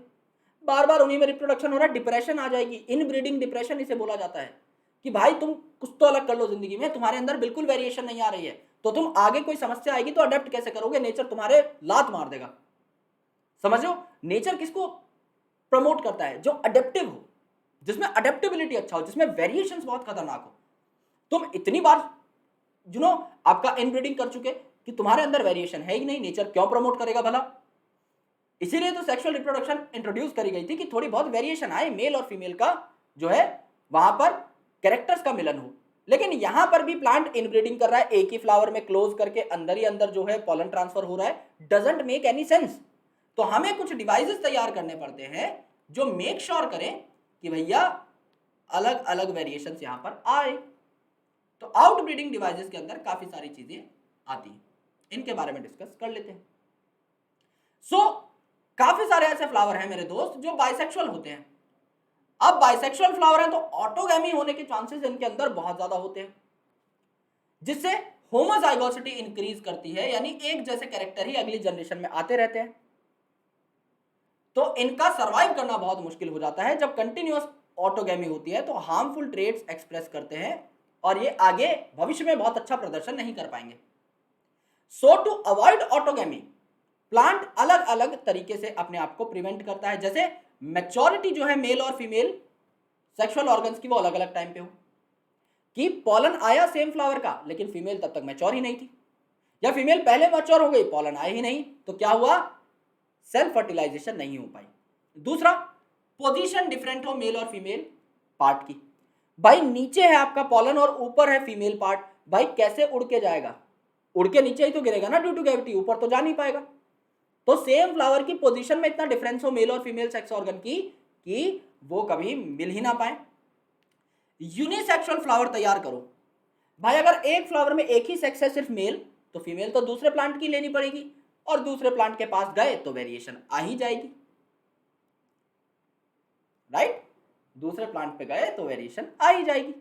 बार बार उन्हीं में रिप्रोडक्शन हो रहा है, डिप्रेशन आ जाएगी। इन ब्रीडिंग डिप्रेशन इसे बोला जाता है कि भाई तुम कुछ तो अलग कर लो जिंदगी में, तुम्हारे अंदर बिल्कुल वेरिएशन नहीं आ रही है, तो तुम आगे कोई समस्या आएगी तो अडेप्ट कैसे करोगे, नेचर तुम्हारे लात मार देगा। समझ लो, नेचर किसको प्रमोट करता है? जो अडेप्टिव हो, जिसमें अडेप्टेबिलिटी अच्छा हो, जिसमें वेरिएशंस बहुत खतरनाक हो। तुम इतनी बार आपका इनब्रीडिंग कर चुके कि तुम्हारे अंदर वेरिएशन है ही नहीं, नेचर क्यों प्रमोट करेगा भला? इसीलिए तो सेक्सुअल रिप्रोडक्शन इंट्रोड्यूस करी गई थी कि थोड़ी बहुत वेरिएशन आए, मेल और फीमेल का जो है वहां पर कैरेक्टर्स का मिलन हो। लेकिन यहां पर भी प्लांट इनब्रीडिंग कर रहा है, एक ही फ्लावर में क्लोज करके अंदर ही अंदर जो है पॉलन ट्रांसफर हो रहा है, डजंट मेक एनी सेंस। तो हमें कुछ डिवाइसेस तैयार करने पड़ते हैं जो मेक श्योर करें कि भैया अलग अलग वेरिएशन यहां पर आए। तो आउट ब्रीडिंग डिवाइसेस के अंदर काफी सारी चीजें आती हैं, इनके बारे में डिस्कस कर लेते हैं। काफी सारे ऐसे फ्लावर हैं मेरे दोस्त जो बाइसेक्सुअल होते हैं। अब बाइसेक्सुअल फ्लावर हैं तो ऑटोगैमी होने के चांसेस इनके अंदर बहुत ज्यादा होते हैं, जिससे होमोजाइगोसिटी इंक्रीज करती है, यानी एक जैसे कैरेक्टर ही अगली जनरेशन में आते रहते हैं। तो इनका सरवाइव करना बहुत मुश्किल हो जाता है। जब कंटिन्यूअस ऑटोगैमी होती है तो हार्मफुल ट्रेट्स एक्सप्रेस करते हैं और ये आगे भविष्य में बहुत अच्छा प्रदर्शन नहीं कर पाएंगे। सो टू अवॉइड ऑटोगैमी, प्लांट अलग अलग तरीके से अपने आप को प्रिवेंट करता है। जैसे मैच्योरिटी जो है मेल और फीमेल सेक्सुअल ऑर्गन्स की वो अलग अलग टाइम पे हो, कि पॉलन आया सेम फ्लावर का लेकिन फीमेल तब तक मैच्योर ही नहीं थी, या फीमेल पहले मैच्योर हो गई पॉलन आया ही नहीं, तो क्या हुआ, सेल्फ फर्टिलाइजेशन नहीं हो पाई। दूसरा, पोजीशन डिफरेंट हो मेल और फीमेल पार्ट की। भाई नीचे है आपका पॉलन और ऊपर है फीमेल पार्ट, भाई कैसे उड़ के जाएगा? उड़ के नीचे ही तो गिरेगा ना ड्यू टू ग्रेविटी, ऊपर तो जा नहीं पाएगा। तो सेम फ्लावर की पोजीशन में इतना डिफरेंस हो मेल और फीमेल सेक्स ऑर्गन की कि वो कभी मिल ही ना पाए। यूनिसेक्सुअल फ्लावर तैयार करो, भाई अगर एक फ्लावर में एक ही सेक्स है सिर्फ मेल, तो फीमेल तो दूसरे प्लांट की लेनी पड़ेगी, और दूसरे प्लांट के पास गए तो वेरिएशन आ ही जाएगी, राइट। दूसरे प्लांट पे गए तो वेरिएशन आ ही जाएगी।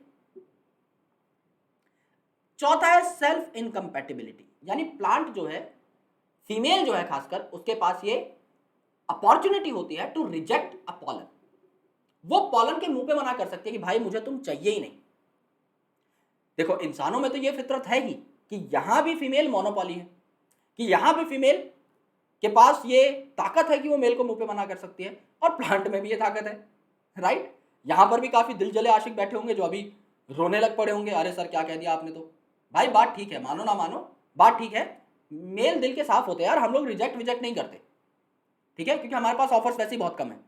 चौथा है सेल्फ इनकम्पैटिबिलिटी, यानी प्लांट जो है, फीमेल जो है खासकर, उसके पास ये अपॉर्चुनिटी होती है टू रिजेक्ट अ पॉलन। वो पॉलन के मुंह पे मना कर सकती है कि भाई मुझे तुम चाहिए ही नहीं। देखो इंसानों में तो ये फितरत है ही कि यहां भी फीमेल मोनोपॉली है, कि यहां भी फीमेल के पास ये ताकत है कि वो मेल को मुंह पे मना कर सकती है, और प्लांट में भी ये ताकत है, राइट। यहां पर भी काफी दिल जले आशिक बैठे होंगे जो अभी रोने लग पड़े होंगे, अरे सर क्या कह दिया आपने। तो भाई बात ठीक है, मानो ना मानो बात ठीक है, मेल दिल के साफ होते हैं यार, हम लोग रिजेक्ट विजेक्ट नहीं करते, ठीक है, क्योंकि हमारे पास ऑफर्स वैसे ही बहुत कम है।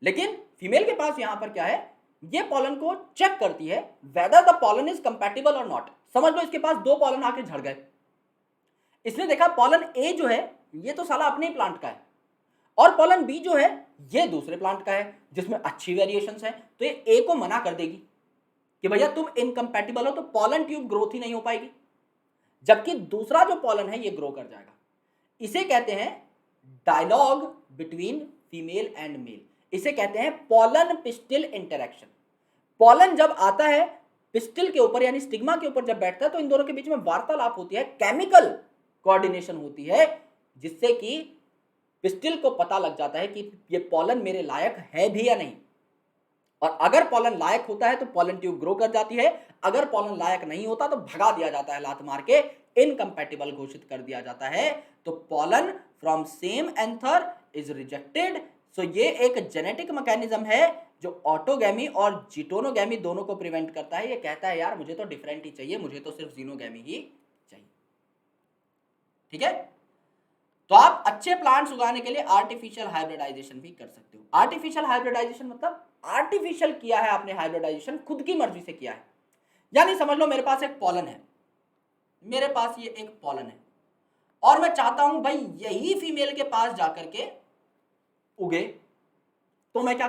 लेकिन फीमेल के पास यहां पर क्या है, ये पॉलन को चेक करती है whether the pollen is compatible और नॉट। समझ लो इसके पास दो पॉलन आके झड़ गए, इसने देखा पॉलन ए जो है ये तो साला अपने ही प्लांट का है, और पॉलन बी जो है ये दूसरे प्लांट का है जिसमें अच्छी वेरिएशंस है, तो ये ए को मना कर देगी कि भैया तुम इनकम्पैटिबल हो, तो पॉलन ट्यूब ग्रोथ ही नहीं हो पाएगी, जबकि दूसरा जो पॉलन है ये ग्रो कर जाएगा। इसे कहते हैं dialogue between female and male, इसे कहते हैं पॉलन पिस्टिल इंटरेक्शन। पॉलन जब आता है पिस्टिल के ऊपर यानी स्टिग्मा के ऊपर जब बैठता है तो इन दोनों के बीच में वार्तालाप होती है, केमिकल कोऑर्डिनेशन होती है, जिससे कि पिस्टिल को पता लग जाता है कि ये पॉलन मेरे लायक है भी या नहीं, और अगर पॉलन लायक होता है तो पॉलन ट्यूब ग्रो कर जाती है, अगर पॉलन लायक नहीं होता तो भगा दिया जाता है लात मार के, इनकम्पैटिबल घोषित कर दिया जाता है। तो pollen from same anther is rejected. So ये एक जेनेटिक मैकेनिज्म है जो ऑटोगैमी और जिटोनोगैमी दोनों को प्रिवेंट करता है। ये कहता है यार मुझे तो डिफरेंट ही चाहिए, मुझे तो सिर्फ जीनोगैमी ही चाहिए, ठीक है। तो आप अच्छे प्लांट्स उगाने के लिए आर्टिफिशियल हाइब्रिडाइजेशन भी कर सकते हो। आर्टिफिशियल हाइब्रिडाइजेशन मतलब आर्टिफिशियल किया है आपने हाइब्रिडाइजेशन, खुद की मर्जी से किया है, यानी समझ लो मेरे पास एक पॉलन है, मेरे पास ये एक पॉलन है और मैं चाहता हूं भाई यही फीमेल के पास जाकर के उगे, तो मैं क्या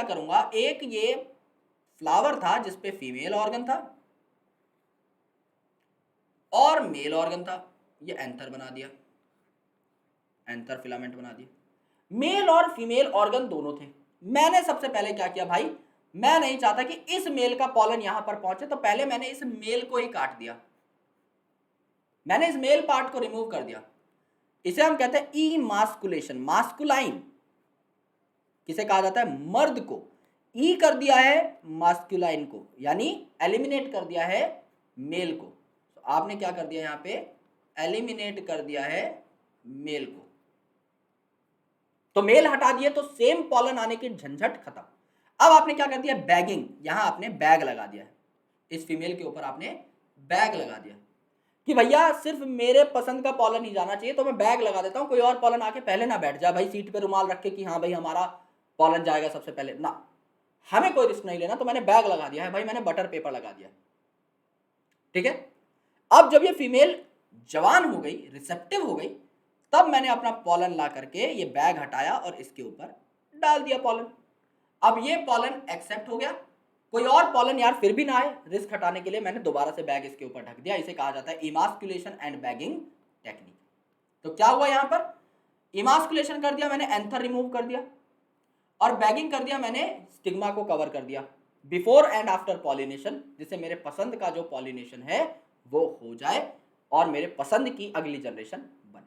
करूंगा, एक ये फ्लावर था जिसपे फीमेल ऑर्गन था और मेल ऑर्गन था, ये एंथर बना दिया, एंथर फिलामेंट बना दिया। मेल और फीमेल ऑर्गन दोनों थे। मैंने सबसे पहले क्या किया भाई, मैं नहीं चाहता कि इस मेल का पॉलन यहां पर पहुंचे, तो पहले मैंने इस मेल को ही काट दिया, मैंने इस मेल पार्ट को रिमूव कर दिया। इसे हम कहते हैं इमास्कुलेशन। मास्कुलाइन किसे कहा जाता है, मर्द को। ई कर दिया है मास्कुलाइन को, यानी एलिमिनेट कर दिया है मेल को। तो आपने क्या कर दिया, यहां पे एलिमिनेट कर दिया है मेल को, तो मेल हटा दिए तो सेम पॉलन आने की झंझट खत्म। अब आपने क्या कर दिया, बैगिंग, यहां आपने बैग लगा दिया है, इस फीमेल के ऊपर आपने बैग लगा दिया कि भैया सिर्फ मेरे पसंद का पॉलन ही जाना चाहिए, तो मैं बैग लगा देता हूं, कोई और पॉलन आके पहले ना बैठ जाए भाई सीट पे रुमाल रख के कि हाँ भाई हमारा पॉलन जाएगा सबसे पहले, ना, हमें कोई रिस्क नहीं लेना, तो मैंने बैग लगा दिया है भाई, मैंने बटर पेपर लगा दिया, ठीक है। अब जब ये फीमेल जवान हो गई, रिसेप्टिव हो गई, तब मैंने अपना पॉलन ला करके ये बैग हटाया और इसके ऊपर डाल दिया पॉलन। अब ये पॉलन एक्सेप्ट हो गया, कोई और पॉलन यार फिर भी ना आए, रिस्क हटाने के लिए मैंने दोबारा से बैग इसके ऊपर ढक दिया। इसे कहा जाता है इमास्कुलेशन एंड बैगिंग टेक्निक। तो क्या हुआ, यहां पर इमास्कुलेशन कर दिया मैंने, एंथर रिमूव कर दिया, और बैगिंग कर दिया मैंने, स्टिग्मा को कवर कर दिया, बिफोर एंड आफ्टर पॉलिनेशन, जिससे मेरे पसंद का जो पॉलिनेशन है वो हो जाए और मेरे पसंद की अगली जनरेशन बने।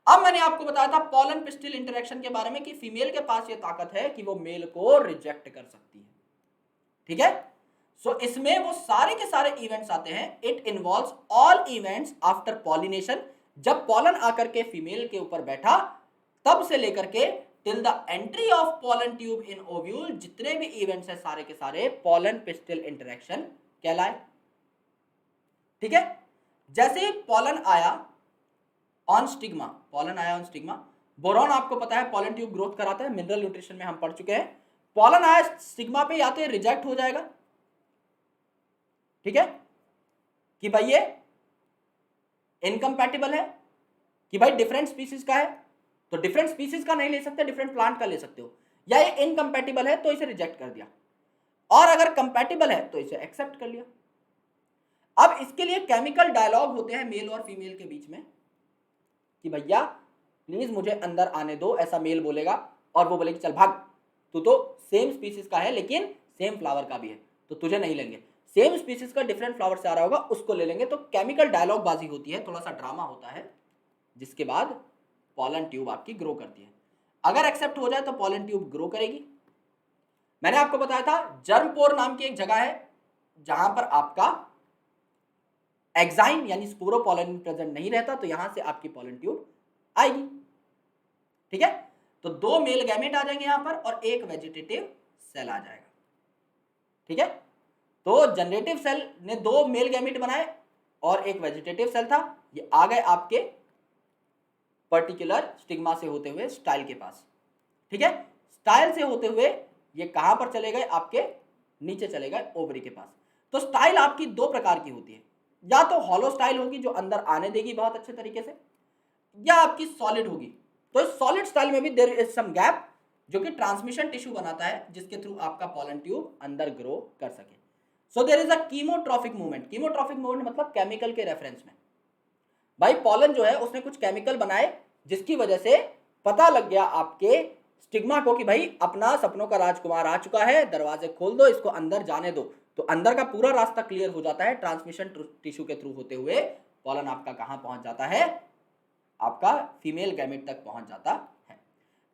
अब मैंने आपको बताया था पॉलन पिस्टिल इंटरेक्शन के बारे में कि फीमेल के पास ये ताकत है कि वो मेल को रिजेक्ट कर सकती है, ठीक है। सो इसमें वो सारे के सारे इवेंट्स आते हैं। It involves all events after pollination, जब पॉलन आकर के फीमेल के ऊपर बैठा तब से लेकर के till the entry of pollen tube in ovule, जितने भी इवेंट्स है सारे के सारे पॉलन पिस्टिल इंटरेक्शन कहलाए, ठीक है। जैसे ही पॉलन आया ऑन स्टिग्मा, पॉलन आया ऑन स्टिग्मा, बोरॉन आपको पता है पॉलन ट्यूब ग्रोथ कराता है, मिनरल न्यूट्रिशन में हम पढ़ चुके हैं। पॉलन आया स्टिग्मा पे, या तो रिजेक्ट हो जाएगा, ठीक है, कि भाई ये इनकम्पैटिबल है, कि भाई डिफरेंट स्पीसीज का है, तो डिफरेंट स्पीसीज का नहीं ले सकते, डिफरेंट प्लांट का ले सकते हो, या ये इनकम्पैटिबल है तो इसे रिजेक्ट कर दिया, और अगर कंपैटिबल है तो इसे एक्सेप्ट कर लिया। अब इसके लिए केमिकल डायलॉग होते हैं मेल और फीमेल के बीच में कि भैया प्लीज मुझे अंदर आने दो, ऐसा मेल बोलेगा, और वो बोलेगी चल भाग, तू तो सेम स्पीसीज का है लेकिन सेम फ्लावर का भी है, तो तुझे नहीं लेंगे, सेम स्पीसीज का डिफरेंट फ्लावर से आ रहा होगा उसको ले लेंगे। तो केमिकल डायलॉग बाजी होती है, थोड़ा सा ड्रामा होता है, जिसके बाद पॉलन ट्यूब आपकी ग्रो करती है। अगर एक्सेप्ट हो जाए तो पॉलन ट्यूब ग्रो करेगी। मैंने आपको बताया था जर्मपोर नाम की एक जगह है जहां पर आपका एक्साइन यानी स्पोरोपोलन प्रेजेंट नहीं रहता, तो यहां से आपकी पॉलन ट्यूब आएगी, ठीक है। तो दो मेल गैमेट आ जाएंगे यहां पर और एक वेजिटेटिव सेल आ जाएगा, ठीक है। तो जनरेटिव सेल ने दो मेल गैमेट बनाए और एक वेजिटेटिव सेल था, ये आ गए आपके पर्टिकुलर स्टिग्मा से होते हुए स्टाइल के पास, ठीक है। स्टाइल से होते हुए ये कहां पर चले गए, आपके नीचे चले गए ओवरी के पास। तो स्टाइल आपकी दो प्रकार की होती है, या तो हॉलो स्टाइल होगी जो अंदर आने देगी बहुत अच्छे तरीके से, या आपकी सॉलिड होगी। तो इस सॉलिड स्टाइल में भी देयर इज सम गैप जो कि ट्रांसमिशन टिश्यू बनाता है, जिसके थ्रू आपका पॉलन ट्यूब अंदर ग्रो कर सके। So there is a chemotropic movement. Chemotropic movement मतलब केमिकल के रेफरेंस में भाई पॉलन जो है उसने कुछ केमिकल बनाए जिसकी वजह से पता लग गया आपके स्टिग्मा को कि भाई अपना सपनों का राजकुमार आ चुका है, दरवाजे खोल दो, इसको अंदर जाने दो। तो अंदर का पूरा रास्ता क्लियर हो जाता है, ट्रांसमिशन टिश्यू के थ्रू होते हुए पॉलन आपका कहां पहुंच जाता है, आपका फीमेल गैमेट तक पहुंच जाता है।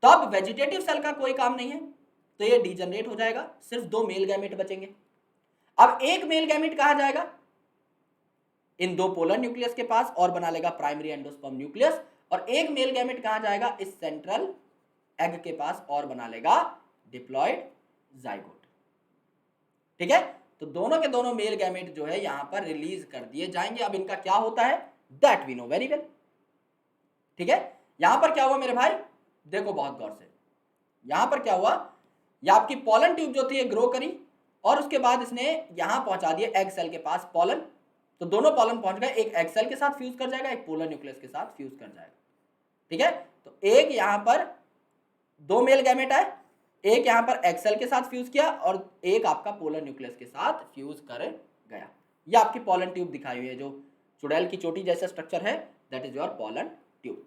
तो अब वेजिटेटिव सेल का कोई काम नहीं है, तो ये डीजनरेट हो जाएगा, सिर्फ दो मेल गैमेट बचेंगे। अब एक मेल गैमेट कहा जाएगा इन दो पोलर न्यूक्लियस के पास और बना लेगा प्राइमरी एंडोस्पर्म न्यूक्लियस, और एक मेल गैमेट कहा जाएगा इस सेंट्रल एग के पास और बना लेगा डिप्लॉयड जाइगोट, ठीक है। तो दोनों के दोनों मेल गैमेट जो है यहां पर रिलीज कर दिए जाएंगे। अब इनका क्या होता है that we know very well, ठीक है। यहां पर क्या हुआ मेरे भाई, देखो बहुत गौर से, यहां पर क्या हुआ, ये आपकी पॉलन ट्यूब जो थी ये ग्रो करी, और उसके बाद इसने यहां पहुंचा दिया एग सेल के पास पॉलन, तो दोनों पॉलन पहुंच गए, एक एग सेल के साथ फ्यूज कर जाएगा, एक पोलर न्यूक्लियस के साथ फ्यूज कर जाएगा। ठीक है, तो एक यहां पर दो मेल गैमेट आए, एक यहां पर एग सेल के साथ फ्यूज किया और एक आपका पोलर न्यूक्लियस के साथ फ्यूज कर गया। ये आपकी पॉलन ट्यूब दिखाई हुई है, जो चुड़ैल की चोटी जैसा स्ट्रक्चर है, that is your pollen tube.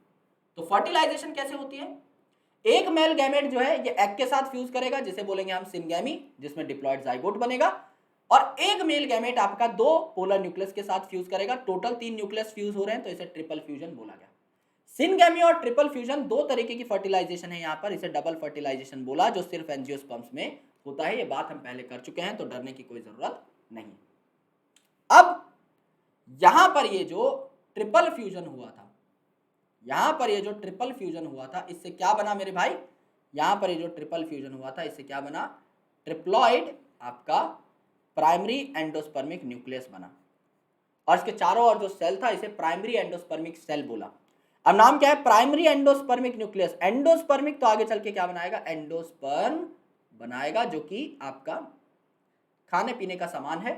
तो फर्टिलाइजेशन कैसे होती है? एक मेल गैमेट जो है ये एग के साथ फ्यूज करेगा, जिसे बोलेंगे हम सिनगैमी, जिसमें डिप्लॉयड जाइगोट बनेगा, और एक मेल गैमेट आपका दो पोलर न्यूक्लियस के साथ फ्यूज करेगा। टोटल 3 न्यूक्लियस फ्यूज हो रहे हैं, तो इसे ट्रिपल फ्यूजन बोला गया। सिनगैमी और ट्रिपल फ्यूजन दो तरीके की फर्टिलाइजेशन है, यहां पर इसे डबल फर्टिलाइजेशन बोला, जो सिर्फ एंजियोस्पर्म्स में होता है। ये बात हम पहले कर चुके हैं, तो डरने की कोई जरूरत नहीं। अब यहां पर ये जो ट्रिपल फ्यूजन हुआ था, यहां पर ये जो ट्रिपल फ्यूजन हुआ था, इससे क्या बना मेरे भाई? यहां पर ये जो ट्रिपल फ्यूजन हुआ था, इससे क्या बना? ट्रिप्लॉइड आपका प्राइमरी एंडोस्पर्मिक न्यूक्लियस बना, और इसके चारों ओर जो सेल था, इसे प्राइमरी एंडोस्पर्मिक सेल बोला। अब नाम क्या है? Primary endospermic nucleus. एंडोस्पर्मिक तो आगे चल के क्या बनाएगा? एंडोस्पर्म बनाएगा, जो कि आपका खाने पीने का सामान है,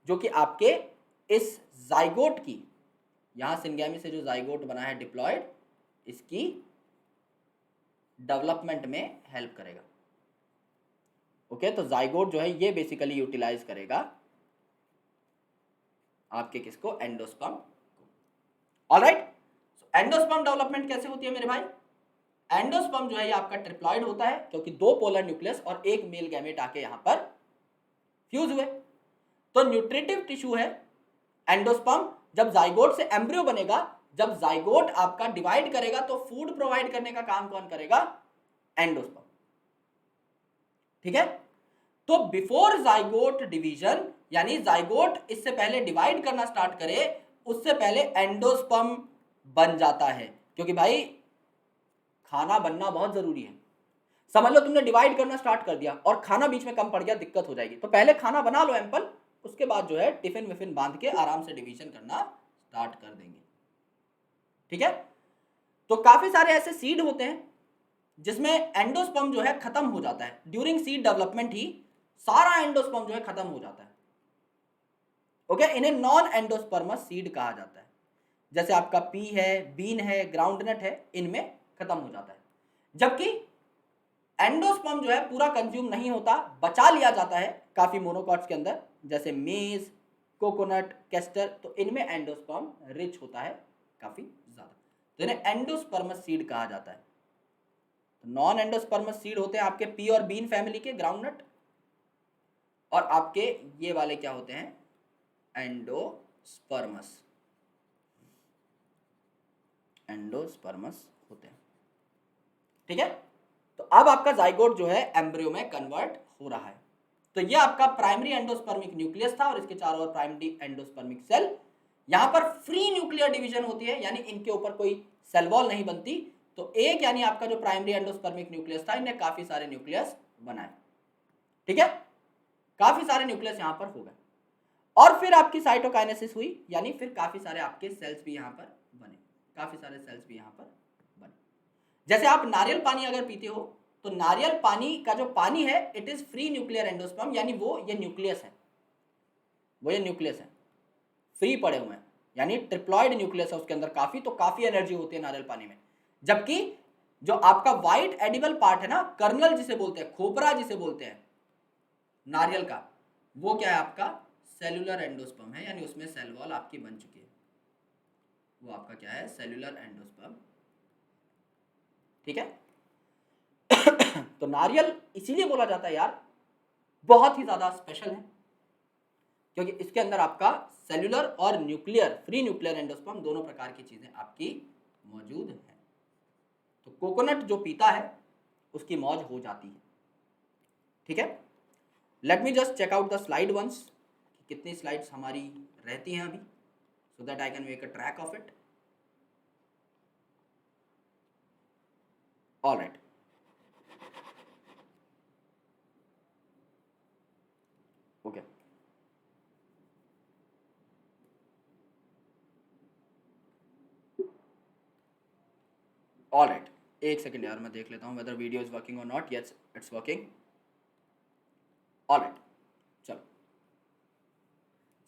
जो कि आपके इस जाइगोट की, यहां सिनगैमी से जो जाइगोट बना है डिप्लॉयड, इसकी डेवलपमेंट में हेल्प करेगा। ओके, तो जाइगोट जो है ये बेसिकली यूटिलाइज करेगा आपके किसको? एंडोस्पर्म को। ऑलराइट, एंडोस्पर्म डेवलपमेंट कैसे होती है मेरे भाई? एंडोस्पर्म जो है ये आपका ट्रिप्लॉइड होता है, क्योंकि दो पोलर न्यूक्लियस और एक मेल गैमेट आके यहां पर फ्यूज हुए। तो न्यूट्रिटिव टिश्यू है एंडोस्पर्म। जब जाइगोट से एम्ब्रियो बनेगा, जब जाइगोट आपका डिवाइड करेगा, तो फूड प्रोवाइड करने का काम कौन करेगा? एंडोस्पर्म। ठीक है, तो बिफोर जाइगोट डिवीजन, यानी जाइगोट इससे पहले डिवाइड करना स्टार्ट करे, उससे पहले एंडोस्पर्म बन जाता है, क्योंकि भाई खाना बनना बहुत जरूरी है। समझ लो तुमने डिवाइड करना स्टार्ट कर दिया और खाना बीच में कम पड़ गया, दिक्कत हो जाएगी। तो पहले खाना बना लो एम्पल, उसके बाद जो है टिफिन विफिन बांध के आराम से डिवीजन करना स्टार्ट कर देंगे। ठीक है, तो काफी सारे ऐसे सीड होते हैं जिसमें एंडोस्पर्म जो है खत्म हो जाता है ड्यूरिंग सीड डेवलपमेंट ही, सारा एंडोस्पर्म जो है खत्म हो जाता है। ओके, इन्हें नॉन एंडोस्पर्मस सीड कहा जाता है। जैसे आपका पी है, बीन है, ग्राउंडनट है, इनमें खत्म हो जाता है। जबकि एंडोस्पर्म जो है पूरा कंज्यूम नहीं होता, बचा लिया जाता है काफी मोनोकॉट्स के अंदर, जैसे मेज, कोकोनट, कैस्टर, तो इनमें एंडोस्पर्म रिच होता है काफी ज्यादा, तो इन्हें एंडोस्पर्मस सीड कहा जाता है। तो नॉन एंडोस्पर्मस सीड होते हैं आपके पी और बीन फैमिली के, ग्राउंडनट, और आपके ये वाले क्या होते हैं? एंडोस्पर्मस, एंडोस्पर्मस होते हैं। ठीक है, तो अब आपका जाइगोट जो है एम्ब्रियो में कन्वर्ट हो रहा है। तो ये आपका प्राइमरी एंडोस्पर्मिक न्यूक्लियस था और इसके चारों ओर प्राइमरी एंडोस्पर्मिक सेल। यहां पर फ्री न्यूक्लियर डिवीजन होती है, यानी इनके ऊपर कोई सेल वॉल नहीं बनती। तो एक यानी आपका जो प्राइमरी एंडोस्पर्मिक न्यूक्लियस था, इन्हें काफी सारे न्यूक्लियस बनाए। ठीक है, काफी सारे न्यूक्लियस यहां पर हो गए, और फिर आपकी साइटोकाइनेसिस हुई, यानी फिर काफी सारे आपके सेल्स भी यहां पर बने, काफी सारे सेल्स भी यहां पर बने। जैसे आप नारियल पानी अगर पीते हो, तो नारियल पानी का जो पानी है, it is free nuclear endosperm, यानी वो ये न्यूक्लियस है, वो ये न्यूक्लियस है, फ्री पड़े हुए हैं, यानी ट्रिप्लॉइड न्यूक्लियस है उसके अंदर काफी, तो काफी एनर्जी होती है नारियल पानी में। जबकि जो आपका व्हाइट एडिबल पार्ट है ना, कर्नल जिसे बोलते हैं, खोपरा जिसे बोलते हैं नारियल का, वो क्या है आपका? सेलुलर एंडोस्पर्म है, यानी उसमें सेल वॉल आपकी बन चुकी है, वो आपका क्या है? Cellular endosperm. ठीक है, तो नारियल इसीलिए बोला जाता है यार बहुत ही ज्यादा स्पेशल है, क्योंकि इसके अंदर आपका सेल्यूलर और न्यूक्लियर, फ्री न्यूक्लियर एंडोस्पर्म दोनों प्रकार की चीजें आपकी मौजूद हैं। तो कोकोनट जो पीता है उसकी मौज हो जाती है। ठीक है, let me just check out the slide once, कितनी स्लाइड्स हमारी रहती हैं अभी, so that I can make a track of it. Alright, okay, alright, एक सेकेंड यार, मैं देख लेता हूँ वेदर वीडियो इज वर्किंग और not. Yes, it's working. Alright,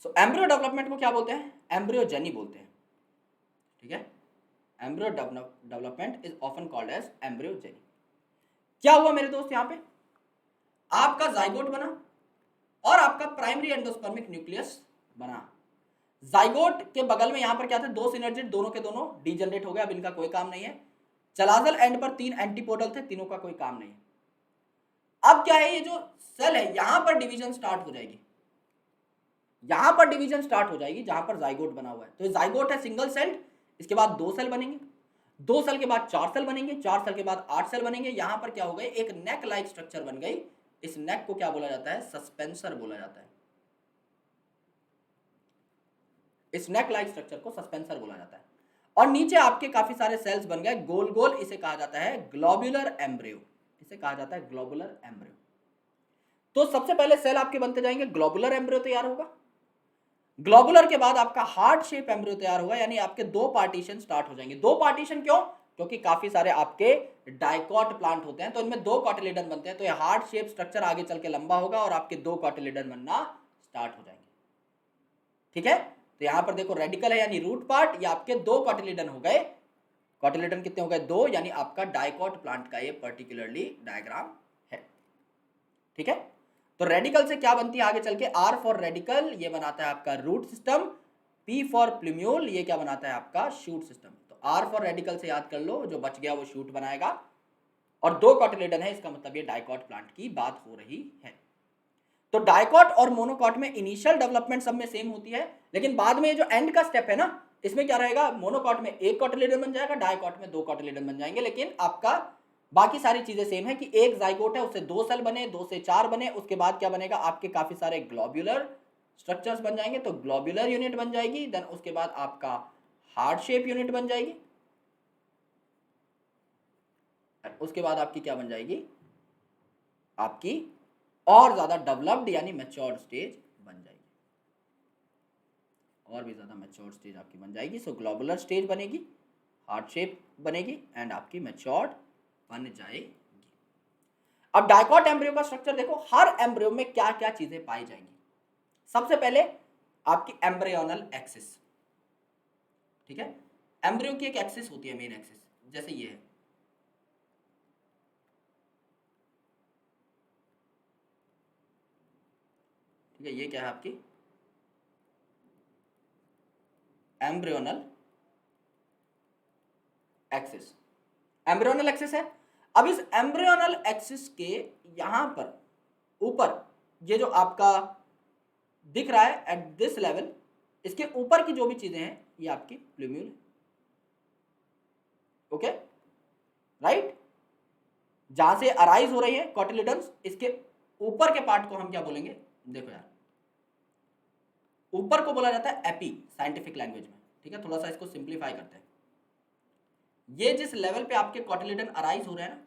so embryo development को क्या बोलते हैं? एम्ब्रियोजेनी बोलते हैं, ठीक है। Embryo development is often called as embryogeny. क्या हुआ मेरे दोस्त, यहां पे आपका जाइगोट बना और आपका प्राइमरी एंडोस्पर्मिक न्यूक्लियस बना। जाइगोट के बगल में यहां पर क्या थे? दो सिनर्जिड, दोनों के दोनों डीजनरेट हो गए, अब इनका कोई काम नहीं है। चलाजल एंड पर 3 एंटीपोडल थे, तीनों का कोई काम नहीं है। अब क्या है, ये जो सेल है यहां पर डिवीजन स्टार्ट हो जाएगी, यहां पर डिवीजन स्टार्ट हो जाएगी जहां पर जाइगोट बना हुआ है। तो ये जाइगोट है सिंगल सेल, इसके बाद 2 सेल बनेंगे, 2 सेल के बाद 4 सेल बनेंगे, 4 सेल के बाद 8 सेल बनेंगे। यहां पर क्या हो गई? एक नेक लाइक स्ट्रक्चर बन गई। इस नेक को क्या बोला जाता है? सस्पेंसर बोला जाता है। इस नेक लाइक स्ट्रक्चर को सस्पेंसर बोला जाता है। और नीचे आपके काफी सारे सेल्स बन गए गोल गोल, इसे कहा जाता है ग्लोबुलर एम्ब्रियो, इसे कहा जाता है ग्लोबुलर एम्ब्रियो। तो सबसे पहले सेल आपके बनते जाएंगे, ग्लोबुलर एम्ब्रियो तैयार होगा। ग्लोबुलर के बाद आपका हार्ट शेप एम्ब्रियो तैयार होगा, यानी आपके 2 पार्टीशन स्टार्ट हो जाएंगे। 2 पार्टीशन क्यों? क्योंकि काफी सारे आपके डाइकॉट प्लांट होते हैं, तो इनमें 2 कॉटिलेडन बनते हैं। तो ये हार्ट शेप स्ट्रक्चर आगे चल के लंबा होगा और आपके 2 कॉटिलेडन बनना स्टार्ट हो जाएंगे, ठीक है। तो यहां पर देखो रेडिकल है यानी रूट पार्ट, या आपके 2 कॉटिलेडन हो गए। कॉटिलेडन कितने हो गए? 2, यानी आपका डाइकॉट प्लांट का ये पर्टिकुलरली डायग्राम है, ठीक है। तो रेडिकल से क्या बनती है आगे चल के? आर फॉर रेडिकल, ये बनाता है आपका root system. P for plumule, ये क्या बनाता है? आपका शूट सिस्टम। तो आर फॉर रेडिकल से याद कर लो, जो बच गया वो शूट बनाएगा। और 2 कॉटिलेडन है, इसका मतलब ये डाइकॉट प्लांट की बात हो रही है। तो डाइकॉट और मोनोकॉट में इनिशियल डेवलपमेंट सब में सेम होती है, लेकिन बाद में जो एंड का स्टेप है ना, इसमें क्या रहेगा? मोनोकॉट में 1 कॉटिलेडन बन जाएगा, डाइकॉट में 2 कॉटिलेडन बन जाएंगे, लेकिन आपका बाकी सारी चीजें सेम है कि एक जाइगोट है उससे 2 सेल बने, 2 से 4 बने, उसके बाद क्या बनेगा? आपके काफी सारे ग्लोब्यूलर स्ट्रक्चर्स बन जाएंगे, तो ग्लोब्यूलर यूनिट बन जाएगी। देन उसके बाद आपका हार्ट शेप यूनिट बन जाएगी, उसके बाद आपकी क्या बन जाएगी? आपकी और ज्यादा डेवलप्ड यानी मैच्योर्ड स्टेज बन जाएगी, और भी ज्यादा मैच्योर्ड स्टेज आपकी बन जाएगी। सो ग्लोबुलर स्टेज बनेगी, हार्ट शेप बनेगी एंड आपकी मैच्योर्ड बन जाएगी। अब डाइकॉट एम्ब्रियो का स्ट्रक्चर देखो, हर एम्ब्रियो में क्या क्या चीजें पाई जाएंगी। सबसे पहले आपकी एम्ब्रियोनल एक्सिस, ठीक है। एम्ब्रियो की एक एक्सिस होती है, मेन एक्सिस, जैसे ये है, ठीक है। ये क्या है आपकी? एम्ब्रियोनल एक्सिस, एम्ब्रियोनल एक्सिस है। अब इस एम्ब्रियोनल एक्सिस के यहां पर ऊपर ये जो आपका दिख रहा है एट दिस लेवल, इसके ऊपर की जो भी चीजें हैं ये आपकी प्लूम्यूल है, ओके, राइट। जहां से अराइज हो रही है कॉटिलिडन्स, इसके ऊपर के पार्ट को हम क्या बोलेंगे? देखो यार, ऊपर को बोला जाता है एपी साइंटिफिक लैंग्वेज में, ठीक है। थोड़ा सा इसको सिंप्लीफाई करते हैं। ये जिस लेवल पे आपके कॉटिलिडन अराइज हो रहे हैं ना,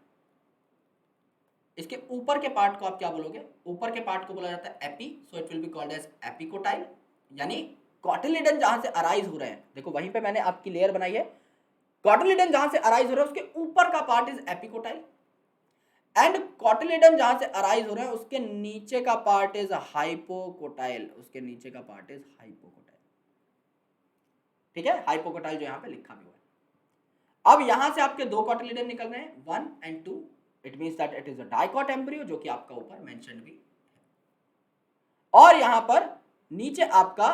इसके ऊपर के पार्ट को आप क्या बोलोगे? ऊपर के पार्ट को बोला जाता है epi, so it will be called as epicotyl, यानी कॉटिलिडन जहां से अराइज हो रहे हैं, देखो वहीं पे मैंने आपकी लेयर बनाई है। कॉटिलिडन जहां से अराइज हो रहे हैं उसके ऊपर का part is epicotyl, and cotyledon जहां से अराइज हो रहे हैं उसके नीचे का पार्ट इज हाइपोकोटाइल, उसके नीचे का पार्ट इज हाइपोकोटाइल, ठीक है। हाइपोकोटाइल जो यहां पे लिखा भी हुआ है। अब यहां से आपके 2 कॉटिलिडन निकल रहे हैं, 1 and 2, it means that it is a dicot embryo, जो कि आपका ऊपर मेंशन्ड भी है। और यहां पर नीचे आपका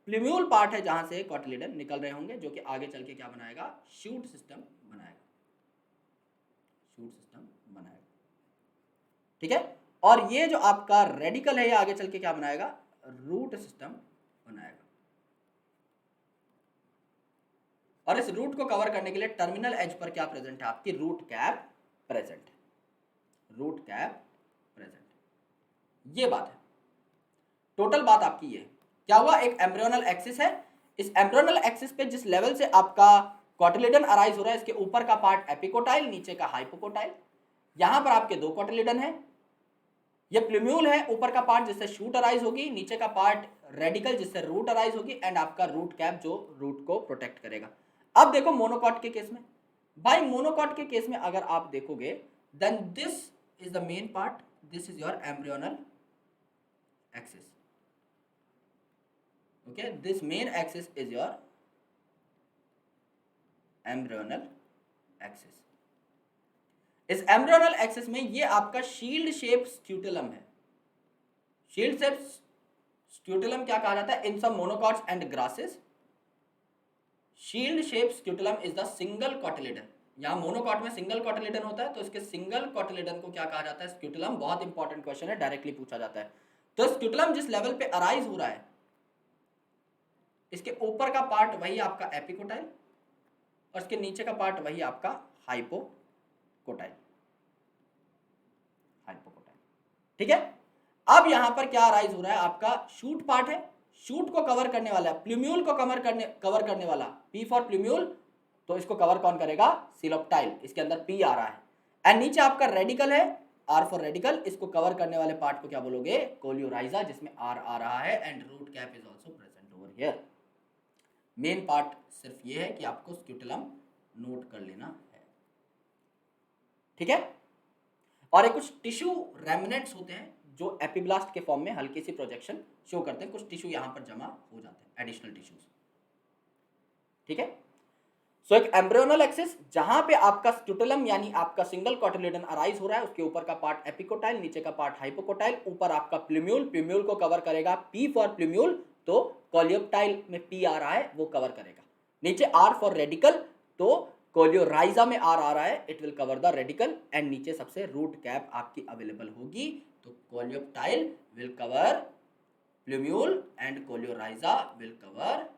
प्लूम्यूल पार्ट है जहां से कॉटिलिडन निकल रहे होंगे, जो कि आगे चल के क्या बनाएगा? शूट सिस्टम बनाएगा, शूट सिस्टम बनाएगा, ठीक है। और ये जो आपका रेडिकल है ये आगे चल के क्या बनाएगा? रूट सिस्टम बनाएगा। और इस रूट को कवर करने के लिए टर्मिनल एज पर क्या प्रेजेंट है? आपकी रूट कैप प्रेजेंट है, रूट कैप प्रेजेंट। ये बात है, टोटल बात आपकी ये क्या हुआ? एक एम्ब्रियोनल एक्सिस है, इस एम्ब्रियोनल एक्सिस पे जिस लेवल से आपका कॉटिलिडन अराइज हो रहा है, इसके ऊपर का पार्ट एपिकोटाइल, नीचे का हाइपोकोटाइल। यहां पर आपके 2 कॉटिलिडन है, ये प्लूम्यूल है ऊपर का पार्ट जिससे शूट अराइज होगी, नीचे का पार्ट रेडिकल जिससे रूट अराइज होगी, एंड आपका रूट कैप जो रूट को प्रोटेक्ट करेगा। अब देखो मोनोकॉट के केस में, भाई मोनोकॉट के केस में अगर आप देखोगे, then this is the main part, this is your embryonal axis, Okay, this main axis is your embryonal axis. इस एम्ब्रियोनल एक्सिस में ये आपका शील्ड शेप स्क्यूटुलम है। शील्ड शेप स्क्यूटुलम क्या कहा जाता है? In some monocots and grasses shield shape scutellum is the single cotyledon. यहाँ मोनोकॉट में सिंगल कॉटिलेडन होता है, तो इसके सिंगल कॉटिलेडन को क्या कहा जाता है? स्क्यूटुलम। बहुत इंपॉर्टेंट क्वेश्चन है, डायरेक्टली पूछा जाता है। तो स्क्यूटुलम जिस लेवल पे अराइज हो रहा है, इसके ऊपर का पार्ट वही आपका एपिकोटाइल और इसके नीचे का पार्ट वही आपका हाइपोकोटाइल। ठीक है। अब यहां पर क्या अराइज हो रहा है? आपका शूट पार्ट है, शूट को कवर करने वाला, प्लूम्यूल को कवर करने वाला, पी फॉर प्लूम्यूल, तो इसको कवर कौन करेगा? सिलोप्टाइल। इसके अंदर पी आ रहा है। एंड नीचे आपका रेडिकल है, आर फॉर रेडिकल। इसको कवर करने वाले पार्ट को क्या बोलोगे? कोलियोराइजा, जिसमें आर आ रहा है। And root cap is also present over here. Main part सिर्फ ये है कि आपको स्क्यूटुलम नोट कर लेना है। ठीक है। और एक कुछ टिश्यू रेमिनेंट्स होते हैं जो एपिब्लास्ट के फॉर्म में हल्की सी प्रोजेक्शन शो करते हैं। कुछ टिश्यू यहां पर जमा हो जाते हैं, एडिशनल टिश्यूज। ठीक है। सो एक एम्ब्रियोनल एक्सिस जहां पे आपका स्क्यूटुलम यानी आपका सिंगल कॉटिलेडन अराइज हो रहा है, उसके ऊपर का पार्ट एपिकोटाइल, नीचे का पार्ट हाइपोकोटाइल, ऊपर आपका प्लूम्यूल, प्लूम्यूल को कवर करेगा पी फॉर प्लूम्यूल, तो कोलियोप्टाइल में पी आ रहा है वो कवर करेगा। नीचे आर फॉर रेडिकल, तो कोलियोराइजा में आर आ रहा है, it will cover the radicle. And नीचे सबसे रूट कैप आपकी अवेलेबल होगी, तो coleoptile will cover plumule and coleorhiza will cover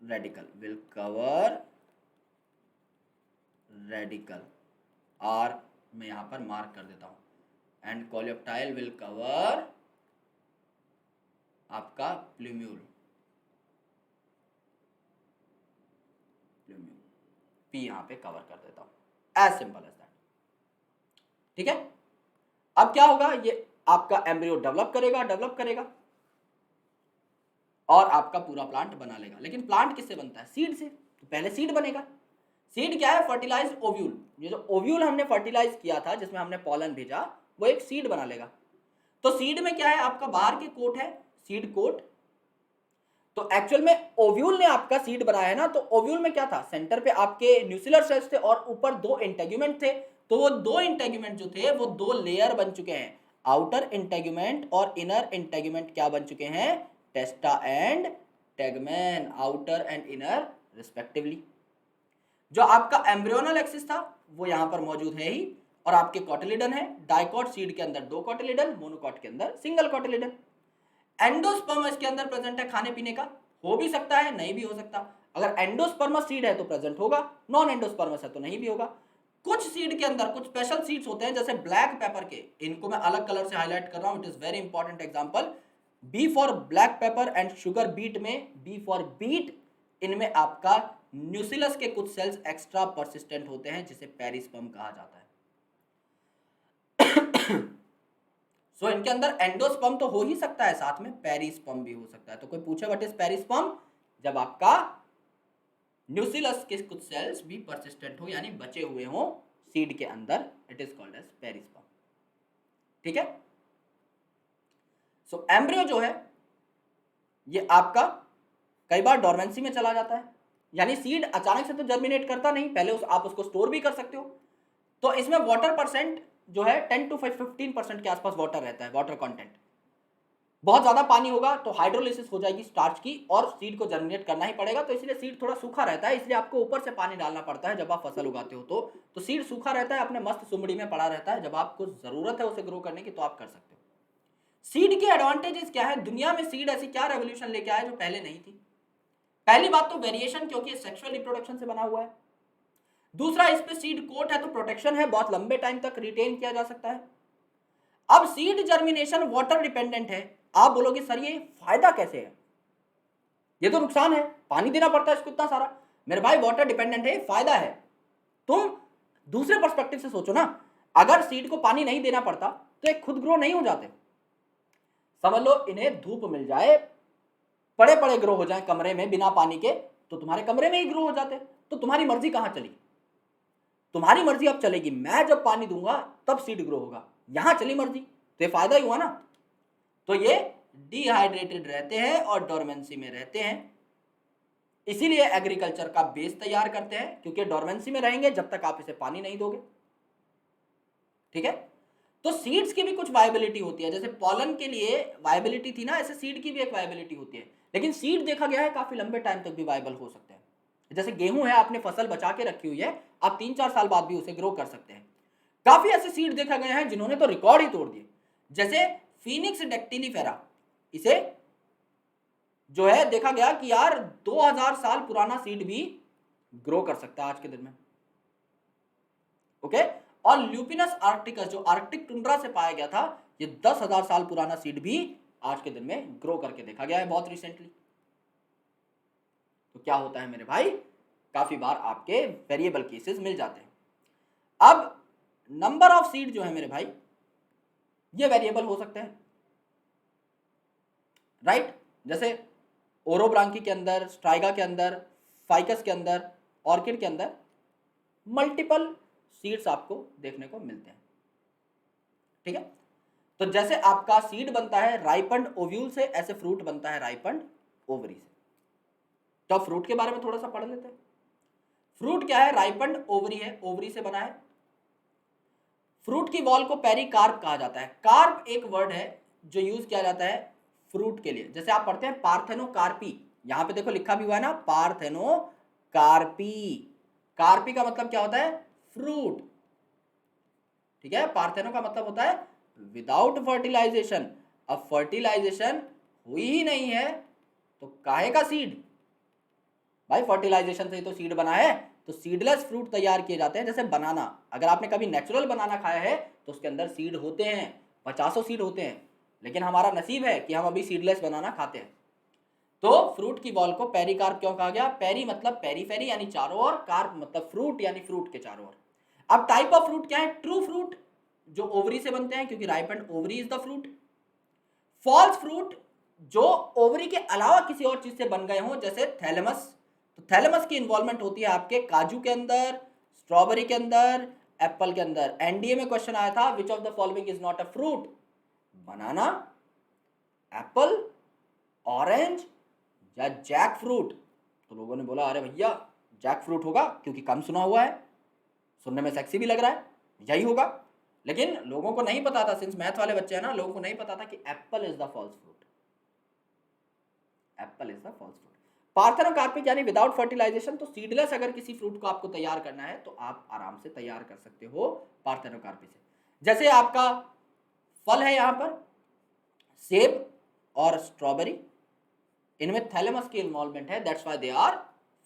radicle, will cover radicle. R मैं यहां पर मार्क कर देता हूं। एंड कोलियोप्टाइल विल कवर आपका प्लूम्यूल, पी यहां पे कवर कर देता हूं। As simple as that. ठीक है। अब क्या होगा? ये आपका एम्ब्रियो डेवलप करेगा और आपका पूरा प्लांट बना लेगा। लेकिन प्लांट किससे बनता है? सीड से। तो पहले सीड बनेगा। सीड क्या है? Fertilised ovule. ये जो ओव्यूल हमने फर्टिलाइज किया था, जिसमें हमने पॉलन भेजा, वो एक सीड बना लेगा। तो सीड में क्या है? आपका बाहर के कोट है, सीड कोट। तो एक्चुअल में ओव्यूल ने आपका सीड बनाया है ना, तो ओव्यूल में क्या था? सेंटर पे आपके न्यूक्लियर सेल्स थे और ऊपर दो इंटेग्यूमेंट थे। तो वो दो इंटेग्यूमेंट जो थे वो दो लेयर बन चुके हैं। आउटर इंटेग्यूमेंट और इनर इंटेग्यूमेंट क्या बन चुके हैं? Testa and tegmen, outer and inner respectively. जो आपका एम्ब्रियोनल एक्सिस था वो यहां पर मौजूद है ही, और आपके कॉटिलिडन है। डाइकॉट सीड के अंदर दो कॉटिलिडन, मोनोकॉट के अंदर सिंगल कॉटिलिडन। एंडोस्पर्म इसके अंदर प्रेजेंट है, खाने पीने का। हो भी सकता है, नहीं भी हो सकता। अगर एंडोस्पर्मस सीड है तो प्रेजेंट होगा, नॉन एंडोस्पर्मस है तो नहीं भी होगा। कुछ सीड के अंदर कुछ स्पेशल सीड्स होते हैं, जैसे ब्लैक पेपर के, इनको मैं अलग कलर से हाईलाइट कर रहा हूं, it is very important example. B for black pepper and sugar beet में, बी फॉर बीट, इनमें आपका न्यूसिलस के कुछ सेल्स एक्स्ट्रा परसिस्टेंट होते हैं, जिसे पेरिस्पर्म कहा जाता है। सो इनके अंदर एंडोस्पर्म तो हो ही सकता है, साथ में पेरिस्पर्म भी हो सकता है। तो कोई पूछे व्हाट इज पेरिस्पर्म? जब आपका न्यूसिलस के कुछ सेल्स भी परसिस्टेंट हो, यानी बचे हुए हो सीड के अंदर, it is called as perisperm. ठीक है। सो एम्ब्रियो जो है ये आपका कई बार डोरमेंसी में चला जाता है, यानी सीड अचानक से तो जर्मिनेट करता नहीं, पहले आप उसको स्टोर भी कर सकते हो। तो इसमें वाटर परसेंट जो है 10 to 15% के आसपास वाटर रहता है, वाटर कंटेंट। बहुत ज्यादा पानी होगा तो हाइड्रोलिसिस हो जाएगी स्टार्च की, और सीड को जर्मिनेट करना ही पड़ेगा। तो इसलिए सीड थोड़ा सूखा रहता है, इसलिए आपको ऊपर से पानी डालना पड़ता है जब आप फसल उगाते हो। तो सीड सूखा रहता है, अपने मस्त सुमड़ी में पड़ा रहता है। जब आपको जरूरत है उसे ग्रो करने की तो आप कर सकते हो। सीड के एडवांटेजेस क्या है? दुनिया में सीड ऐसी क्या रेवोल्यूशन लेके आया जो पहले नहीं थी? पहली बात तो वेरिएशन, क्योंकि सेक्सुअल रिप्रोडक्शन से बना हुआ है। दूसरा, इस पे सीड कोट है तो प्रोटेक्शन है, बहुत लंबे टाइम तक रिटेन किया जा सकता है। अब सीड जर्मिनेशन वाटर डिपेंडेंट है। आप बोलोगे सर ये फायदा कैसे है? ये तो नुकसान है, पानी देना पड़ता है इसको इतना सारा। मेरे भाई वाटर डिपेंडेंट है, फायदा है। तुम दूसरे पर्सपेक्टिव से सोचो ना, अगर सीड को पानी नहीं देना पड़ता तो ये खुद ग्रो नहीं हो जाते। समझ लो इन्हें धूप मिल जाए, पड़े पड़े ग्रो हो जाए कमरे में बिना पानी के, तो तुम्हारे कमरे में ही ग्रो हो जाते। तो तुम्हारी मर्जी कहां चली? तुम्हारी मर्जी अब चलेगी, मैं जब पानी दूंगा तब सीड ग्रो होगा, यहां चली मर्जी, तो ये फायदा ही हुआ ना। तो ये डिहाइड्रेटेड रहते हैं और डोरमेंसी में रहते हैं। इसीलिए एग्रीकल्चर का बेस तैयार करते हैं, क्योंकि डोरमेंसी में रहेंगे जब तक आप इसे पानी नहीं दोगे। ठीक है, तो सीड्स की भी कुछ वायबिलिटी होती है, जैसे पॉलन के लिए वायबिलिटी थी ना, ऐसे सीड की भी एक वायबिलिटी होती है। लेकिन सीड देखा गया है काफी लंबे टाइम तक भी वायबल हो सकते हैं। जैसे गेहूं है, आपने फसल बचा के रखी हुई है, आप 3-4 साल बाद भी उसे ग्रो कर सकते हैं। काफी ऐसे सीड देखा गया है जिन्होंने तो रिकॉर्ड ही तोड़ दिए, जैसे फिनिक्स डेक्टिलीफेरा। इसे जो है देखा गया कि यार 2000 साल पुराना सीड भी ग्रो कर सकता है आज के दिन में। ओके, और ल्यूपिनस आर्क्टिकस जो आर्कटिक टुंड्रा से पाया गया था, ये 10,000 साल पुराना सीड भी आज के दिन में ग्रो करके देखा गया है बहुत रिसेंटली। तो क्या होता है मेरे भाई, काफी बार आपके वेरिएबल केसेस मिल जाते हैं। अब नंबर ऑफ सीड जो है मेरे भाई, ये वेरिएबल हो सकते हैं, राइट। जैसे ओरोब्रांकी के अंदर, स्ट्राइगा के अंदर, फाइकस के अंदर, ऑर्किड के अंदर मल्टीपल सीड्स आपको देखने को मिलते हैं। ठीक है, तो जैसे आपका सीड बनता है राइपन्ड ओव्यूल से, ऐसे फ्रूट बनता है राइपन्ड ओवरी से। तो अब फ्रूट के बारे में थोड़ा सा पढ़ लेते हैं। फ्रूट क्या है, राइपन्ड ओवरी है, ओवरी से बना है। फ्रूट की वॉल को पेरिकार्प कहा जाता है। कार्प एक वर्ड है जो यूज किया जाता है फ्रूट के लिए। जैसे आप पढ़ते हैं पार्थेनोकार्पी, यहां पे देखो लिखा भी हुआ है ना, पार्थेनोकार्पी। कार्पी का मतलब क्या होता है, फ्रूट। ठीक है, पार्थेनो का मतलब होता है विदाउट फर्टिलाइजेशन। अब फर्टिलाइजेशन हुई ही नहीं है तो काहे का सीड, भाई फर्टिलाइजेशन से ही तो सीड बना है। तो सीडलेस फ्रूट तैयार किए जाते हैं। जैसे बनाना, अगर आपने कभी नेचुरल बनाना खाया है तो उसके अंदर सीड होते हैं, 50 सीड होते हैं। लेकिन हमारा नसीब है कि हम अभी सीडलेस बनाना खाते हैं। तो फ्रूट की बॉल को पेरिकार्प क्यों कहा गया, पेरी मतलब पेरीफेरी यानी चारों ओर, कार्प मतलब फ्रूट यानी फ्रूट के चारों ओर। अब टाइप ऑफ फ्रूट क्या है, ट्रू फ्रूट जो ओवरी से बनते हैं, क्योंकि ripened ovary is the fruit. False fruit जो ओवरी के अलावा किसी और चीज से बन गए हों, जैसे थैलेमस। तो थैलेमस की इन्वॉल्वमेंट होती है आपके काजू के अंदर, स्ट्रॉबेरी के अंदर, एप्पल के अंदर। एनडीए में क्वेश्चन आया था, which of the following is not a fruit, banana, Apple, orange या जैक फ्रूट। तो लोगों ने बोला अरे भैया जैक फ्रूट होगा, क्योंकि कम सुना हुआ है, सुनने में सेक्सी भी लग रहा है, यही होगा। लेकिन लोगों को नहीं पता था, सिंस मैथ वाले बच्चे हैं ना, लोगों को नहीं पता था कि apple is the false fruit. Apple is the false fruit. Parthenocarpic यानी विदाउट फर्टिलाइजेशन। तो सीडलेस अगर किसी फ्रूट को आपको तैयार करना है तो आप आराम से तैयार कर सकते हो पार्थेनोकार्पी से। जैसे आपका फल है यहां पर सेब और स्ट्रॉबेरी, इनमें थैलेमस की इन्वॉल्वमेंट है, that's why they are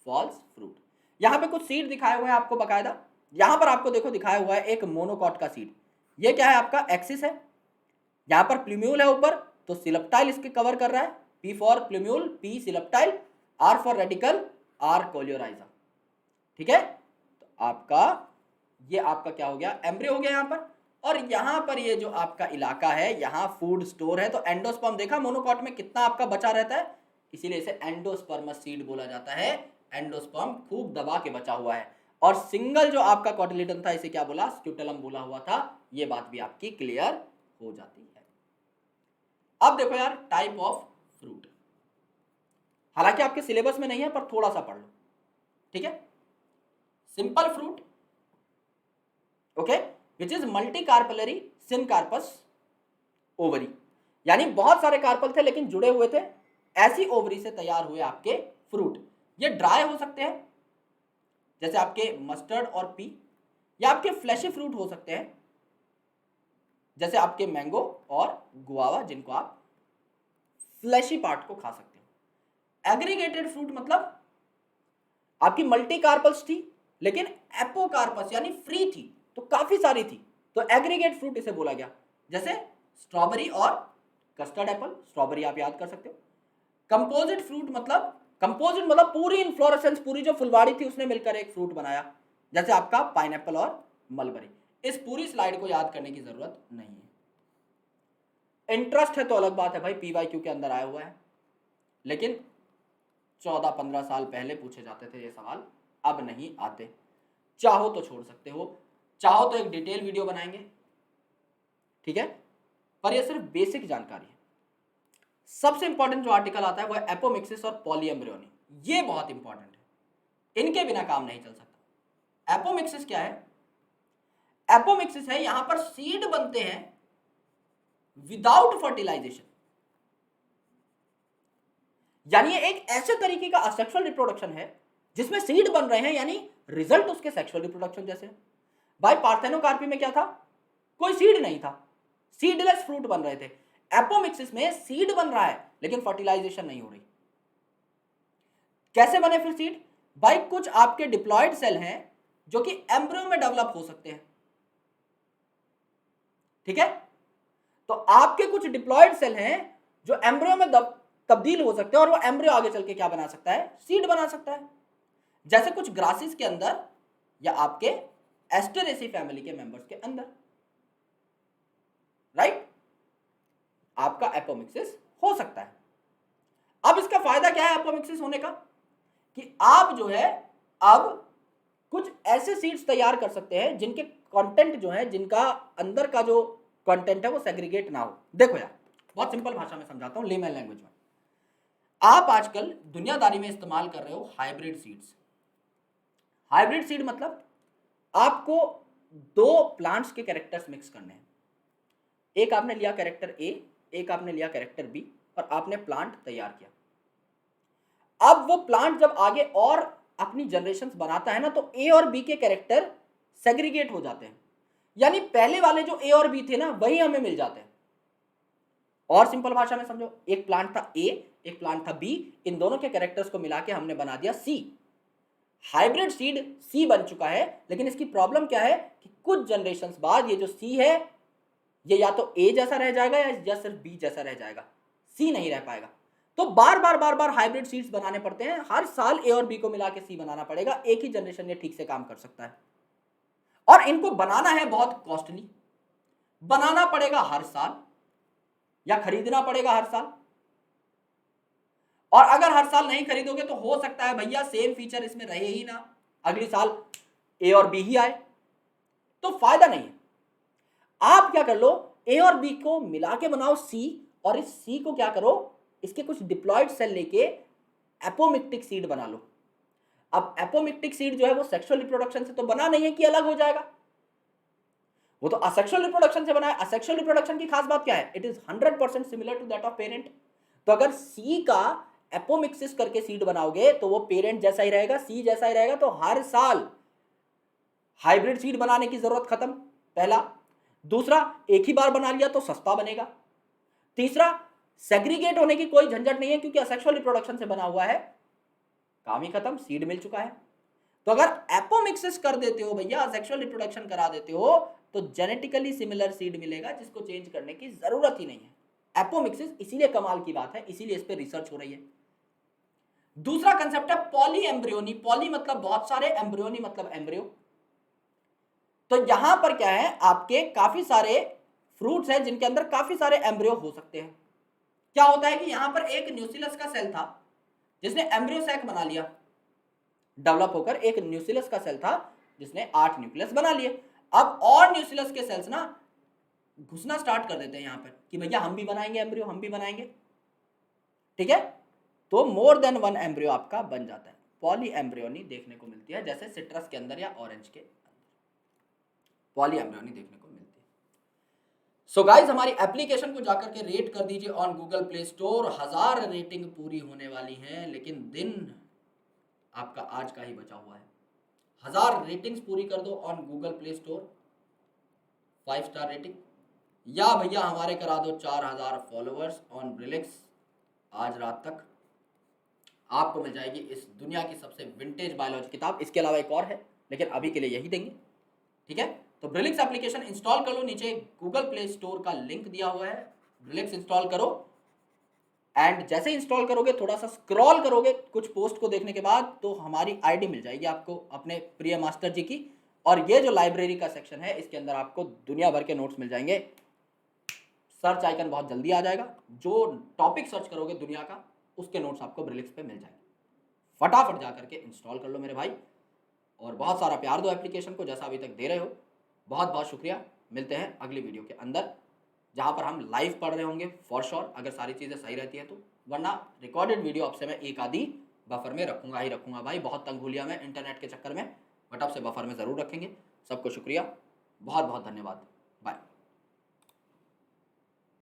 false fruit. यहां पे कुछ सीड दिखाए हुए हैं आपको बकायदा। यहां पर आपको देखो दिखाया हुआ है एक मोनोकॉट का सीड। ये क्या है, आपका एक्सिस है। यहां पर प्लूम्यूल है ऊपर, तो सिलप्टाइल इसके कवर कर रहा है। P for plumule, P coleoptile, R for radicle, R coleorhiza. ठीक है, तो आपका ये आपका क्या हो गया, एम्ब्रियो हो गया यहां पर। और यहां पर ये जो आपका इलाका है, यहां फूड स्टोर है। तो एंडोस्पर्म देखा मोनोकॉट में कितना आपका बचा रहता है, इसीलिए इसे एंडोस्पर्मस सीड बोला जाता है। एंडोस्पर्म खूब दबा के बचा हुआ है। और सिंगल जो आपका कॉटिलेडन था, इसे क्या बोला, स्क्यूटेलम बोला हुआ था। ये बात भी आपकी क्लियर हो जाती है। अब देखो यार, टाइप ऑफ फ्रूट, हालांकि आपके सिलेबस में नहीं है पर थोड़ा सा पढ़ लो। ठीक है, simple fruit, okay, which is multi carpellary syncarpous ovary, यानी बहुत सारे कार्पल थे लेकिन जुड़े हुए थे, ऐसी ओवरी से तैयार हुए आपके फ्रूट। ये ड्राई हो सकते हैं जैसे आपके मस्टर्ड और पी, या आपके फ्लैशी फ्रूट हो सकते हैं जैसे आपके मैंगो और गुआवा, जिनको आप फ्लैशी पार्ट को खा सकते हो। एग्रीगेटेड फ्रूट मतलब आपकी मल्टी कार्पल्स थी लेकिन एपोकार्पस यानी फ्री थी, तो काफी सारी थी, तो एग्रीगेट फ्रूट इसे बोला गया। जैसे स्ट्रॉबेरी और कस्टर्ड एप्पल, स्ट्रॉबेरी आप याद कर सकते हो। कंपोजिट फ्रूट मतलब, कंपोजिट मतलब पूरी इन्फ्लोरेसेंस, पूरी जो फुलवाड़ी थी उसने मिलकर एक फ्रूट बनाया, जैसे आपका पाइनएप्पल और मलबरी। इस पूरी स्लाइड को याद करने की जरूरत नहीं है। इंटरेस्ट है तो अलग बात है भाई, पीवाईक्यू के अंदर आया हुआ है, लेकिन 14-15 साल पहले पूछे जाते थे ये सवाल, अब नहीं आते। चाहो तो छोड़ सकते हो, चाहो तो एक डिटेल वीडियो बनाएंगे, ठीक है, पर ये सिर्फ बेसिक जानकारी है। सबसे इंपॉर्टेंट जो आर्टिकल आता है वो है एपोमिक्सिस और पॉलीएम्ब्रियोनी। ये बहुत इंपॉर्टेंट है, इनके बिना काम नहीं चल सकता। एपोमिक्सिस क्या है? एपोमिक्सिस है यहां पर सीड बनते हैं विदाउट फर्टिलाइजेशन, यानी ये एक ऐसे तरीके का असेक्सुअल रिप्रोडक्शन है जिसमें सीड बन रहे हैं, यानी रिजल्ट उसके सेक्सुअल रिप्रोडक्शन जैसे। भाई पार्थेनोकार्पी में क्या था? कोई सीड नहीं था, सीडलेस फ्रूट बन रहे थे। एपोमिक्सिस में सीड बन रहा है लेकिन फर्टिलाइजेशन नहीं हो रही। कैसे बने फिर सीड? भाई कुछ आपके डिप्लॉयड सेल हैं जो कि एम्ब्रियो में डेवलप हो सकते हैं, ठीक है? तो आपके कुछ डिप्लॉयड सेल हैं जो एम्ब्रियो में तब्दील हो सकते हैं, और वो एम्ब्रियो आगे चल के क्या बना सकता है? सीड बना सकता है। जैसे कुछ ग्रासेस के अंदर या आपके एस्टेरेसी फैमिली के मेंबर्स के अंदर, राइट? आपका एपोमिक्सिस हो सकता है। अब इसका फायदा क्या है एपोमिक्सिस होने का? कि आप जो है अब कुछ ऐसे सीड्स तैयार कर सकते हैं जिनके कंटेंट जो है, जिनका अंदर का जो कंटेंट है वो सेग्रीगेट ना हो। देखो यार, बहुत सिंपल भाषा में समझाता हूं, लेमन लैंग्वेज में। आप आजकल दुनियादारी में इस्तेमाल कर रहे हो हाइब्रिड सीड्स। हाइब्रिड सीड मतलब आपको दो प्लांट्स के कैरेक्टर्स मिक्स करने हैं। एक आपने लिया कैरेक्टर ए, एक आपने लिया कैरेक्टर बी, और आपने प्लांट तैयार किया। अब वो प्लांट जब आगे और अपनी जनरेशंस बनाता है ना, तो ए और बी के कैरेक्टर सेग्रीगेट हो जाते हैं, यानी पहले वाले जो ए और बी थे ना वही हमें मिल जाते हैं। और सिंपल भाषा में समझो, एक प्लांट था ए, एक प्लांट था बी, इन दोनों के कैरेक्टर्स को मिला के हमने बना दिया सी। हाइब्रिड सीड सी बन चुका है, लेकिन इसकी प्रॉब्लम क्या है कि कुछ जनरेशंस बाद ये जो सी है ये या तो ए जैसा रह जाएगा या सिर्फ बी जैसा रह जाएगा, सी नहीं रह पाएगा। तो बार बार हाइब्रिड सीड्स बनाने पड़ते हैं, हर साल ए और बी को मिला के सी बनाना पड़ेगा, एक ही जनरेशन में ठीक से काम कर सकता है। और इनको बनाना है बहुत कॉस्टली, बनाना पड़ेगा हर साल या खरीदना पड़ेगा हर साल। और अगर हर साल नहीं खरीदोगे तो हो सकता है भैया सेम फीचर इसमें रहे ही ना, अगली साल ए और बी ही आए, तो फायदा नहीं है। आप क्या कर लो, ए और बी को मिला के बनाओ सी, और इस सी को क्या करो, इसके कुछ डिप्लॉयड सेल लेके एपोमिक्टिक सीड बना लो। अब एपोमिक्टिक सीड जो है वो सेक्सुअल रिप्रोडक्शन से तो बना नहीं है कि अलग हो जाएगा, वो तो असेक्सुअल रिप्रोडक्शन से बना है। असेक्सुअल रिप्रोडक्शन की खास बात क्या है? It is 100% similar to that of parent. तो अगर सी का एपोमिक्सिस करके सीड बनाओगे तो वो पेरेंट जैसा ही रहेगा, सी जैसा ही रहेगा, तो हर साल हाइब्रिड सीड बनाने की जरूरत खत्म, पहला। दूसरा, एक ही बार बना लिया तो सस्ता बनेगा। तीसरा, सेग्रीगेट होने की कोई झंझट नहीं है क्योंकि असेक्सुअल रिप्रोडक्शन से बना हुआ है, काम ही खत्म, सीड मिल चुका है। तो अगर एपोमिक्सिस कर देते हो भैया, असेक्सुअल रिप्रोडक्शन करा देते हो, तो जेनेटिकली सिमिलर सीड मिलेगा जिसको चेंज करने की जरूरत ही नहीं है। एपोमिक्सिस इसीलिए कमाल की बात है, इसीलिए इस पर रिसर्च हो रही है। दूसरा कंसेप्ट है पॉली एम्ब्रियोनी। पॉली मतलब बहुत सारे, एम्ब्रियोनी मतलब एम्ब्रियो। तो यहां पर क्या है, आपके काफी सारे फ्रूट्स हैं जिनके अंदर काफी सारे एम्ब्रियो हो सकते हैं। क्या होता है कि यहां पर एक न्यूसिलस का सेल था जिसने एम्ब्रियो सैक बना लिया, डेवलप होकर एक न्यूसिलस का सेल था जिसने 8 न्यूक्लियस बना लिए। अब और न्यूसिलस के सेल्स ना घुसना स्टार्ट कर देते हैं यहां पर कि भैया हम भी बनाएंगे एम्ब्रियो, हम भी बनाएंगे, ठीक है? तो मोर देन वन एम्ब्रियो आपका बन जाता है। पॉली एम्ब्रियोनी देखने को मिलती है, जैसे सिट्रस के अंदर या ऑरेंज के अंदर पॉली एम्ब्रियोनी देखने को मिलती है। सो गाइज, हमारी एप्लीकेशन को जाकर के रेट कर दीजिए on Google Play store. 1000 rating पूरी होने वाली है, लेकिन दिन आपका आज का ही बचा हुआ है। 1000 रेटिंग्स पूरी कर दो on Google Play store, 5 star rating, या भैया हमारे करा दो 4000 फॉलोअर्स ऑन ब्रिलिक्स। आज रात तक आपको मिल जाएगी इस दुनिया की सबसे विंटेज बायोलॉजी किताब। इसके अलावा एक और है, लेकिन अभी के लिए यही देंगे, ठीक है? तो ब्रिलिक्स एप्लीकेशन इंस्टॉल कर लो, नीचे गूगल प्ले स्टोर का लिंक दिया हुआ है, ब्रिलिक्स इंस्टॉल करो। एंड जैसे इंस्टॉल करोगे, थोड़ा सा स्क्रॉल करोगे कुछ पोस्ट को देखने के बाद, तो हमारी आईडी मिल जाएगी आपको अपने प्रिय मास्टर जी की। और ये जो लाइब्रेरी का सेक्शन है, इसके अंदर आपको दुनिया भर के नोट्स मिल जाएंगे। सर्च आइकन बहुत जल्दी आ जाएगा, जो टॉपिक सर्च करोगे दुनिया का, उसके नोट्स आपको ब्रिलिक्स पे मिल जाएंगे। फटाफट जा करके इंस्टॉल कर लो मेरे भाई, और बहुत सारा प्यार दो एप्लीकेशन को जैसा अभी तक दे रहे हो। बहुत बहुत शुक्रिया, मिलते हैं अगली वीडियो के अंदर। जहाँ पर हम लाइव पढ़ रहे होंगे फॉर श्योर, अगर सारी चीज़ें सही रहती है तो, वरना रिकॉर्डेड वीडियो आपसे मैं एक आधी बफर में रखूंगा ही रखूंगा भाई। बहुत तंग हुलिया मैं इंटरनेट के चक्कर में, बट आपसे बफर में ज़रूर रखेंगे। सबको शुक्रिया, बहुत बहुत धन्यवाद।